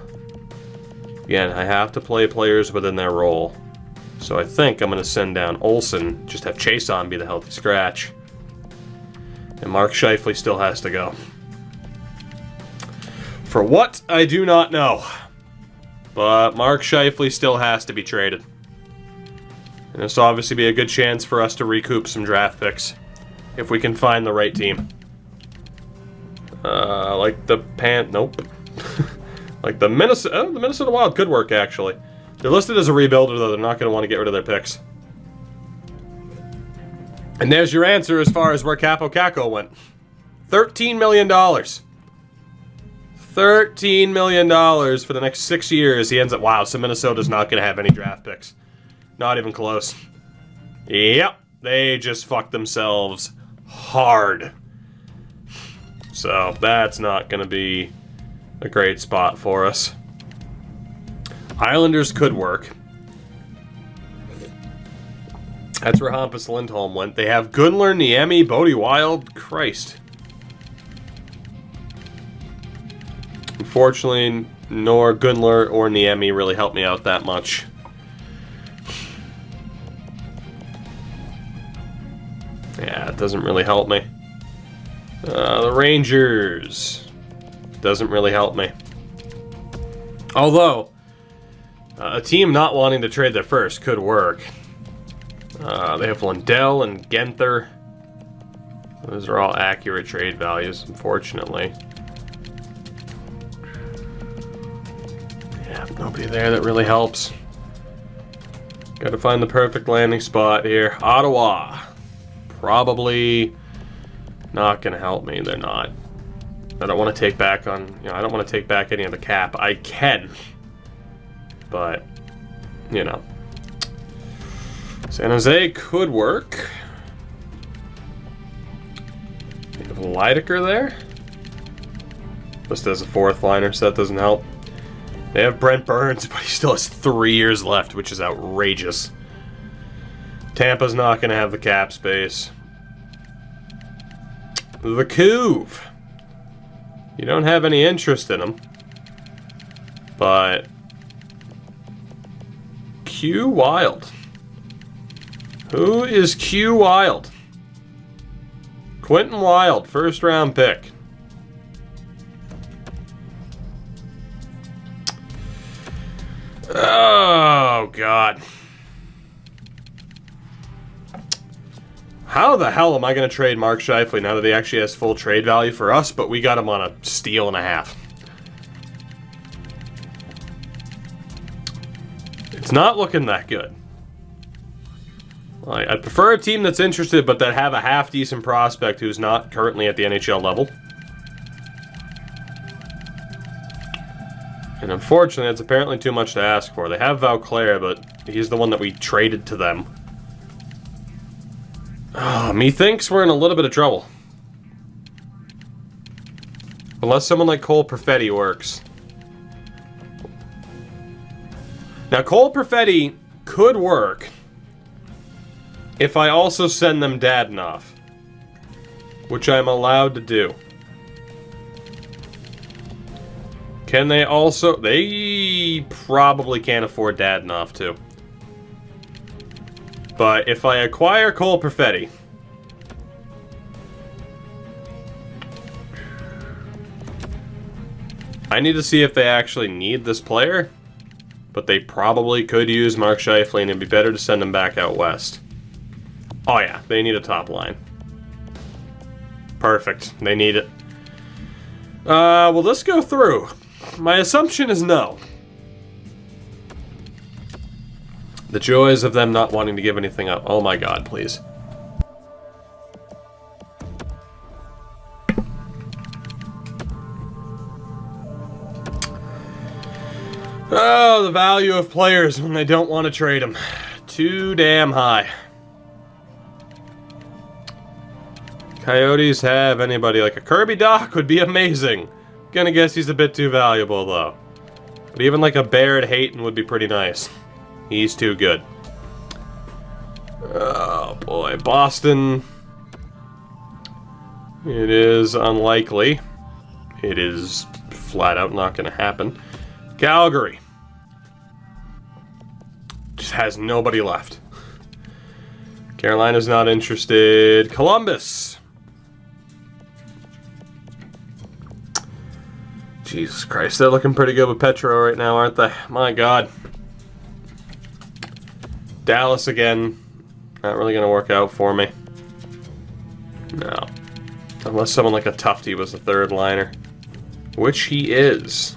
Again, I have to play players within their role. So I think I'm going to send down Olsen, just have Chason be the healthy scratch. And Mark Scheifele still has to go. For what, I do not know. But Mark Scheifele still has to be traded. And this will obviously be a good chance for us to recoup some draft picks. If we can find the right team. Nope. Like the Minnesota Wild could work, actually. They're listed as a rebuilder, though. They're not going to want to get rid of their picks. And there's your answer as far as where Capo Caco went. $13 million. $13 million for the next 6 years. He ends up, wow, so Minnesota's not going to have any draft picks. Not even close. Yep, they just fucked themselves hard. So that's not going to be a great spot for us. Islanders could work. That's where Hampus Lindholm went. They have Gunler, Niemi, Bodie Wild. Christ. Unfortunately, nor Gunler or Niemi really helped me out that much. Yeah, it doesn't really help me. The Rangers. Doesn't really help me. Although, a team not wanting to trade their first could work. They have Lundell and Genther. Those are all accurate trade values, unfortunately. Yeah, nobody there that really helps. Gotta find the perfect landing spot here. Ottawa. Probably not gonna help me. They're not. I don't want to take back I don't want to take back any of the cap. I can. But, you know. San Jose could work. We have Leidecker there. Just as a fourth liner, so that doesn't help. They have Brent Burns, but he still has 3 years left, which is outrageous. Tampa's not going to have the cap space. The Couve. You don't have any interest in him. But Q Wild. Who is Q Wild? Quentin Wild, first round pick. Oh, God. How the hell am I going to trade Mark Scheifele now that he actually has full trade value for us, but we got him on a steal and a half? It's not looking that good. I'd prefer a team that's interested, but that have a half-decent prospect who's not currently at the NHL level. And unfortunately, it's apparently too much to ask for. They have Valclair, but he's the one that we traded to them. Methinks we're in a little bit of trouble. Unless someone like Cole Perfetti works. Now, Cole Perfetti could work if I also send them Dadonov, which I'm allowed to do. Can they also... They probably can't afford Dadonov, too. But if I acquire Cole Perfetti... I need to see if they actually need this player. But they probably could use Mark Scheifele, and it'd be better to send him back out west. Oh yeah, they need a top line. Perfect. They need it. Will this go through? My assumption is no. The joys of them not wanting to give anything up. Oh my god, please. Oh, the value of players when they don't want to trade them. Too damn high. Coyotes have anybody like a Kirby Doc would be amazing. Gonna guess he's a bit too valuable though. But even like a Barrett Hayton would be pretty nice. He's too good. Oh boy, Boston. It is unlikely. It is flat out not gonna happen. Calgary. Just has nobody left. Carolina's not interested. Columbus. Jesus Christ, they're looking pretty good with Petro right now, aren't they? My God. Dallas again. Not really going to work out for me. No. Unless someone like a Tufty was the third liner. Which he is.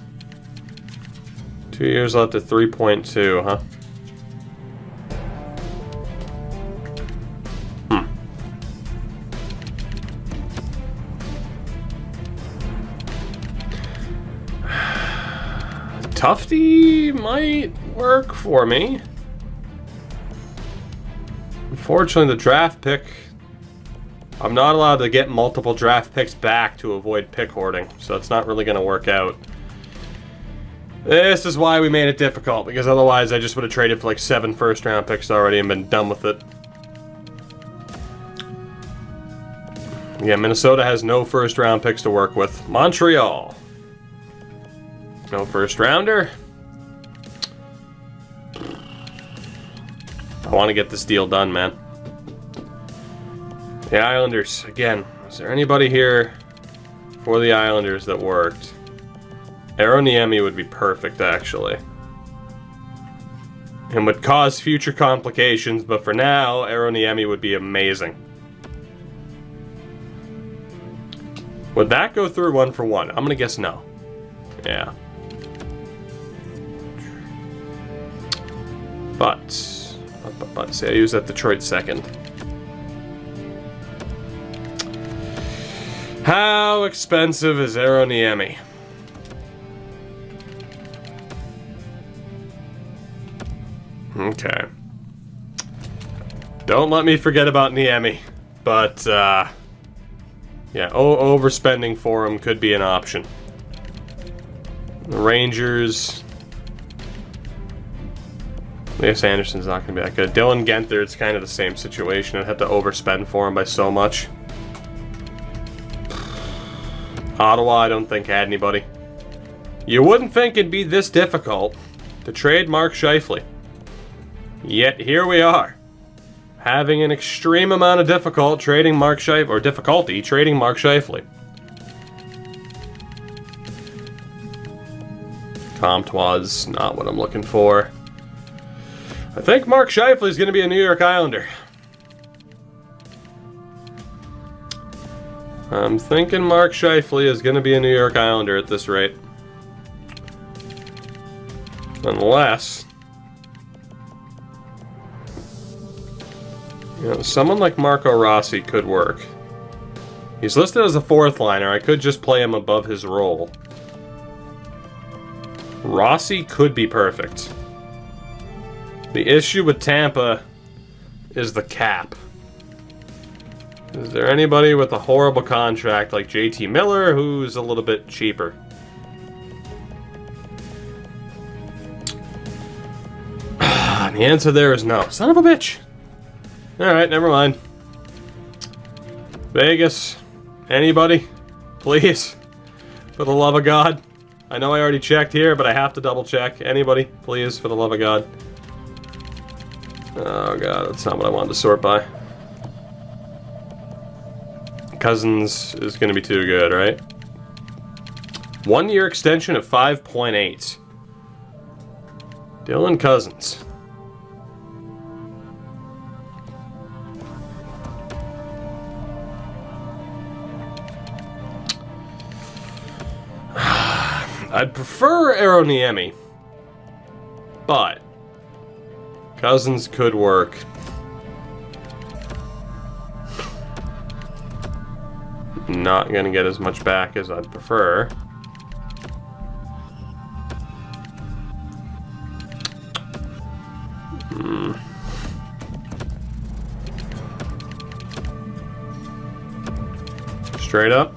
2 years left at 3.2, huh? Tufty might work for me. Unfortunately, the draft pick... I'm not allowed to get multiple draft picks back to avoid pick hoarding, so it's not really going to work out. This is why we made it difficult, because otherwise I just would have traded for like 7 first-round picks already and been done with it. Yeah, Minnesota has no first-round picks to work with. Montreal. No first-rounder. I want to get this deal done, man. The Islanders, again. Is there anybody here for the Islanders that worked? Aroniemi would be perfect, actually. And would cause future complications, but for now, Aroniemi would be amazing. Would that go through 1-for-1? I'm gonna guess no. Yeah. But say I use that Detroit second. How expensive is Aroniemi? Okay. Don't let me forget about Niemi. But, yeah, overspending for him could be an option. The Rangers... I guess Anderson's not going to be that good. Dylan Guenther, it's kind of the same situation. I'd have to overspend for him by so much. Ottawa, I don't think had anybody. You wouldn't think it'd be this difficult to trade Mark Scheifele. Yet here we are, having an extreme amount of difficulty trading Mark Scheifele. Comtois, not what I'm looking for. I think Mark Scheifele is going to be a New York Islander. I'm thinking Mark Scheifele is going to be a New York Islander at this rate. You know, someone like Marco Rossi could work. He's listed as a fourth liner. I could just play him above his role. Rossi could be perfect. The issue with Tampa is the cap. Is there anybody with a horrible contract like JT Miller who's a little bit cheaper? The answer there is no. Son of a bitch. Alright, never mind. Vegas. Anybody? Please. For the love of God. I know I already checked here, but I have to double check. Anybody? Please, for the love of God. Oh god, that's not what I wanted to sort by. Cousins is going to be too good, right? 1 year extension of 5.8. Dylan Cousins. I'd prefer Aroniemi, but Cousins could work. Not gonna get as much back as I'd prefer. Straight up.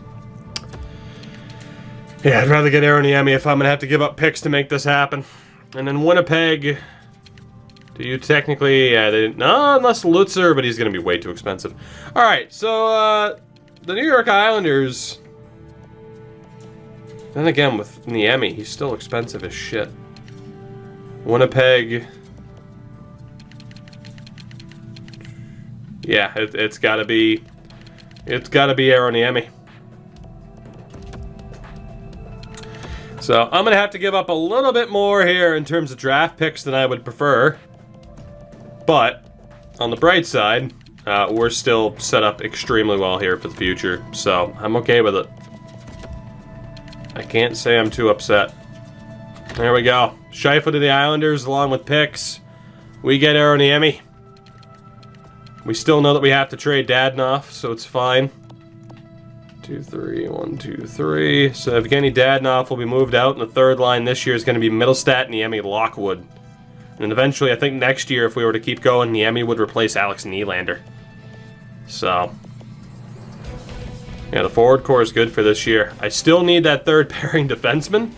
Yeah, I'd rather get Aroniemi if I'm going to have to give up picks to make this happen. And then Winnipeg, do you technically... Yeah, they didn't... No, unless Lutzer, but he's going to be way too expensive. Alright, so, the New York Islanders... Then again, with Niemi, he's still expensive as shit. Winnipeg... Yeah, it's got to be... It's got to be Aroniemi. So, I'm going to have to give up a little bit more here in terms of draft picks than I would prefer. But, on the bright side, we're still set up extremely well here for the future. So, I'm okay with it. I can't say I'm too upset. There we go. Scheifele to the Islanders along with picks. We get Aroniemi. We still know that we have to trade Dadonov, so it's fine. 2, 3, 1, 2, 3. So Evgeny Dadonov will be moved out, and the third line this year is going to be Middlestat, Niemi, Lockwood. And then eventually, I think next year, if we were to keep going, Niemi would replace Alex Nylander. So, yeah, the forward core is good for this year. I still need that third pairing defenseman.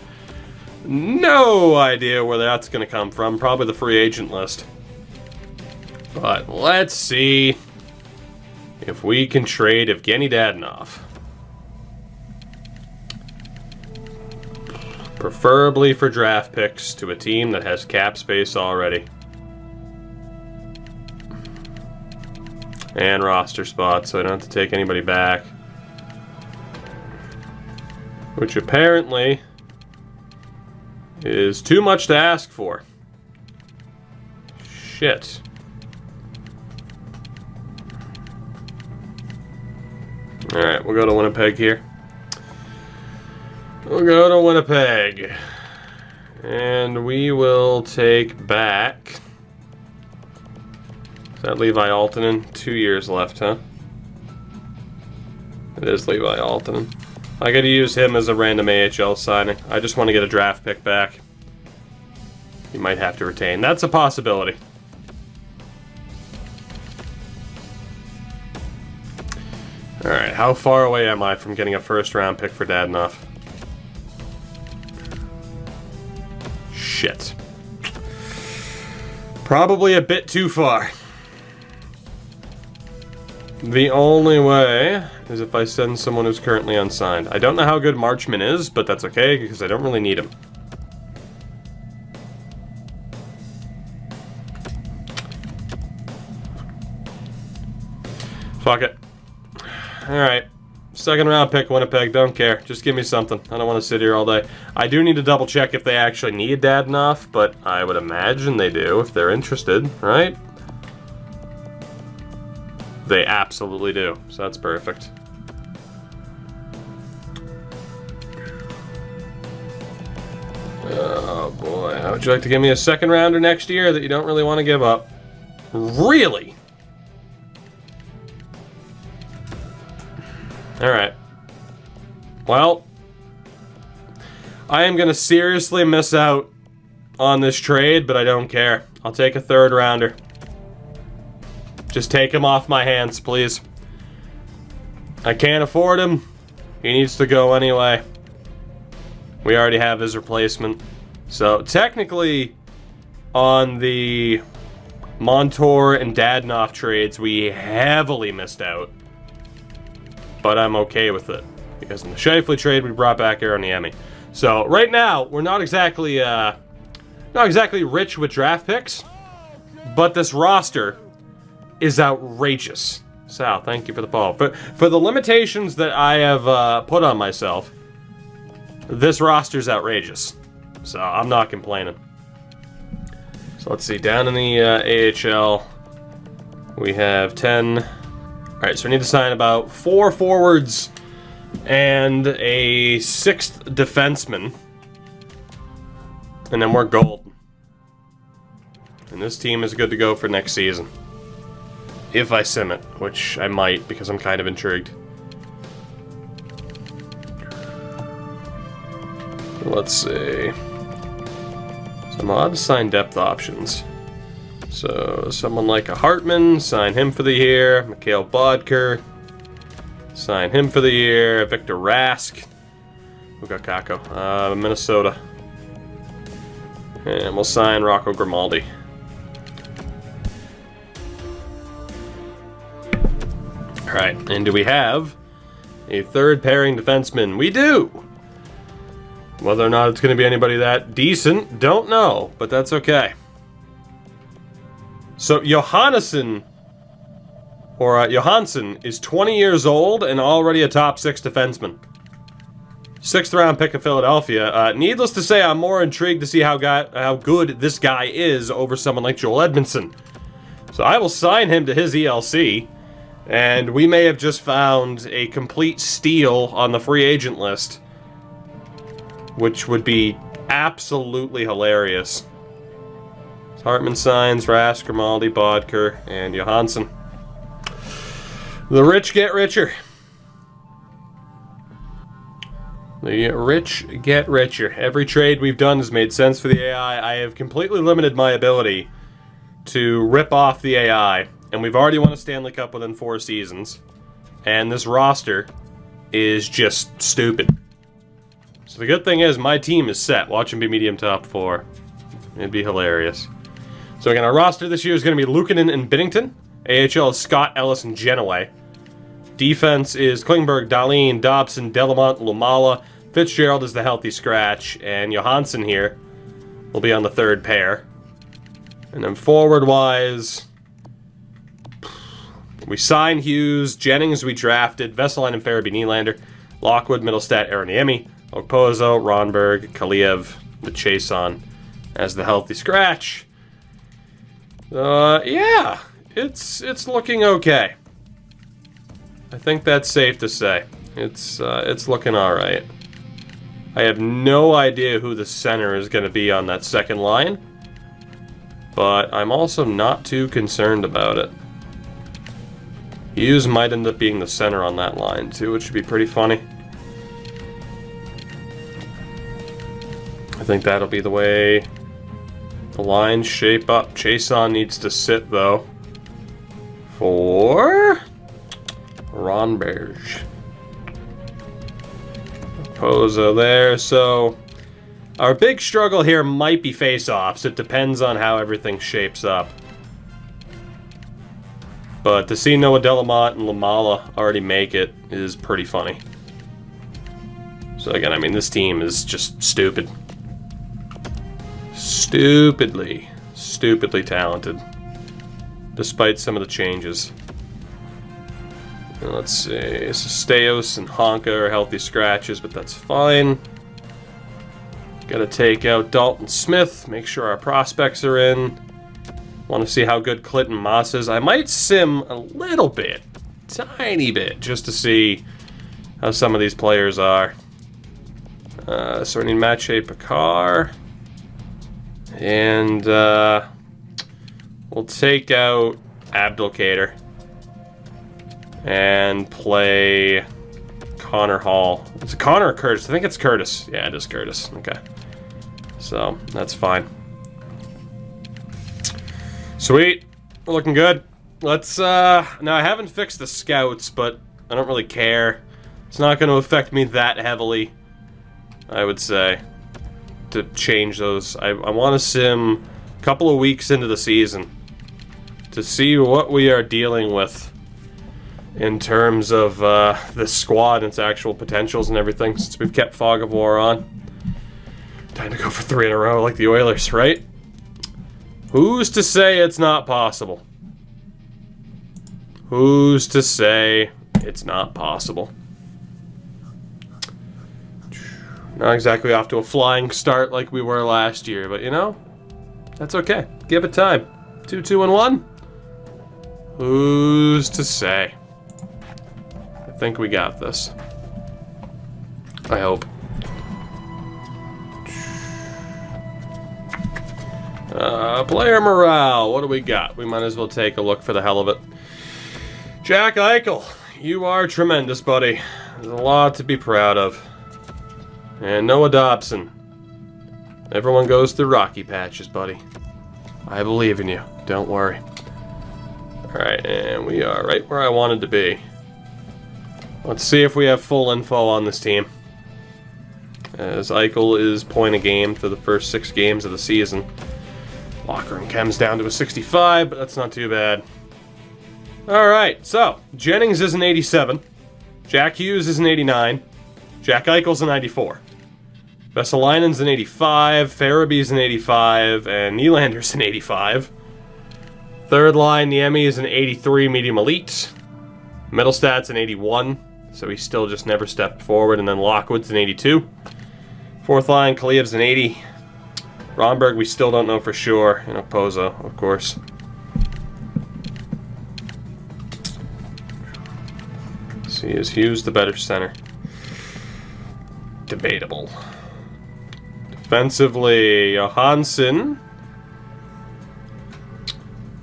No idea where that's going to come from. Probably the free agent list. But let's see if we can trade Evgeny Dadonov. Preferably for draft picks to a team that has cap space already. And roster spots, so I don't have to take anybody back. Which apparently is too much to ask for. Shit. Alright, we'll go to Winnipeg here. We'll go to Winnipeg. And we will take back... Is that Levi Aaltonen? 2 years left, huh? It is Levi Aaltonen. I gotta use him as a random AHL signing. I just want to get a draft pick back. You might have to retain. That's a possibility. Alright, how far away am I from getting a first round pick for Dadonov? Shit. Probably a bit too far. The only way is if I send someone who's currently unsigned. I don't know how good Marchman is, but that's okay because I don't really need him. Fuck it. Alright. Second round pick, Winnipeg. Don't care. Just give me something. I don't want to sit here all day. I do need to double check if they actually need Dadonov, but I would imagine they do if they're interested, right? They absolutely do. So that's perfect. Oh boy. How would you like to give me a second rounder next year that you don't really want to give up? Really? Alright. Well, I am going to seriously miss out on this trade, but I don't care. I'll take a third rounder. Just take him off my hands, please. I can't afford him. He needs to go anyway. We already have his replacement. So, technically, on the Montour and Dadonov trades, we heavily missed out. But I'm okay with it. Because in the Scheifele trade, we brought back Aroniemi. So, right now, we're not exactly rich with draft picks. But this roster is outrageous. Sal, thank you for the follow. For the limitations that I have put on myself, this roster's outrageous. So I'm not complaining. So let's see, down in the AHL, we have 10. Alright, so we need to sign about 4 forwards and a 6th defenseman. And then we're golden. And this team is good to go for next season. If I sim it, which I might, because I'm kind of intrigued. Let's see. So I'm allowed to sign depth options. So someone like a Hartman, sign him for the year. Mikhail Bodker, sign him for the year. Victor Rask. Who got Kako? Minnesota. And we'll sign Rocco Grimaldi. Alright, and do we have a third pairing defenseman? We do! Whether or not it's going to be anybody that decent, don't know, but that's okay. So Johansson is 20 years old and already a top 6 defenseman. 6th round pick of Philadelphia. Needless to say, I'm more intrigued to see how good this guy is over someone like Joel Edmondson. So I will sign him to his ELC. And we may have just found a complete steal on the free agent list, which would be absolutely hilarious. Hartman signs Rask, Grimaldi, Bodker, and Johansson. The rich get richer. The rich get richer. Every trade we've done has made sense for the AI. I have completely limited my ability to rip off the AI. And we've already won a Stanley Cup within 4 seasons. And this roster is just stupid. So the good thing is my team is set. Watch them be medium top 4. It'd be hilarious. So again, our roster this year is going to be Luukkonen and Binnington. AHL is Scott, Ellis, and Genoway. Defense is Klingberg, Dahlin, Dobson, Delamont, Lumala. Fitzgerald is the healthy scratch. And Johansson here will be on the 3rd pair. And then forward-wise, we signed Hughes, Jennings we drafted, Vesseline and Farabee Nylander, Lockwood, Middlestat, Aroniemi, Okposo, Ronberg, Kaliev, with Chason as the healthy scratch. Yeah, it's looking okay. I think that's safe to say. It's looking all right. I have no idea who the center is going to be on that second line, but I'm also not too concerned about it. Hughes might end up being the center on that line, too, which would be pretty funny. I think that'll be the way the lines shape up. Chason needs to sit, though, for Ronberg. Pozo there, so our big struggle here might be face-offs. It depends on how everything shapes up. But to see Noah Delamont and Lumala already make it is pretty funny. So again, I mean, this team is just stupid. Stupidly talented. Despite some of the changes. And let's see, Steos and Honka are healthy scratches, but that's fine. Gotta take out Dalton Smith, make sure our prospects are in. Want to see how good Clinton Moss is. I might sim a little bit, tiny bit, just to see how some of these players are. So we need Maciej Pekar. And we'll take out Abdelkader and play Connor Hall. Is it Connor or Curtis? I think it's Curtis. Yeah, it is Curtis. Okay. So, that's fine. Sweet. We're looking good. Let's, now I haven't fixed the scouts, but I don't really care. It's not going to affect me that heavily, I would say, to change those. I want to sim a couple of weeks into the season to see what we are dealing with in terms of the squad and its actual potentials and everything, since we've kept Fog of War on. Time to go for 3 in a row like the Oilers, right? Who's to say it's not possible? Who's to say it's not possible? Not exactly off to a flying start like we were last year, but you know, that's okay. Give it time. 2-2-1. Who's to say? I think we got this. I hope. Player morale. What do we got? We might as well take a look for the hell of it. Jack Eichel, you are tremendous, buddy. There's a lot to be proud of. And Noah Dobson. Everyone goes through rocky patches, buddy. I believe in you. Don't worry. Alright, and we are right where I wanted to be. Let's see if we have full info on this team. As Eichel is point a game for the first 6 games of the season. Locker room chem's down to a 65, but that's not too bad. Alright, so Jennings is an 87. Jack Hughes is an 89. Jack Eichel's an 94. Vesalainen's an 85. Farabee's an 85. And Nylander's an 85. Third line, Niemi is an 83 medium elite. Middlestat's an 81. So he still just never stepped forward. And then Lockwood's an 82. Fourth line, Kaliev's an 80. Romberg, we still don't know for sure. And Opozo, of course. Let's see, is Hughes the better center? Debatable. Defensively, Johansson.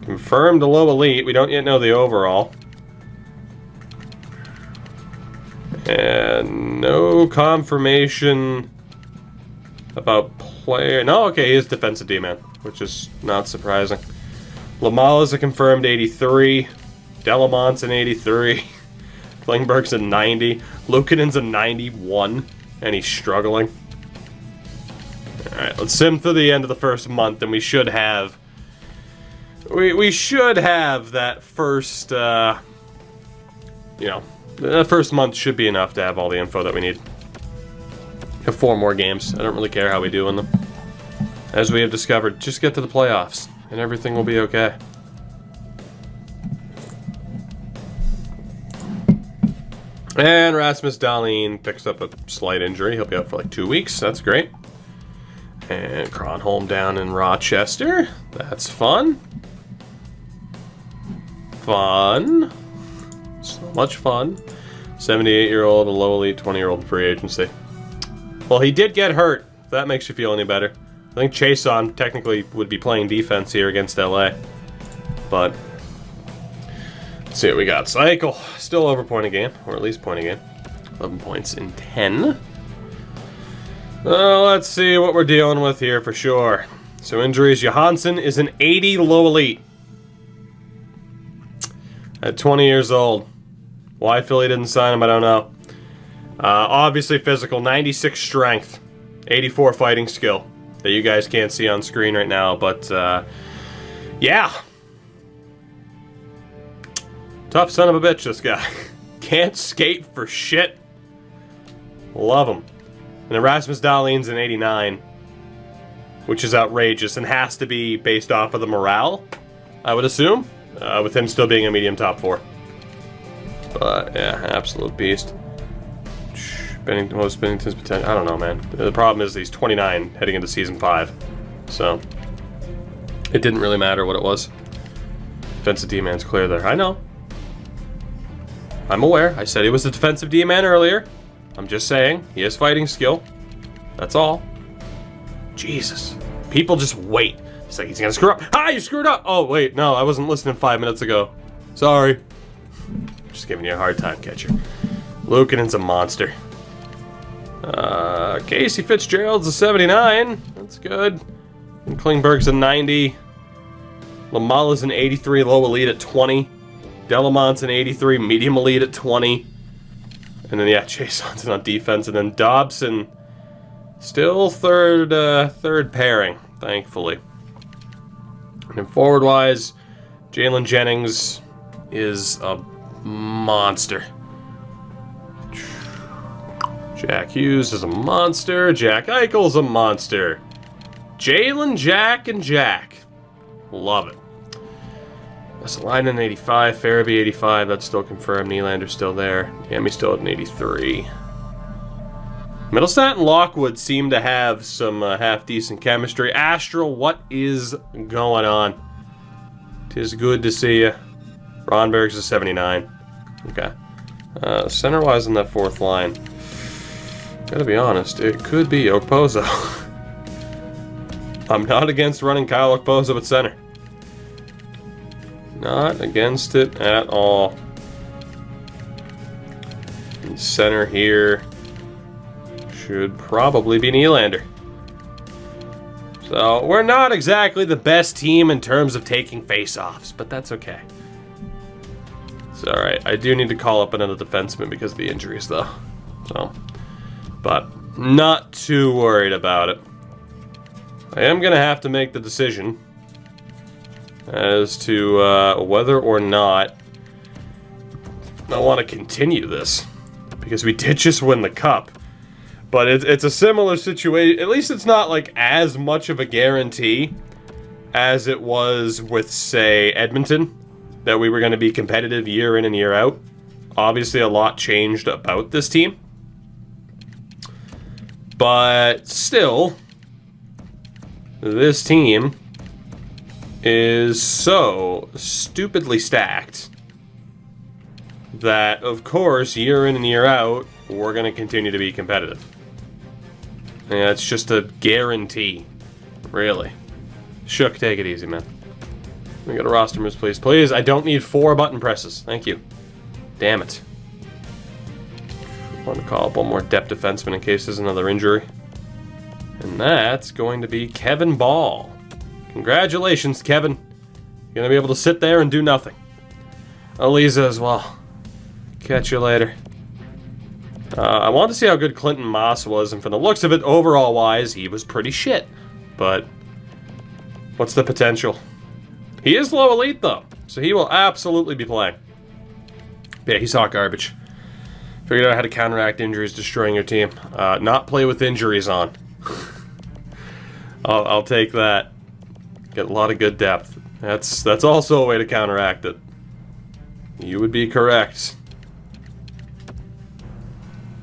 Confirmed a low elite. We don't yet know the overall. And no confirmation about player. No, okay, he is defensive D-man, which is not surprising. Lamala's a confirmed 83. Delamont's an 83. Klingberg's a 90. Luukkonen's a 91. And he's struggling. Alright, let's sim through the end of the first month, and we should have... We should have that first, you know, the first month should be enough to have all the info that we need. We have 4 more games. I don't really care how we do in them. As we have discovered, just get to the playoffs, and everything will be okay. And Rasmus Dahlin picks up a slight injury. He'll be out for like 2 weeks. That's great. And Kronholm down in Rochester. That's fun. Fun. So much fun. 78-year-old, a low elite, 20-year-old in free agency. Well, he did get hurt. If that makes you feel any better. I think Chason technically would be playing defense here against LA. But let's see what we got. Cycle. Still over point a game, or at least point a game. 11 points in 10. Let's see what we're dealing with here for sure. So injuries. Johansson is an 80 low elite. At 20 years old. Why Philly didn't sign him, I don't know. Obviously physical. 96 strength. 84 fighting skill. That you guys can't see on screen right now, but yeah. Tough son of a bitch, this guy. Can't skate for shit. Love him. And Erasmus Dahlin's an 89. Which is outrageous and has to be based off of the morale, I would assume. With him still being a medium top 4. But, yeah, absolute beast. Bennington's potential. I don't know, man. The problem is he's 29 heading into Season 5. So, it didn't really matter what it was. Defensive D-man's clear there. I know. I'm aware. I said he was a defensive D-man earlier. I'm just saying. He has fighting skill. That's all. Jesus. People just wait. It's like he's gonna screw up. Ah, you screwed up! Oh, wait. No, I wasn't listening 5 minutes ago. Sorry. Just giving you a hard time, catcher. Luukkonen's a monster. Casey Fitzgerald's a 79. That's good. And Klingberg's a 90. Lamala's an 83, low elite at 20. Delamont's an 83, medium elite at 20. And then, yeah, Jason's on defense. And then Dobson, still third pairing, thankfully. And then forward-wise, Jalen Jennings is a monster. Jack Hughes is a monster. Jack Eichel's a monster. Jalen, Jack, and Jack. Love it. Vesalainen 85, Farabee 85, that's still confirmed. Nylander's still there. Yami's still at an 83. Middlestat and Lockwood seem to have some half-decent chemistry. Astral, what is going on? 'Tis good to see you. Ronberg's a 79. Okay. Center-wise in that fourth line, gotta be honest, it could be Okposo. I'm not against running Kyle Okposo at center. Not against it at all. And center here should probably be Nylander. So, we're not exactly the best team in terms of taking face-offs, but that's okay. It's alright. I do need to call up another defenseman because of the injuries, though. So, but not too worried about it. I am going to have to make the decision as to whether or not I want to continue this, because we did just win the cup, but it's a similar situation. At least it's not like as much of a guarantee as it was with, say, Edmonton, that we were going to be competitive year in and year out. Obviously a lot changed about this team, but still, this team is so stupidly stacked that, of course, year in and year out, we're going to continue to be competitive. Yeah, it's just a guarantee, really. Shook, take it easy, man. We got a roster moves, please. Please, I don't need 4 button presses. Thank you. Damn it. I want to call up one more depth defenseman in case there's another injury. And that's going to be Kevin Ball. Congratulations, Kevin. You're going to be able to sit there and do nothing. Aliza as well. Catch you later. I wanted to see how good Clinton Moss was, and from the looks of it, overall-wise, he was pretty shit. But what's the potential? He is low elite, though, so he will absolutely be playing. But yeah, he's hot garbage. Figured out how to counteract injuries destroying your team. Not play with injuries on. I'll take that. Get a lot of good depth. That's also a way to counteract it. You would be correct.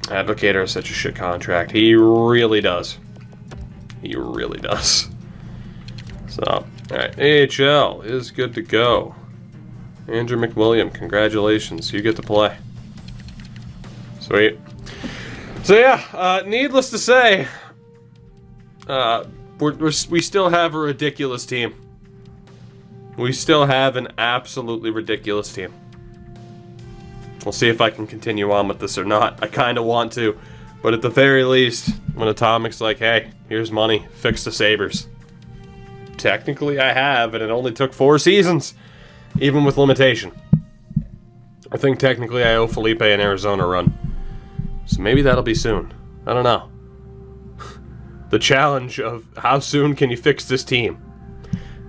Advocator has such a shit contract. He really does. He really does. So, alright. AHL is good to go. Andrew McWilliam, congratulations. You get to play. Sweet. So yeah, needless to say, we still have a ridiculous team. We still have an absolutely ridiculous team. We'll see if I can continue on with this or not. I kind of want to, but at the very least, when Atomic's like, hey, here's money, fix the Sabres. Technically I have, and it only took 4 seasons, even with limitation. I think technically I owe Felipe an Arizona run. So maybe that'll be soon. I don't know. The challenge of how soon can you fix this team?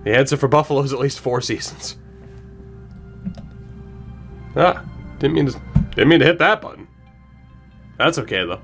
The answer for Buffalo is at least 4 seasons. Didn't mean to hit that button. That's okay though.